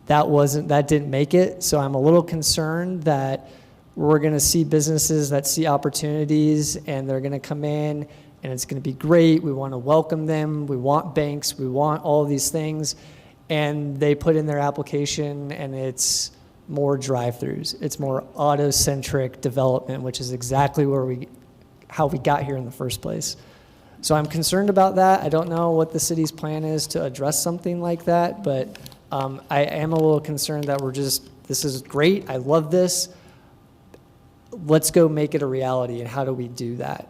That didn't make it. So I'm a little concerned that we're going to see businesses that see opportunities and they're going to come in and it's going to be great. We want to welcome them. We want banks. We want all of these things. And they put in their application and it's more drive-throughs. It's more auto-centric development, which is exactly how we got here in the first place. So I'm concerned about that. I don't know what the city's plan is to address something like that, but I am a little concerned that this is great. I love this. Let's go make it a reality, and how do we do that?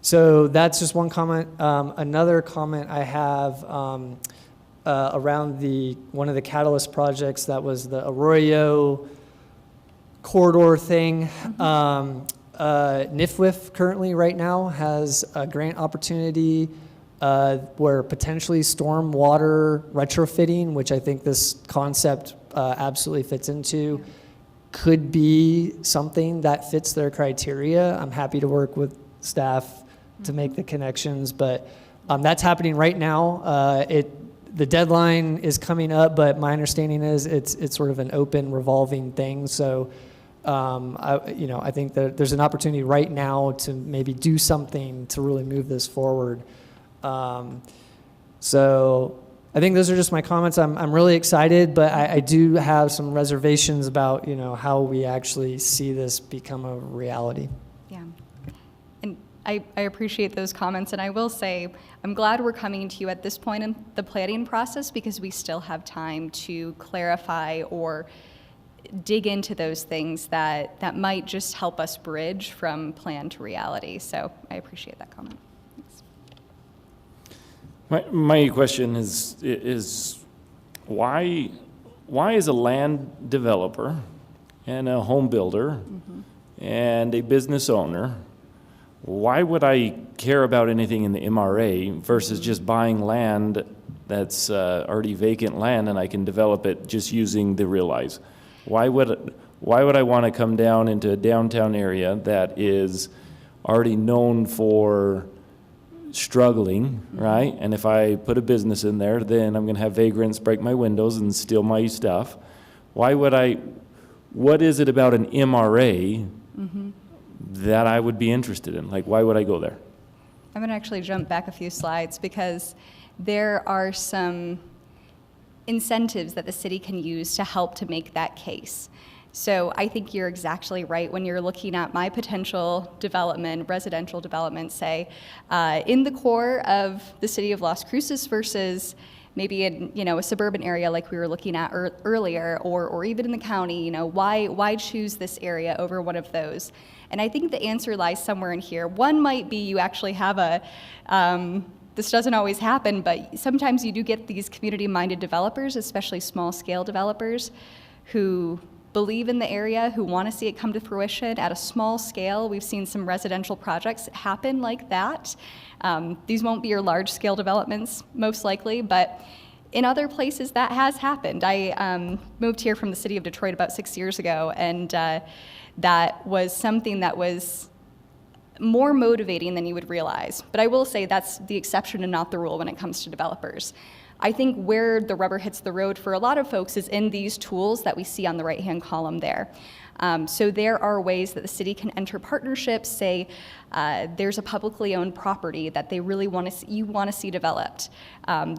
So that's just one comment. Another comment I have around one of the Catalyst projects, that was the Arroyo corridor thing. NIFWIF currently right now has a grant opportunity where potentially stormwater retrofitting, which I think this concept absolutely fits into, could be something that fits their criteria. I'm happy to work with staff to make the connections, but that's happening right now. The deadline is coming up, but my understanding is it's sort of an open revolving thing. So I think that there's an opportunity right now to maybe do something to really move this forward. So I think those are just my comments. I'm really excited, but I do have some reservations about, how we actually see this become a reality. Yeah. And I appreciate those comments, and I will say I'm glad we're coming to you at this point in the planning process because we still have time to clarify or dig into those things that might just help us bridge from plan to reality. So I appreciate that comment. Thanks. My question is why is a land developer and a home builder and a business owner, why would I care about anything in the MRA versus just buying land that's already vacant land and I can develop it just using the realize? Why would I want to come down into a downtown area that is already known for struggling, right? And if I put a business in there, then I'm going to have vagrants break my windows and steal my stuff. What is it about an MRA that I would be interested in? Like, why would I go there? I'm going to actually jump back a few slides because there are some incentives that the city can use to help to make that case. So I think you're exactly right when you're looking at my potential development, residential development, say, in the core of the city of Las Cruces versus maybe in a suburban area like we were looking at earlier, or even in the county. Why choose this area over one of those? And I think the answer lies somewhere in here. One might be you actually have this doesn't always happen, but sometimes you do get these community-minded developers, especially small-scale developers, who believe in the area, who want to see it come to fruition at a small scale. We've seen some residential projects happen like that. These won't be your large-scale developments, most likely, but in other places that has happened. I moved here from the city of Detroit about 6 years ago, and that was something that was more motivating than you would realize. But I will say that's the exception and not the rule when it comes to developers. I think where the rubber hits the road for a lot of folks is in these tools that we see on the right-hand column there. So there are ways that the city can enter partnerships. Say there's a publicly owned property that they really want to see developed.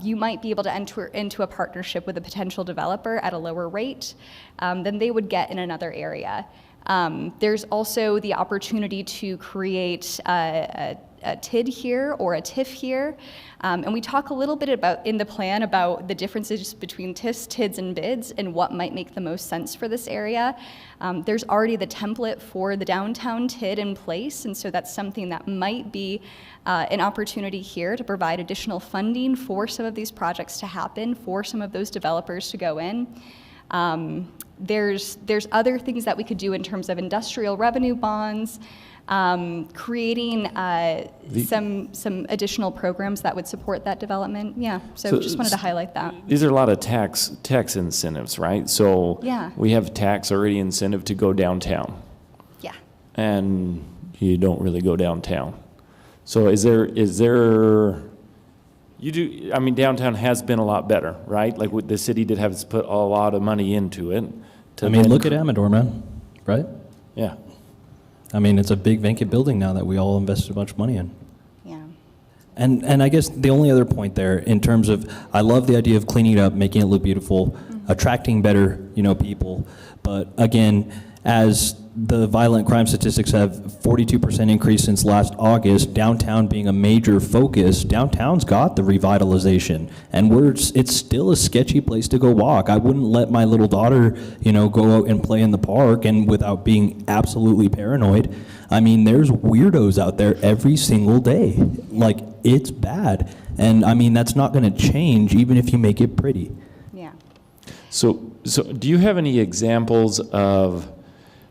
You might be able to enter into a partnership with a potential developer at a lower rate than they would get in another area. There's also the opportunity to create a TID here or a TIF here. And we talk a little bit in the plan about the differences between TIFs, TIDs, and BIDs and what might make the most sense for this area. There's already the template for the downtown TID in place, and so that's something that might be an opportunity here to provide additional funding for some of these projects to happen, for some of those developers to go in. There's other things that we could do in terms of industrial revenue bonds, creating some additional programs that would support that development. Yeah, so just wanted to highlight that. These are a lot of tax incentives, right? So yeah. We have tax already incentive to go downtown. Yeah. And you don't really go downtown. So is there downtown has been a lot better, right? Like the city did have to put a lot of money into it. Look at Amador, man, right? Yeah. It's a big vacant building now that we all invested a bunch of money in. Yeah. And I guess the only other point there in terms of, I love the idea of cleaning it up, making it look beautiful, attracting better, people. But again, as the violent crime statistics have 42% increase since last August, downtown being a major focus, downtown's got the revitalization, and it's still a sketchy place to go walk. I wouldn't let my little daughter, go out and play in the park and without being absolutely paranoid. There's weirdos out there every single day. Like, it's bad. And that's not going to change even if you make it pretty. Yeah. So do you have any examples of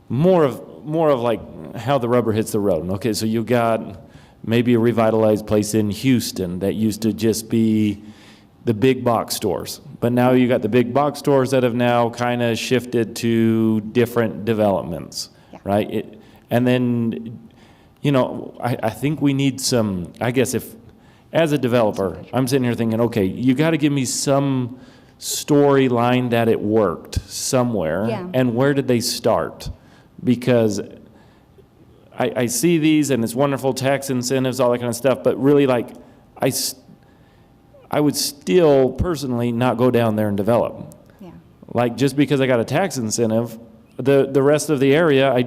more of like how the rubber hits the road? Okay, so you got maybe a revitalized place in Houston that used to just be the big box stores, but now you got the big box stores that have now kind of shifted to different developments, right? And then, I think we need some, I guess if, as a developer, I'm sitting here thinking, okay, you got to give me some storyline that it worked somewhere, Yeah. and where did they start? because I see these and it's wonderful, tax incentives, all that kind of stuff, but really like, I would still personally not go down there and develop. Yeah. Like, just because I got a tax incentive, the rest of the area,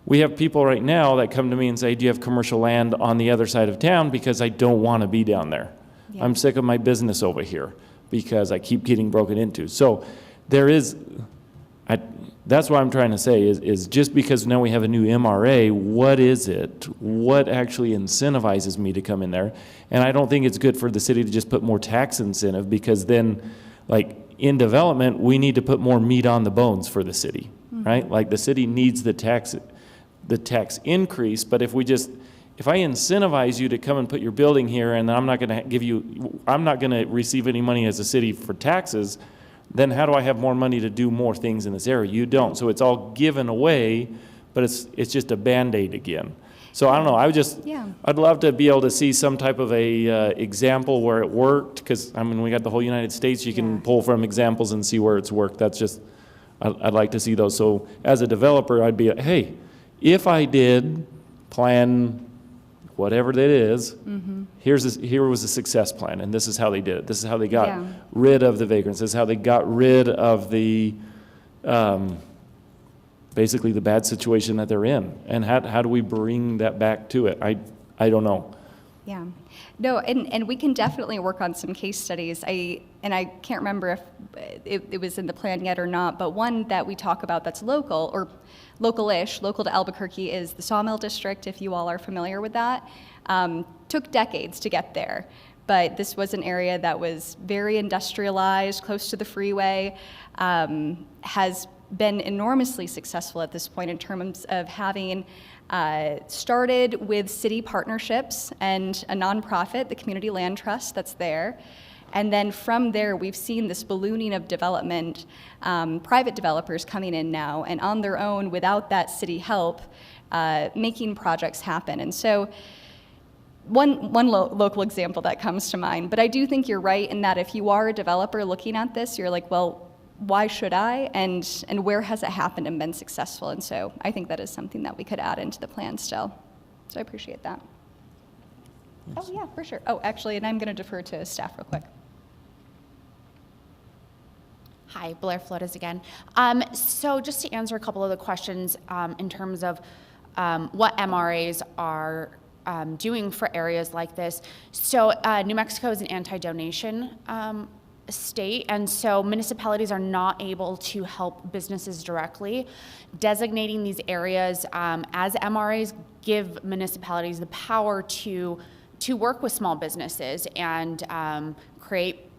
we have people right now that come to me and say, do you have commercial land on the other side of town? Because I don't want to be down there. Yeah. I'm sick of my business over here because I keep getting broken into. So there is, that's what I'm trying to say is just because now we have a new MRA, what is it? What actually incentivizes me to come in there? And I don't think it's good for the city to just put more tax incentive, because then, like, in development, we need to put more meat on the bones for the city, right? Like, the city needs the tax increase, but if I incentivize you to come and put your building here, and I'm not going to receive any money as a city for taxes, then how do I have more money to do more things in this area? You don't. So it's all given away, but it's just a Band-Aid again. So I don't know. I'd love to be able to see some type of a example where it worked, because I mean, we got the whole United States. You can pull from examples and see where it's worked. That's just, I'd like to see those. So as a developer, I'd be like, hey, if I did plan whatever that is, here was a success plan, and this is how they did it. This is how they got rid of the vagrants. This is how they got rid of the, basically the bad situation that they're in. And how do we bring that back to it? I don't know. Yeah. No, and we can definitely work on some case studies. I can't remember if it was in the plan yet or not, but one that we talk about that's local, or local-ish, local to Albuquerque, is the Sawmill District, if you all are familiar with that. Took decades to get there, but this was an area that was very industrialized, close to the freeway, has been enormously successful at this point in terms of having started with city partnerships and a nonprofit, the Community Land Trust, that's there. And then from there, we've seen this ballooning of development, private developers coming in now, and on their own, without that city help, making projects happen. And so one local example that comes to mind, but I do think you're right in that if you are a developer looking at this, you're like, well, why should I, and where has it happened and been successful? And so I think that is something that we could add into the plan still. So I appreciate that. Oh, yeah, for sure. Oh, actually, and I'm going to defer to staff real quick. Hi, Blair Flores again. So just to answer a couple of the questions in terms of what MRAs are doing for areas like this. So New Mexico is an anti-donation state, and so municipalities are not able to help businesses directly. Designating these areas as MRAs give municipalities the power to work with small businesses and create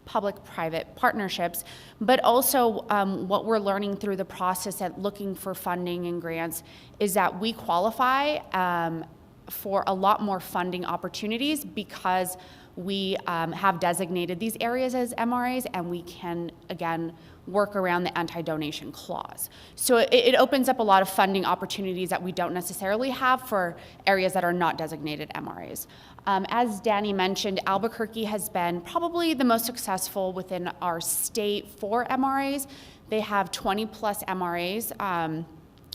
public-private partnerships, but also what we're learning through the process at looking for funding and grants is that we qualify for a lot more funding opportunities because we have designated these areas as MRAs, and we can, again, work around the anti-donation clause. So it opens up a lot of funding opportunities that we don't necessarily have for areas that are not designated MRAs. As Danny mentioned, Albuquerque has been probably the most successful within our state for MRAs. They have 20 plus MRAs.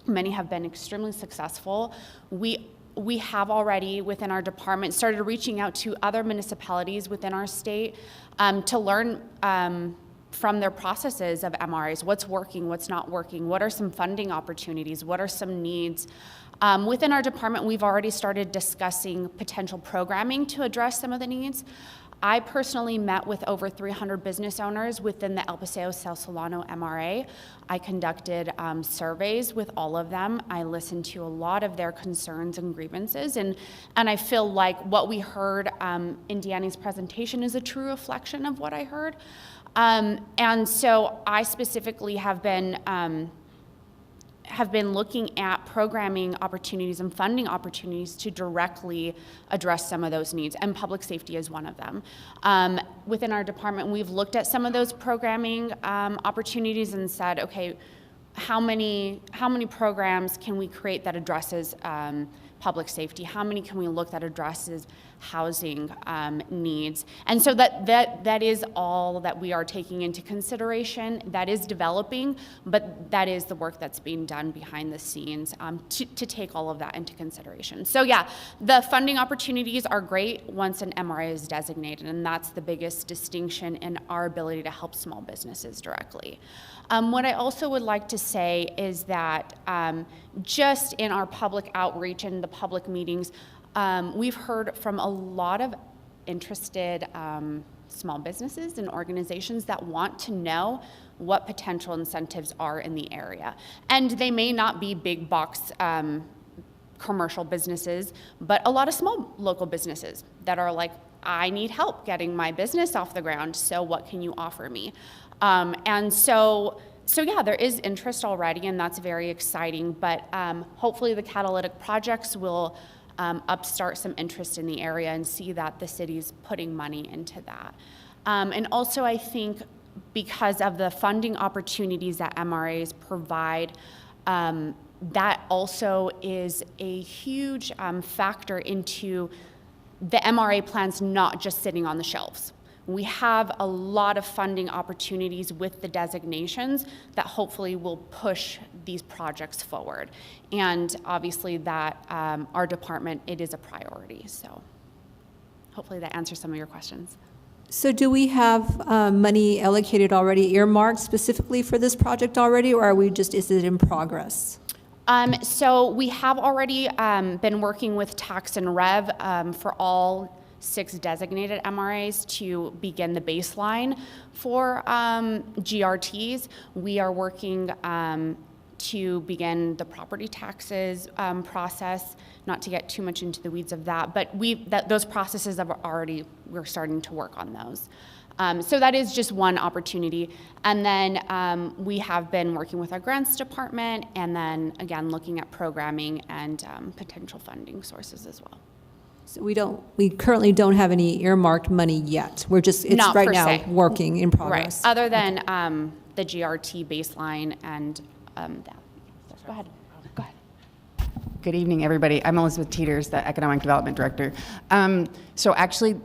Many have been extremely successful. We have already, within our department, started reaching out to other municipalities within our state to learn from their processes of MRAs, what's working, what's not working, what are some funding opportunities, what are some needs. Within our department, we've already started discussing potential programming to address some of the needs. I personally met with over 300 business owners within the El Paseo-Cel Solano MRA. I conducted surveys with all of them. I listened to a lot of their concerns and grievances, and I feel like what we heard in Deanne's presentation is a true reflection of what I heard. And so I specifically have been looking at programming opportunities and funding opportunities to directly address some of those needs, and public safety is one of them. Within our department, we've looked at some of those programming opportunities and said, okay, how many programs can we create that addresses public safety? How many can we look that addresses housing needs? And so that is all that we are taking into consideration. That is developing, but that is the work that's being done behind the scenes to take all of that into consideration. So yeah, the funding opportunities are great once an MRA is designated, and that's the biggest distinction in our ability to help small businesses directly. What I also would like to say is that just in our public outreach and the public meetings, we've heard from a lot of interested small businesses and organizations that want to know what potential incentives are in the area. And they may not be big box commercial businesses, but a lot of small local businesses that are like, I need help getting my business off the ground, so what can you offer me? And so yeah, there is interest already, and that's very exciting, but hopefully the catalytic projects will upstart some interest in the area and see that the city's putting money into that. And also I think because of the funding opportunities that MRAs provide, that also is a huge factor into the MRA plans not just sitting on the shelves. We have a lot of funding opportunities with the designations that hopefully will push these projects forward. And obviously that our department, it is a priority. So hopefully that answers some of your questions. So do we have money allocated already, earmarked specifically for this project already, or is it in progress? So we have already been working with Tax and Rev for all 6 designated MRAs to begin the baseline for GRTs. We are working to begin the property taxes process, not to get too much into the weeds of that, but those processes we're starting to work on those. So that is just one opportunity. And then we have been working with our grants department, and then again, looking at programming and potential funding sources as well. So we currently don't have any earmarked money yet. It's Not right per now se. working in progress. Right, other than the GRT baseline and that. Go ahead. Good evening, everybody. I'm Elizabeth Teeters, the Economic Development Director. So actually,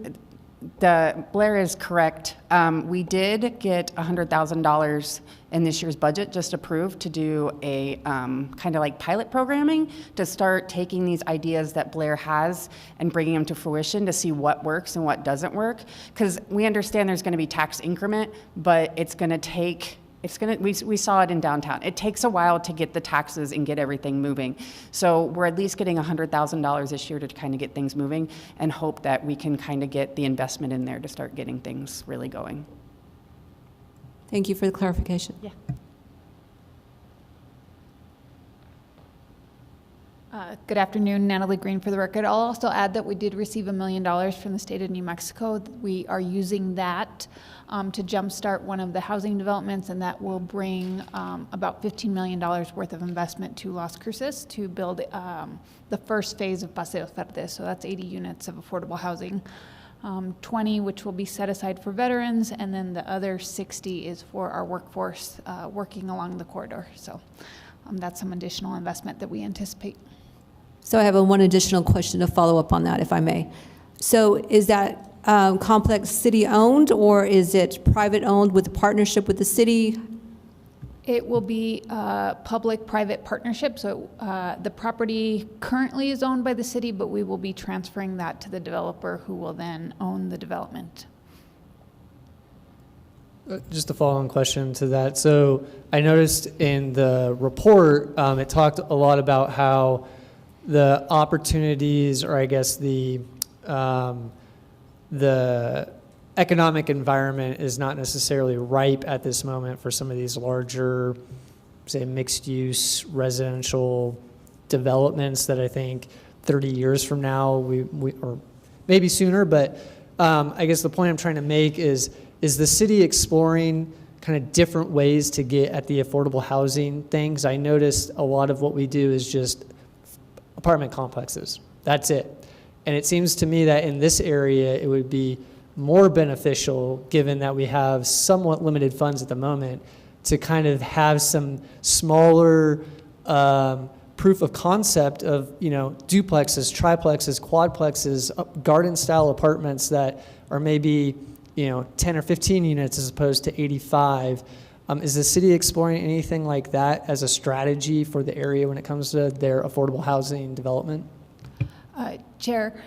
Blair is correct. We did get $100,000 in this year's budget just approved to do a kind of like pilot programming to start taking these ideas that Blair has and bringing them to fruition to see what works and what doesn't work. Because we understand there's going to be tax increment, but it's going to take we saw it in downtown. It takes a while to get the taxes and get everything moving. So we're at least getting $100,000 this year to kind of get things moving and hope that we can kind of get the investment in there to start getting things really going. Thank you for the clarification. Yeah. Good afternoon, Natalie Green for the record. I'll also add that we did receive $1 million from the state of New Mexico. We are using that to jumpstart one of the housing developments, and that will bring about $15 million worth of investment to Las Cruces to build the first phase of Paseos Verdes. So that's 80 units of affordable housing. 20 which will be set aside for veterans, and then the other 60 is for our workforce working along the corridor. So that's some additional investment that we anticipate. So I have one additional question to follow up on that, if I may. So is that complex city-owned, or is it private-owned with a partnership with the city? It will be a public-private partnership. So the property currently is owned by the city, but we will be transferring that to the developer, who will then own the development. Just a follow-on question to that. So I noticed in the report, it talked a lot about how the opportunities, or I guess the economic environment is not necessarily ripe at this moment for some of these larger, say, mixed-use residential developments that I think 30 years from now, we or maybe sooner, but I guess the point I'm trying to make is the city exploring kind of different ways to get at the affordable housing things? I noticed a lot of what we do is just apartment complexes. That's it. And it seems to me that in this area, it would be more beneficial, given that we have somewhat limited funds at the moment, to kind of have some smaller proof of concept of, duplexes, triplexes, quadplexes, garden-style apartments that are maybe, 10 or 15 units as opposed to 85. Is the city exploring anything like that as a strategy for the area when it comes to their affordable housing development? Chair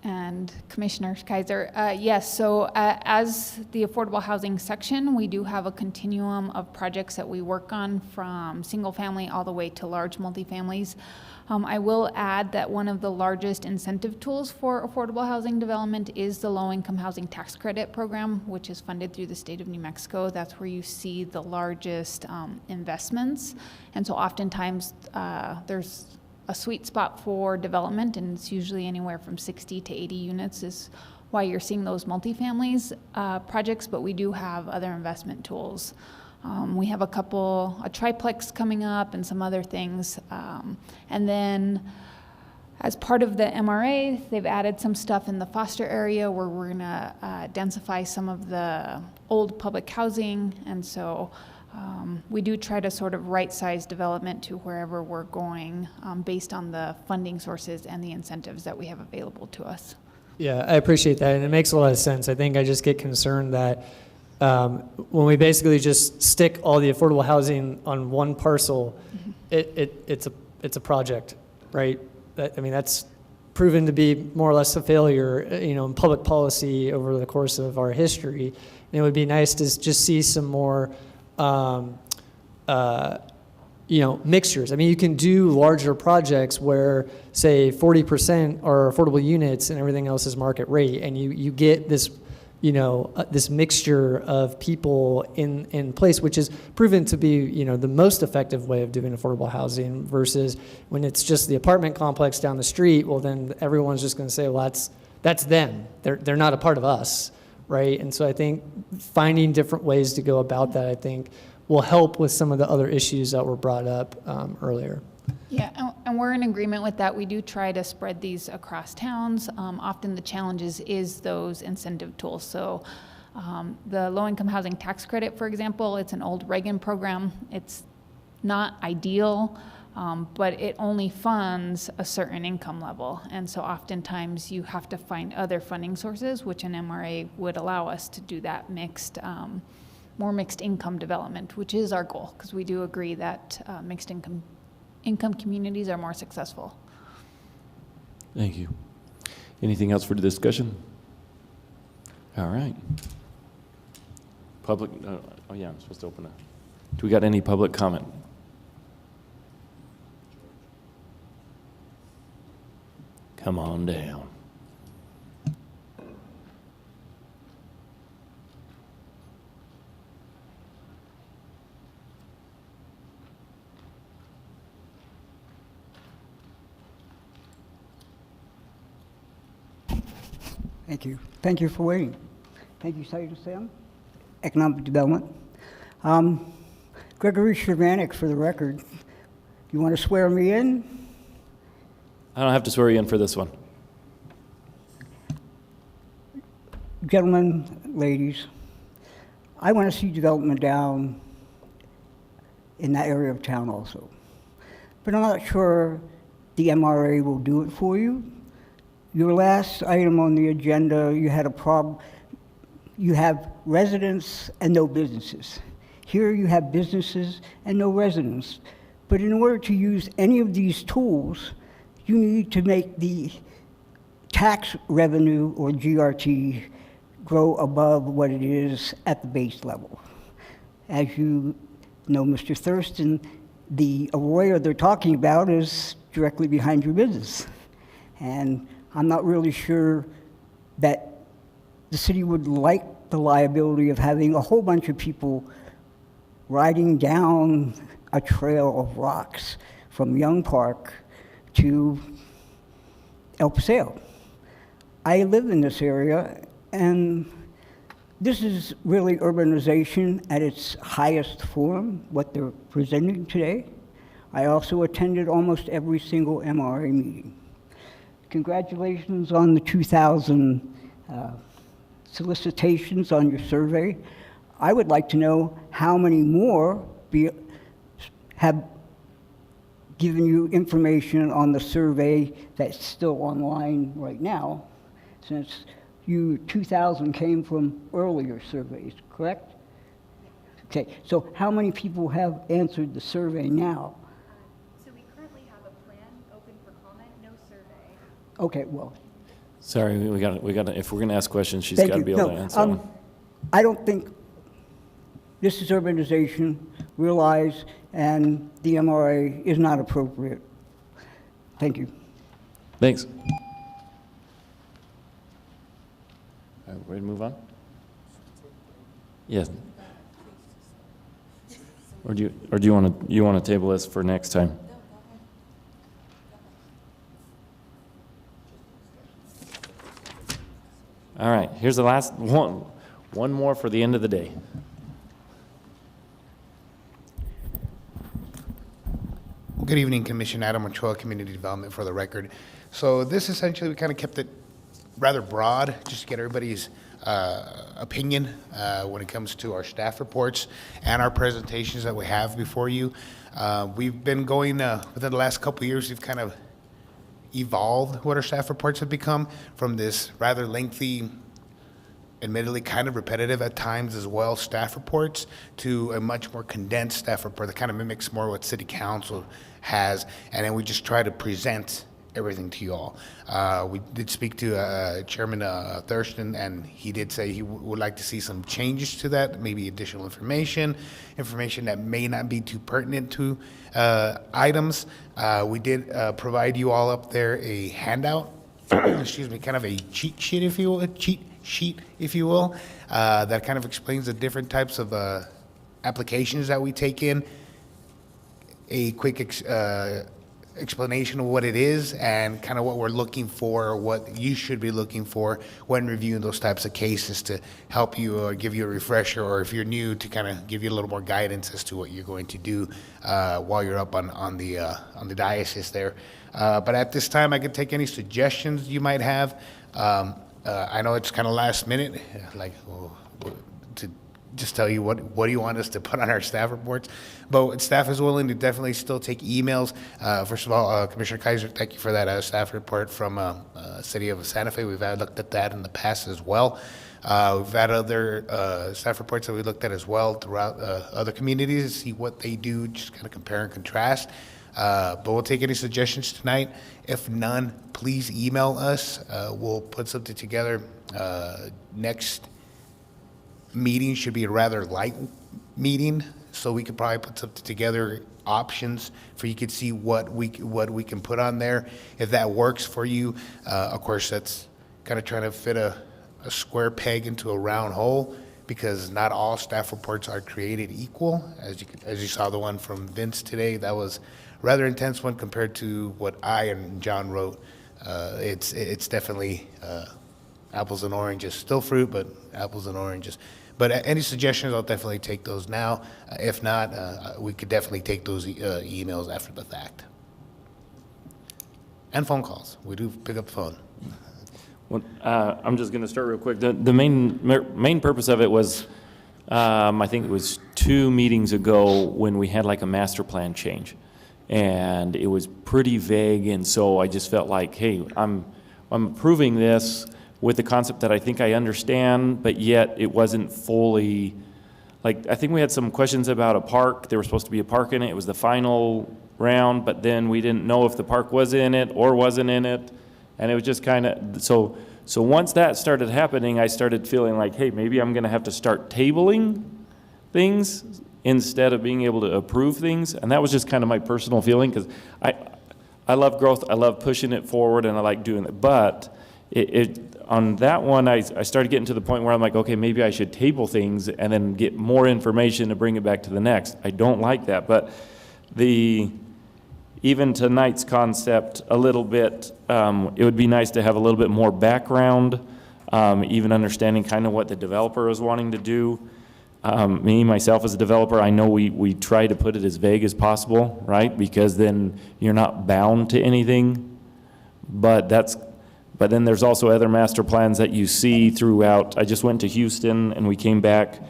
and Commissioner Kaiser, yes, so as the affordable housing section, we do have a continuum of projects that we work on from single family all the way to large multifamilies. I will add that one of the largest incentive tools for affordable housing development is the low-income housing tax credit program, which is funded through the state of New Mexico. That's where you see the largest investments. And so oftentimes there's a sweet spot for development, and it's usually anywhere from 60 to 80 units is why you're seeing those multifamilies projects, but we do have other investment tools. We have a triplex coming up and some other things. And then as part of the MRA, they've added some stuff in the Foster area where we're gonna densify some of the old public housing. And so we do try to sort of right-size development to wherever we're going based on the funding sources and the incentives that we have available to us. Yeah, I appreciate that, and it makes a lot of sense. I think I just get concerned that when we basically just stick all the affordable housing on one parcel, it's a project, right? That's proven to be more or less a failure, in public policy over the course of our history. And it would be nice to just see some more, mixtures. You can do larger projects where, say, 40% are affordable units and everything else is market rate, and you get this, this mixture of people in place, which is proven to be, the most effective way of doing affordable housing versus when it's just the apartment complex down the street. Well, then everyone's just going to say, well, that's them. They're not a part of us, right? And so I think finding different ways to go about that, I think, will help with some of the other issues that were brought up earlier. Yeah, and we're in agreement with that. We do try to spread these across towns. Often the challenges is those incentive tools. So the low-income housing tax credit, for example, it's an old Reagan program. It's not ideal, but it only funds a certain income level. And so oftentimes you have to find other funding sources, which an MRA would allow us to do that more mixed income development, which is our goal, because we do agree that mixed income communities are more successful. Thank you. Anything else for the discussion? All right. Public, oh yeah, I'm supposed to open it. Do we got any public comment? Come on down. Thank you. Thank you for waiting. Thank you, Senator Sam. Economic Development. Gregory Shervanek, for the record. You want to swear me in? I don't have to swear you in for this one. Gentlemen, ladies, I want to see development down in that area of town also. But I'm not sure the MRA will do it for you. Your last item on the agenda, you had a problem. You have residents and no businesses. Here you have businesses and no residents. But in order to use any of these tools, you need to make the tax revenue, or GRT, grow above what it is at the base level. As you know, Mr. Thurston, the Arroyo they're talking about is directly behind your business. And I'm not really sure that the city would like the liability of having a whole bunch of people riding down a trail of rocks from Young Park to El Paseo. I live in this area, and this is really urbanization at its highest form, what they're presenting today. I also attended almost every single MRA meeting. Congratulations on the 2,000 solicitations on your survey. I would like to know how many more have given you information on the survey that's still online right now, since 2,000 came from earlier surveys, correct? Okay, so how many people have answered the survey now? So we currently have a plan open for comment, no survey. Okay, well, Sorry, we got to, if we're going to ask questions, she's thank got to you. be able No, to answer them. I don't think this is urbanization, realize, and the MRA is not appropriate. Thank you. Thanks. All right, ready to move on? Yes. Or do you want to table this for next time? All right, here's the last one. One more for the end of the day. Good evening, Commission. Adam Ochoa, Community Development, for the record. So this essentially, we kind of kept it rather broad, just to get everybody's opinion when it comes to our staff reports and our presentations that we have before you. We've been going, within the last couple of years, we've kind of evolved what our staff reports have become from this rather lengthy, admittedly kind of repetitive at times as well, staff reports, to a much more condensed staff report that kind of mimics more what City Council has, and then we just try to present everything to you all. We did speak to Chairman Thurston, and he did say he would like to see some changes to that, maybe additional information that may not be too pertinent to items. We did provide you all up there a handout, excuse me, kind of a cheat sheet, if you will, that kind of explains the different types of applications that we take in, a quick explanation of what it is and kind of what we're looking for, or what you should be looking for when reviewing those types of cases, to help you or give you a refresher, or if you're new, to kind of give you a little more guidance as to what you're going to do while you're up on the diocese there. But at this time, I could take any suggestions you might have. I know it's kind of last minute, like to just tell you what do you want us to put on our staff reports, but staff is willing to definitely still take emails. First of all, Commissioner Kaiser, thank you for that staff report from City of Santa Fe. We've looked at that in the past as well. We've had other staff reports that we looked at as well throughout other communities to see what they do, just kind of compare and contrast. But we'll take any suggestions tonight. If none, please email us. We'll put something together. Next meeting should be a rather light meeting, so we could probably put something together, options for you could see what we can put on there. If that works for you, of course, that's kind of trying to fit a square peg into a round hole, because not all staff reports are created equal. As you saw the one from Vince today, that was a rather intense one compared to what I and John wrote. It's definitely apples and oranges, still fruit, but apples and oranges. But any suggestions, I'll definitely take those now. If not, we could definitely take those emails after the fact. And phone calls. We do pick up the phone. Well, I'm just going to start real quick. The main purpose of it was, I think it was 2 meetings ago when we had like a master plan change, and it was pretty vague, and so I just felt like, hey, I'm approving this with the concept that I think I understand, but yet it wasn't fully, like, I think we had some questions about a park. There was supposed to be a park in it. It was the final round, but then we didn't know if the park was in it or wasn't in it. And it was just kind of, so once that started happening, I started feeling like, hey, maybe I'm going to have to start tabling things instead of being able to approve things. And that was just kind of my personal feeling, because I love growth. I love pushing it forward, and I like doing it. But on that one, I started getting to the point where I'm like, okay, maybe I should table things and then get more information to bring it back to the next. I don't like that. But even tonight's concept a little bit, it would be nice to have a little bit more background, even understanding kind of what the developer is wanting to do. Me, myself as a developer, I know we try to put it as vague as possible, right? Because then you're not bound to anything. But then there's also other master plans that you see throughout. I just went to Houston and we came back,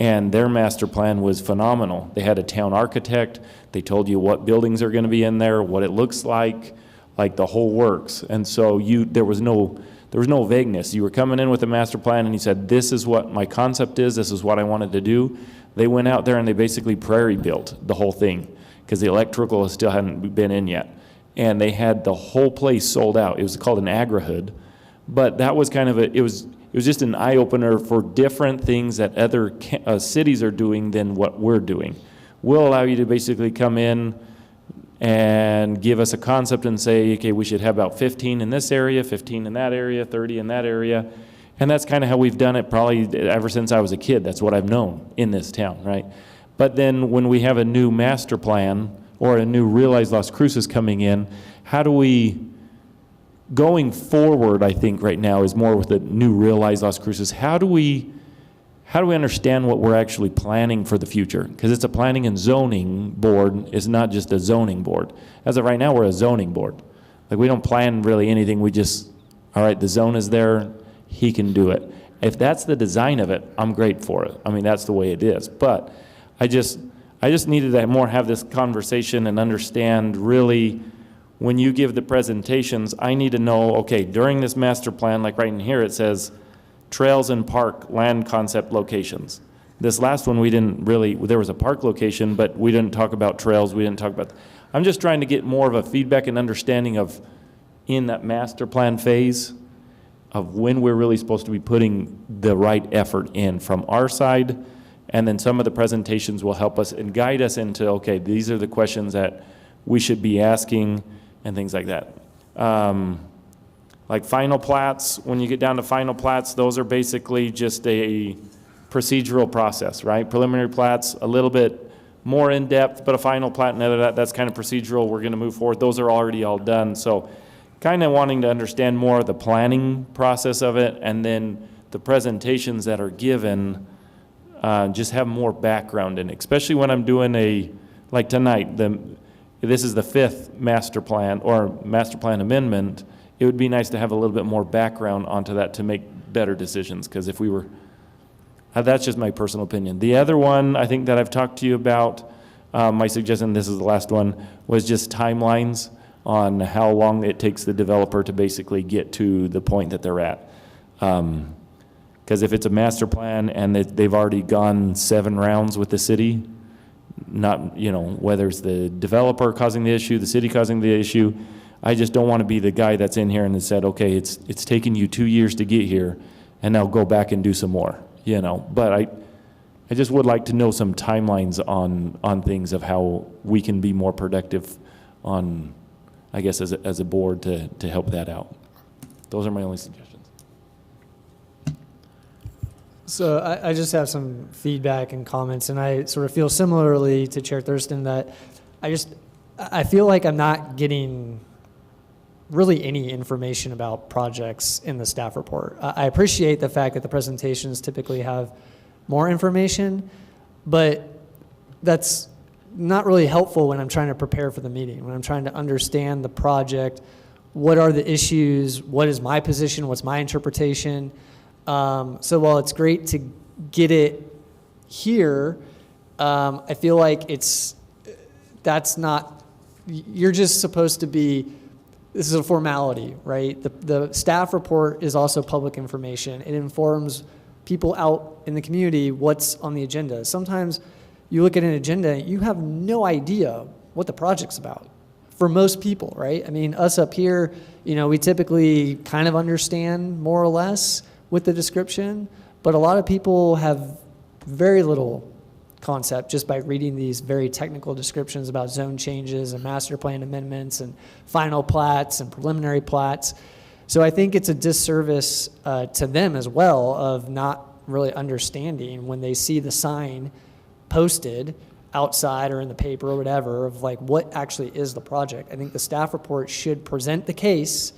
And their master plan was phenomenal. They had a town architect. They told you what buildings are going to be in there, what it looks like the whole works. And so there was no vagueness. You were coming in with a master plan and you said, this is what my concept is, this is what I wanted to do. They went out there and they basically prairie built the whole thing because the electrical still hadn't been in yet. And they had the whole place sold out. It was called an agri-hood. But that was kind of it was just an eye-opener for different things that other cities are doing than what we're doing. We'll allow you to basically come in and give us a concept and say, okay, we should have about 15 in this area, 15 in that area, 30 in that area. And that's kind of how we've done it probably ever since I was a kid. That's what I've known in this town, right? But then when we have a new master plan or a new Realize Las Cruces coming in, how do we, going forward, I think right now is more with the new Realize Las Cruces, how do we understand what we're actually planning for the future? Because it's a planning and zoning board, it's not just a zoning board. As of right now, we're a zoning board. Like, we don't plan really anything, we just, all right, the zone is there, he can do it. If that's the design of it, I'm great for it. I mean, that's the way it is. But I just needed to more have this conversation and understand really, when you give the presentations, I need to know, okay, during this master plan, like right in here, it says, trails and park land concept locations. This last one, we didn't really, there was a park location, but we didn't talk about trails, we didn't talk about, I'm just trying to get more of a feedback and understanding of, in that master plan phase, of when we're really supposed to be putting the right effort in from our side, and then some of the presentations will help us and guide us into, okay, these are the questions that we should be asking, and things like that. Like final plats, when you get down to final plats, those are basically just a procedural process, right? Preliminary plats, a little bit more in-depth, but a final plat and that's kind of procedural. We're going to move forward. Those are already all done. So kind of wanting to understand more of the planning process of it, and then the presentations that are given just have more background in it, especially when I'm doing like tonight, this is the 5th master plan or master plan amendment. It would be nice to have a little bit more background onto that to make better decisions, because if we were, that's just my personal opinion. The other one I think that I've talked to you about, my suggestion, this is the last one, was just timelines on how long it takes the developer to basically get to the point that they're at. Because if it's a master plan and they've already gone 7 rounds with the city, not, whether it's the developer causing the issue, the city causing the issue, I just don't want to be the guy that's in here and has said, okay, it's taken you 2 years to get here, and now go back and do some more, But I just would like to know some timelines on things of how we can be more productive on, I guess, as a board to help that out. Those are my only suggestions. So I just have some feedback and comments, and I sort of feel similarly to Chair Thurston that I feel like I'm not getting really any information about projects in the staff report. I appreciate the fact that the presentations typically have more information, but that's not really helpful when I'm trying to prepare for the meeting, when I'm trying to understand the project, what are the issues, what is my position, what's my interpretation. So while it's great to get it here, I feel like you're just supposed to be, this is a formality, right? The staff report is also public information. It informs people out in the community what's on the agenda. Sometimes you look at an agenda, you have no idea what the project's about for most people, right? I mean, us up here, we typically kind of understand more or less with the description, but a lot of people have very little concept just by reading these very technical descriptions about zone changes and master plan amendments and final plats and preliminary plats. So I think it's a disservice to them as well of not really understanding when they see the sign posted outside or in the paper or whatever of like what actually is the project. I think the staff report should present the case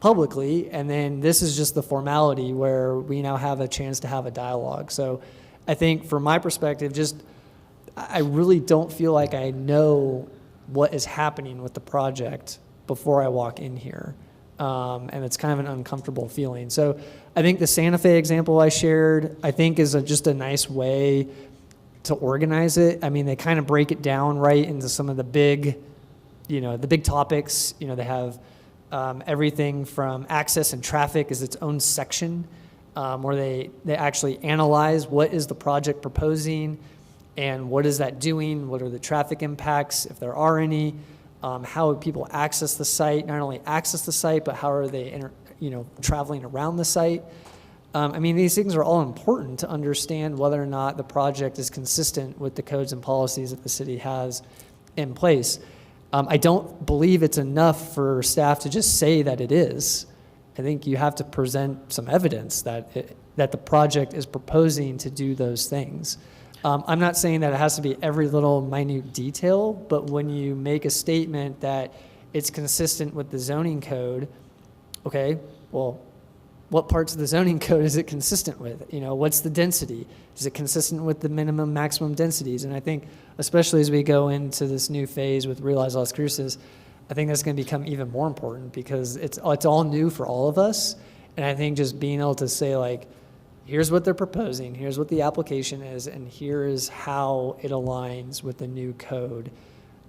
publicly, and then this is just the formality where we now have a chance to have a dialogue. So I think from my perspective, I really don't feel like I know what is happening with the project before I walk in here. and it's kind of an uncomfortable feeling. So I think the Santa Fe example I shared, I think is just a nice way to organize it. I mean, they kind of break it down right into some of the big, the big topics. They have everything from access and traffic is its own section, where they actually analyze what is the project proposing and what is that doing, what are the traffic impacts, if there are any, how people access the site, not only access the site, but how are they traveling around the site. I mean, these things are all important to understand whether or not the project is consistent with the codes and policies that the city has in place. I don't believe it's enough for staff to just say that it is. I think you have to present some evidence that the project is proposing to do those things. I'm not saying that it has to be every little minute detail, but when you make a statement that it's consistent with the zoning code, okay, well, what parts of the zoning code is it consistent with? What's the density? Is it consistent with the minimum, maximum densities? And I think, especially as we go into this new phase with Realize Las Cruces, I think that's going to become even more important because it's all new for all of us. And I think just being able to say, like, here's what they're proposing, here's what the application is, and here is how it aligns with the new code,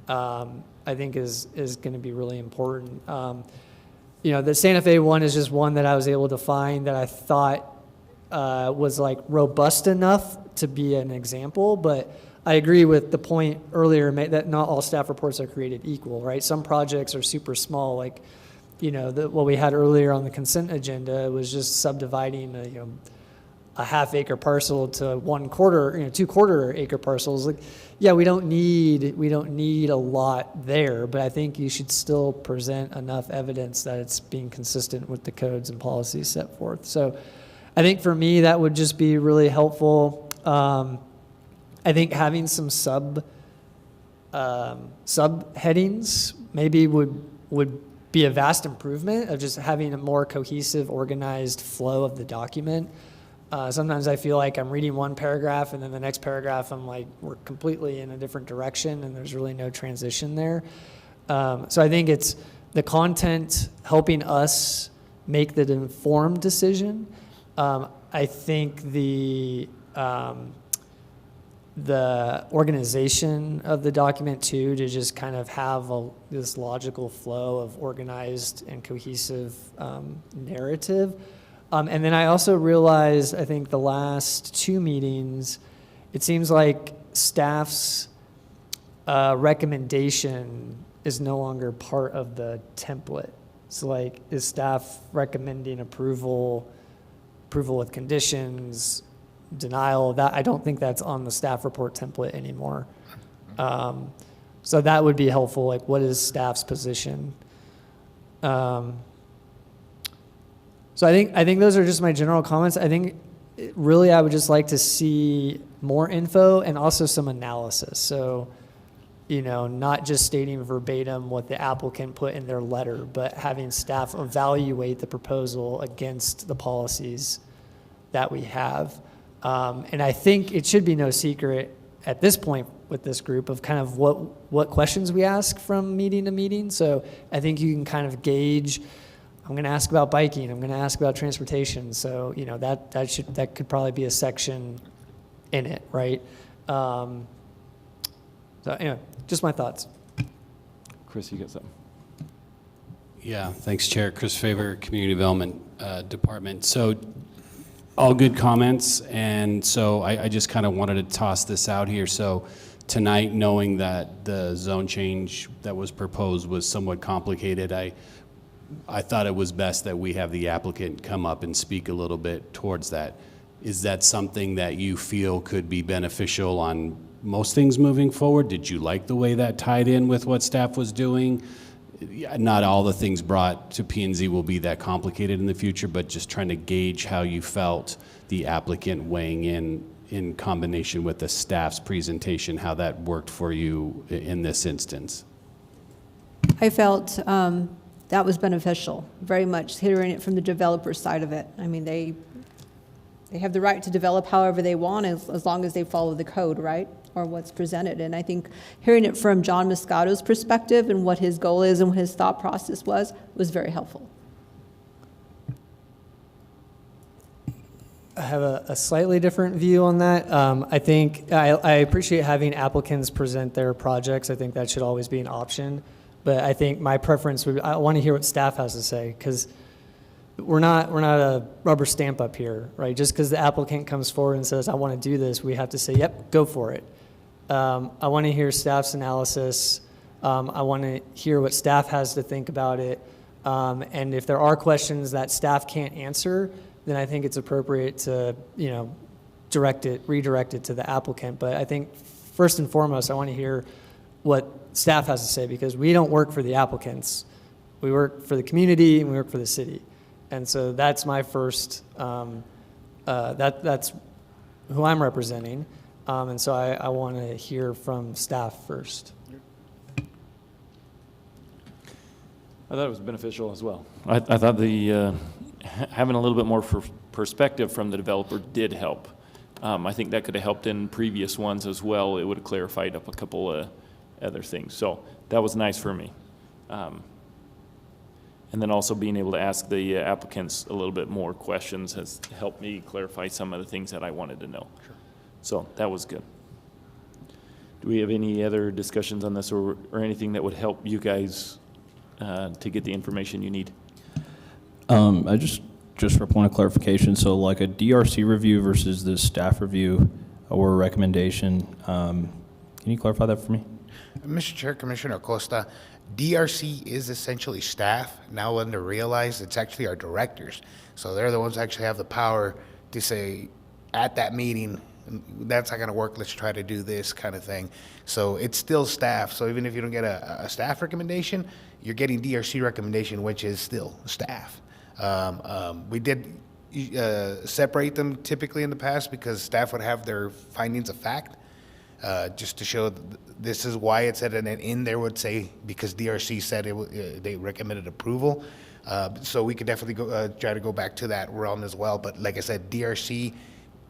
I think is going to be really important. The Santa Fe one is just one that I was able to find that I thought was like robust enough to be an example, but I agree with the point earlier that not all staff reports are created equal, right? Some projects are super small, like, what we had earlier on the consent agenda was just subdividing a half-acre parcel to 2/4 acre parcels. Like, yeah, we don't need a lot there, but I think you should still present enough evidence that it's being consistent with the codes and policies set forth. So I think for me, that would just be really helpful. I think having some subheadings maybe would be a vast improvement of just having a more cohesive, organized flow of the document. Sometimes I feel like I'm reading one paragraph and then the next paragraph I'm like, we're completely in a different direction and there's really no transition there. So I think it's the content helping us make the informed decision. I think the organization of the document too, to just kind of have this logical flow of organized and cohesive narrative. And then I also realized, I think the last 2 meetings, it seems like staff's recommendation is no longer part of the template. So like, is staff recommending approval with conditions, denial? That I don't think that's on the staff report template anymore. So that would be helpful. Like, what is staff's position? So I think those are just my general comments. I think really I would just like to see more info and also some analysis. So, not just stating verbatim what the applicant put in their letter, but having staff evaluate the proposal against the policies that we have. And I think it should be no secret at this point with this group of kind of what questions we ask from meeting to meeting. So I think you can kind of gauge, I'm going to ask about biking, I'm going to ask about transportation. So, that could probably be a section in it, right? So anyway, just my thoughts. Chris, you got something? Yeah, thanks, Chair. Chris Favor, Community Development Department. So all good comments, and so I just kind of wanted to toss this out here. So tonight, knowing that the zone change that was proposed was somewhat complicated, I thought it was best that we have the applicant come up and speak a little bit towards that. Is that something that you feel could be beneficial on most things moving forward? Did you like the way that tied in with what staff was doing? Not all the things brought to P&Z will be that complicated in the future, but just trying to gauge how you felt the applicant weighing in combination with the staff's presentation, how that worked for you in this instance. I felt that was beneficial, very much hearing it from the developer side of it. I mean, they have the right to develop however they want as long as they follow the code, right? Or what's presented. And I think hearing it from John Moscato's perspective and what his goal is and what his thought process was very helpful. I have a slightly different view on that. I think I appreciate having applicants present their projects. I think that should always be an option. But I think my preference would, I want to hear what staff has to say, because we're not a rubber stamp up here, right? Just because the applicant comes forward and says, I want to do this, we have to say, yep, go for it. I want to hear staff's analysis. I want to hear what staff has to think about it. And if there are questions that staff can't answer, then I think it's appropriate to, redirect it to the applicant. But I think first and foremost, I want to hear what staff has to say, because we don't work for the applicants. We work for the community and we work for the city. And so that's my first, that's who I'm representing. And so I want to hear from staff first. I thought it was beneficial as well. I thought the having a little bit more perspective from the developer did help. I think that could have helped in previous ones as well. It would have clarified up a couple of other things. So that was nice for me. And then also being able to ask the applicants a little bit more questions has helped me clarify some of the things that I wanted to know. Sure. So that was good. Do we have any other discussions on this or anything that would help you guys to get the information you need? I just for point of clarification, so like a DRC review versus the staff review or recommendation, can you clarify that for me? Mr. Chair, Commissioner Acosta, DRC is essentially staff. Now when they realize it's actually our directors. So they're the ones that actually have the power to say, at that meeting, that's not going to work, let's try to do this kind of thing. So it's still staff. So even if you don't get a staff recommendation, you're getting DRC recommendation, which is still staff. We did separate them typically in the past because staff would have their findings of fact, just to show this is why it said, and then in there would say, because DRC said they recommended approval. So we could definitely try to go back to that realm as well. But like I said, DRC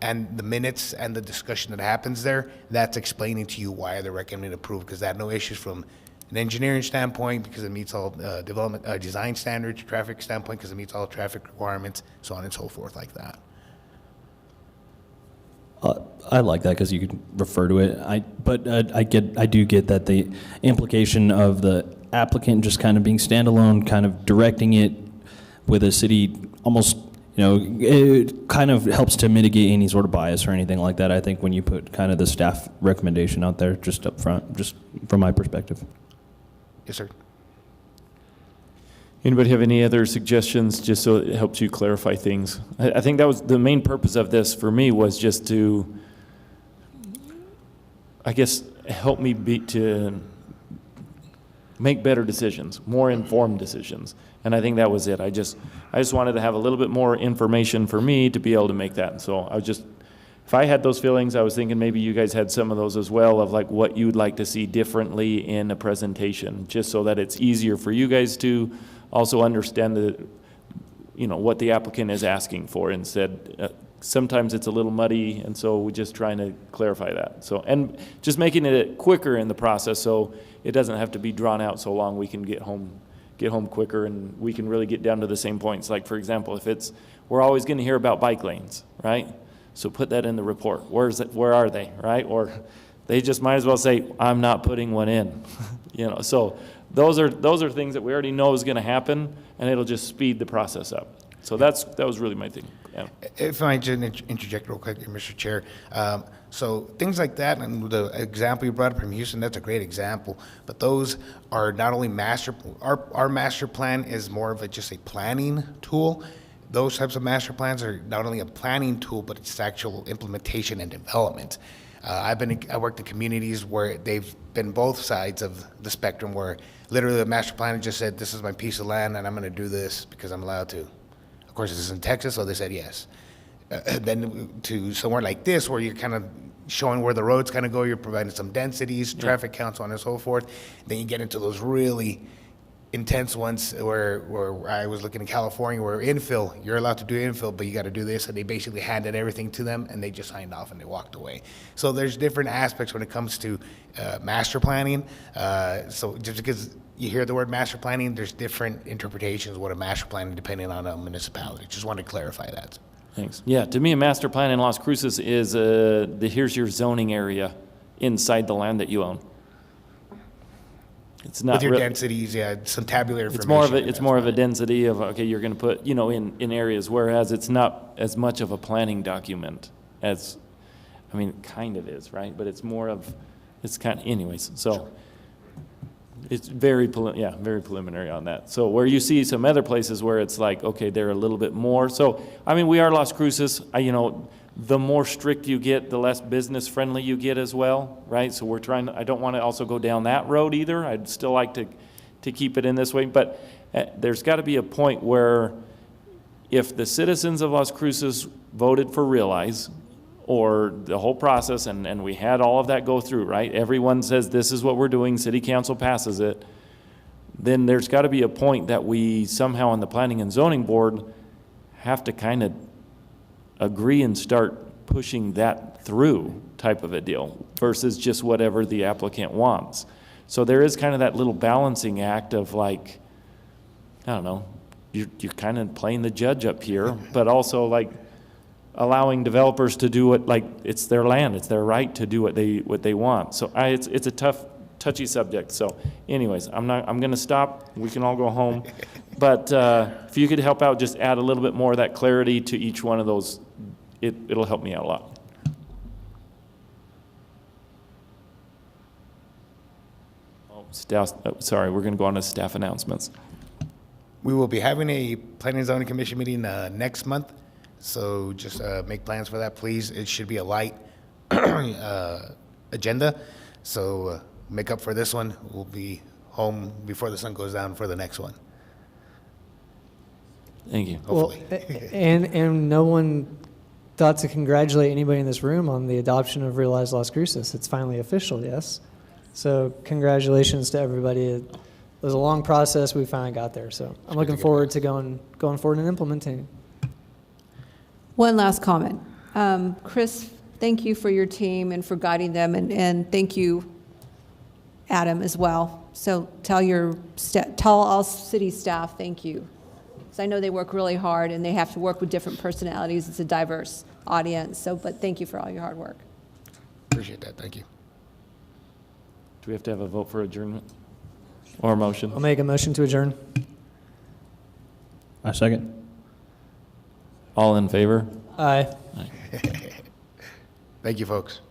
and the minutes and the discussion that happens there, that's explaining to you why they're recommending approval, because they had no issues from an engineering standpoint because it meets all design standards, traffic standpoint because it meets all traffic requirements, so on and so forth like that. I like that because you can refer to it. I do get that the implication of the applicant just kind of being standalone, kind of directing it with a city almost, it kind of helps to mitigate any sort of bias or anything like that. I think when you put kind of the staff recommendation out there just up front, just from my perspective. Yes, sir. Anybody have any other suggestions, just so it helps you clarify things? I think that was the main purpose of this for me, was just to, I guess, help me to make better decisions, more informed decisions. And I think that was it. I just wanted to have a little bit more information for me to be able to make that. And so I was just, if I had those feelings, I was thinking maybe you guys had some of those as well, of like what you'd like to see differently in a presentation, just so that it's easier for you guys to also understand what the applicant is asking for. Instead, sometimes it's a little muddy, and so we're just trying to clarify that. So, and just making it quicker in the process, so it doesn't have to be drawn out so long. We can get home quicker, and we can really get down to the same points. Like, for example, if we're always going to hear about bike lanes, right? So put that in the report. Where are they, right? Or they just might as well say, I'm not putting one in. So those are things that we already know is going to happen, and it'll just speed the process up. So that was really my thing. Yeah. If I just interject real quick, Mr. Chair. So things like that, and the example you brought up from Houston, that's a great example. But those are not only our master plan is more of just a planning tool. Those types of master plans are not only a planning tool, but it's actual implementation and development. I worked in communities where they've been both sides of the spectrum, where literally the master planner just said, this is my piece of land and I'm going to do this because I'm allowed to. Of course, this is in Texas, so they said yes. Then to somewhere like this, where you're kind of showing where the road's going to go, you're providing some densities, traffic counts, so on and so forth. Then you get into those really intense ones where I was looking in California, where infill, you're allowed to do infill, but you got to do this, and they basically handed everything to them, and they just signed off and they walked away. So there's different aspects when it comes to master planning. So just because you hear the word master planning, there's different interpretations of what a master planning depending on a municipality. Just want to clarify that. Thanks. Yeah, to me, a master plan in Las Cruces is here's your zoning area inside the land that you own. It's not With your real- densities, yeah, some tabular information. It's more of a density of, okay, you're gonna put, in areas, whereas it's not as much of a planning document as, I mean, it kind of is, right? But it's more of, it's kind of, anyways, so. It's very preliminary on that. So where you see some other places where it's like, okay, they're a little bit more. So, I mean, we are Las Cruces, the more strict you get, the less business friendly you get as well, right? So we're trying, I don't want to also go down that road either. I'd still like to keep it in this way, but there's got to be a point where if the citizens of Las Cruces voted for Realize, or the whole process, and we had all of that go through, right? Everyone says this is what we're doing, city council passes it, then there's got to be a point that we somehow on the planning and zoning board have to kind of agree and start pushing that through type of a deal versus just whatever the applicant wants. So there is kind of that little balancing act of like, I don't know, you're kind of playing the judge up here, but also like allowing developers to do what, like, it's their land, it's their right to do what they want. So it's a tough, touchy subject. So anyways, I'm gonna stop. We can all go home. But if you could help out, just add a little bit more of that clarity to each one of those, it'll help me out a lot. Sorry, we're gonna go on to staff announcements. We will be having a Planning and Zoning Commission meeting next month, so just make plans for that, please. It should be a light agenda, so make up for this one. We'll be home before the sun goes down for the next one. Thank you. Hopefully. Well, and no one thought to congratulate anybody in this room on the adoption of Realize Las Cruces. It's finally official, yes? So congratulations to everybody. It was a long process. We finally got there. So I'm looking forward to going forward and implementing. One last comment. Chris, thank you for your team and for guiding them, and thank you, Adam, as well. So tell all city staff thank you. Because I know they work really hard and they have to work with different personalities. It's a diverse audience. But thank you for all your hard work. Appreciate that. Thank you. Do we have to have a vote for adjournment or a motion? I'll make a motion to adjourn. I second. All in favor? Aye. Thank you, folks.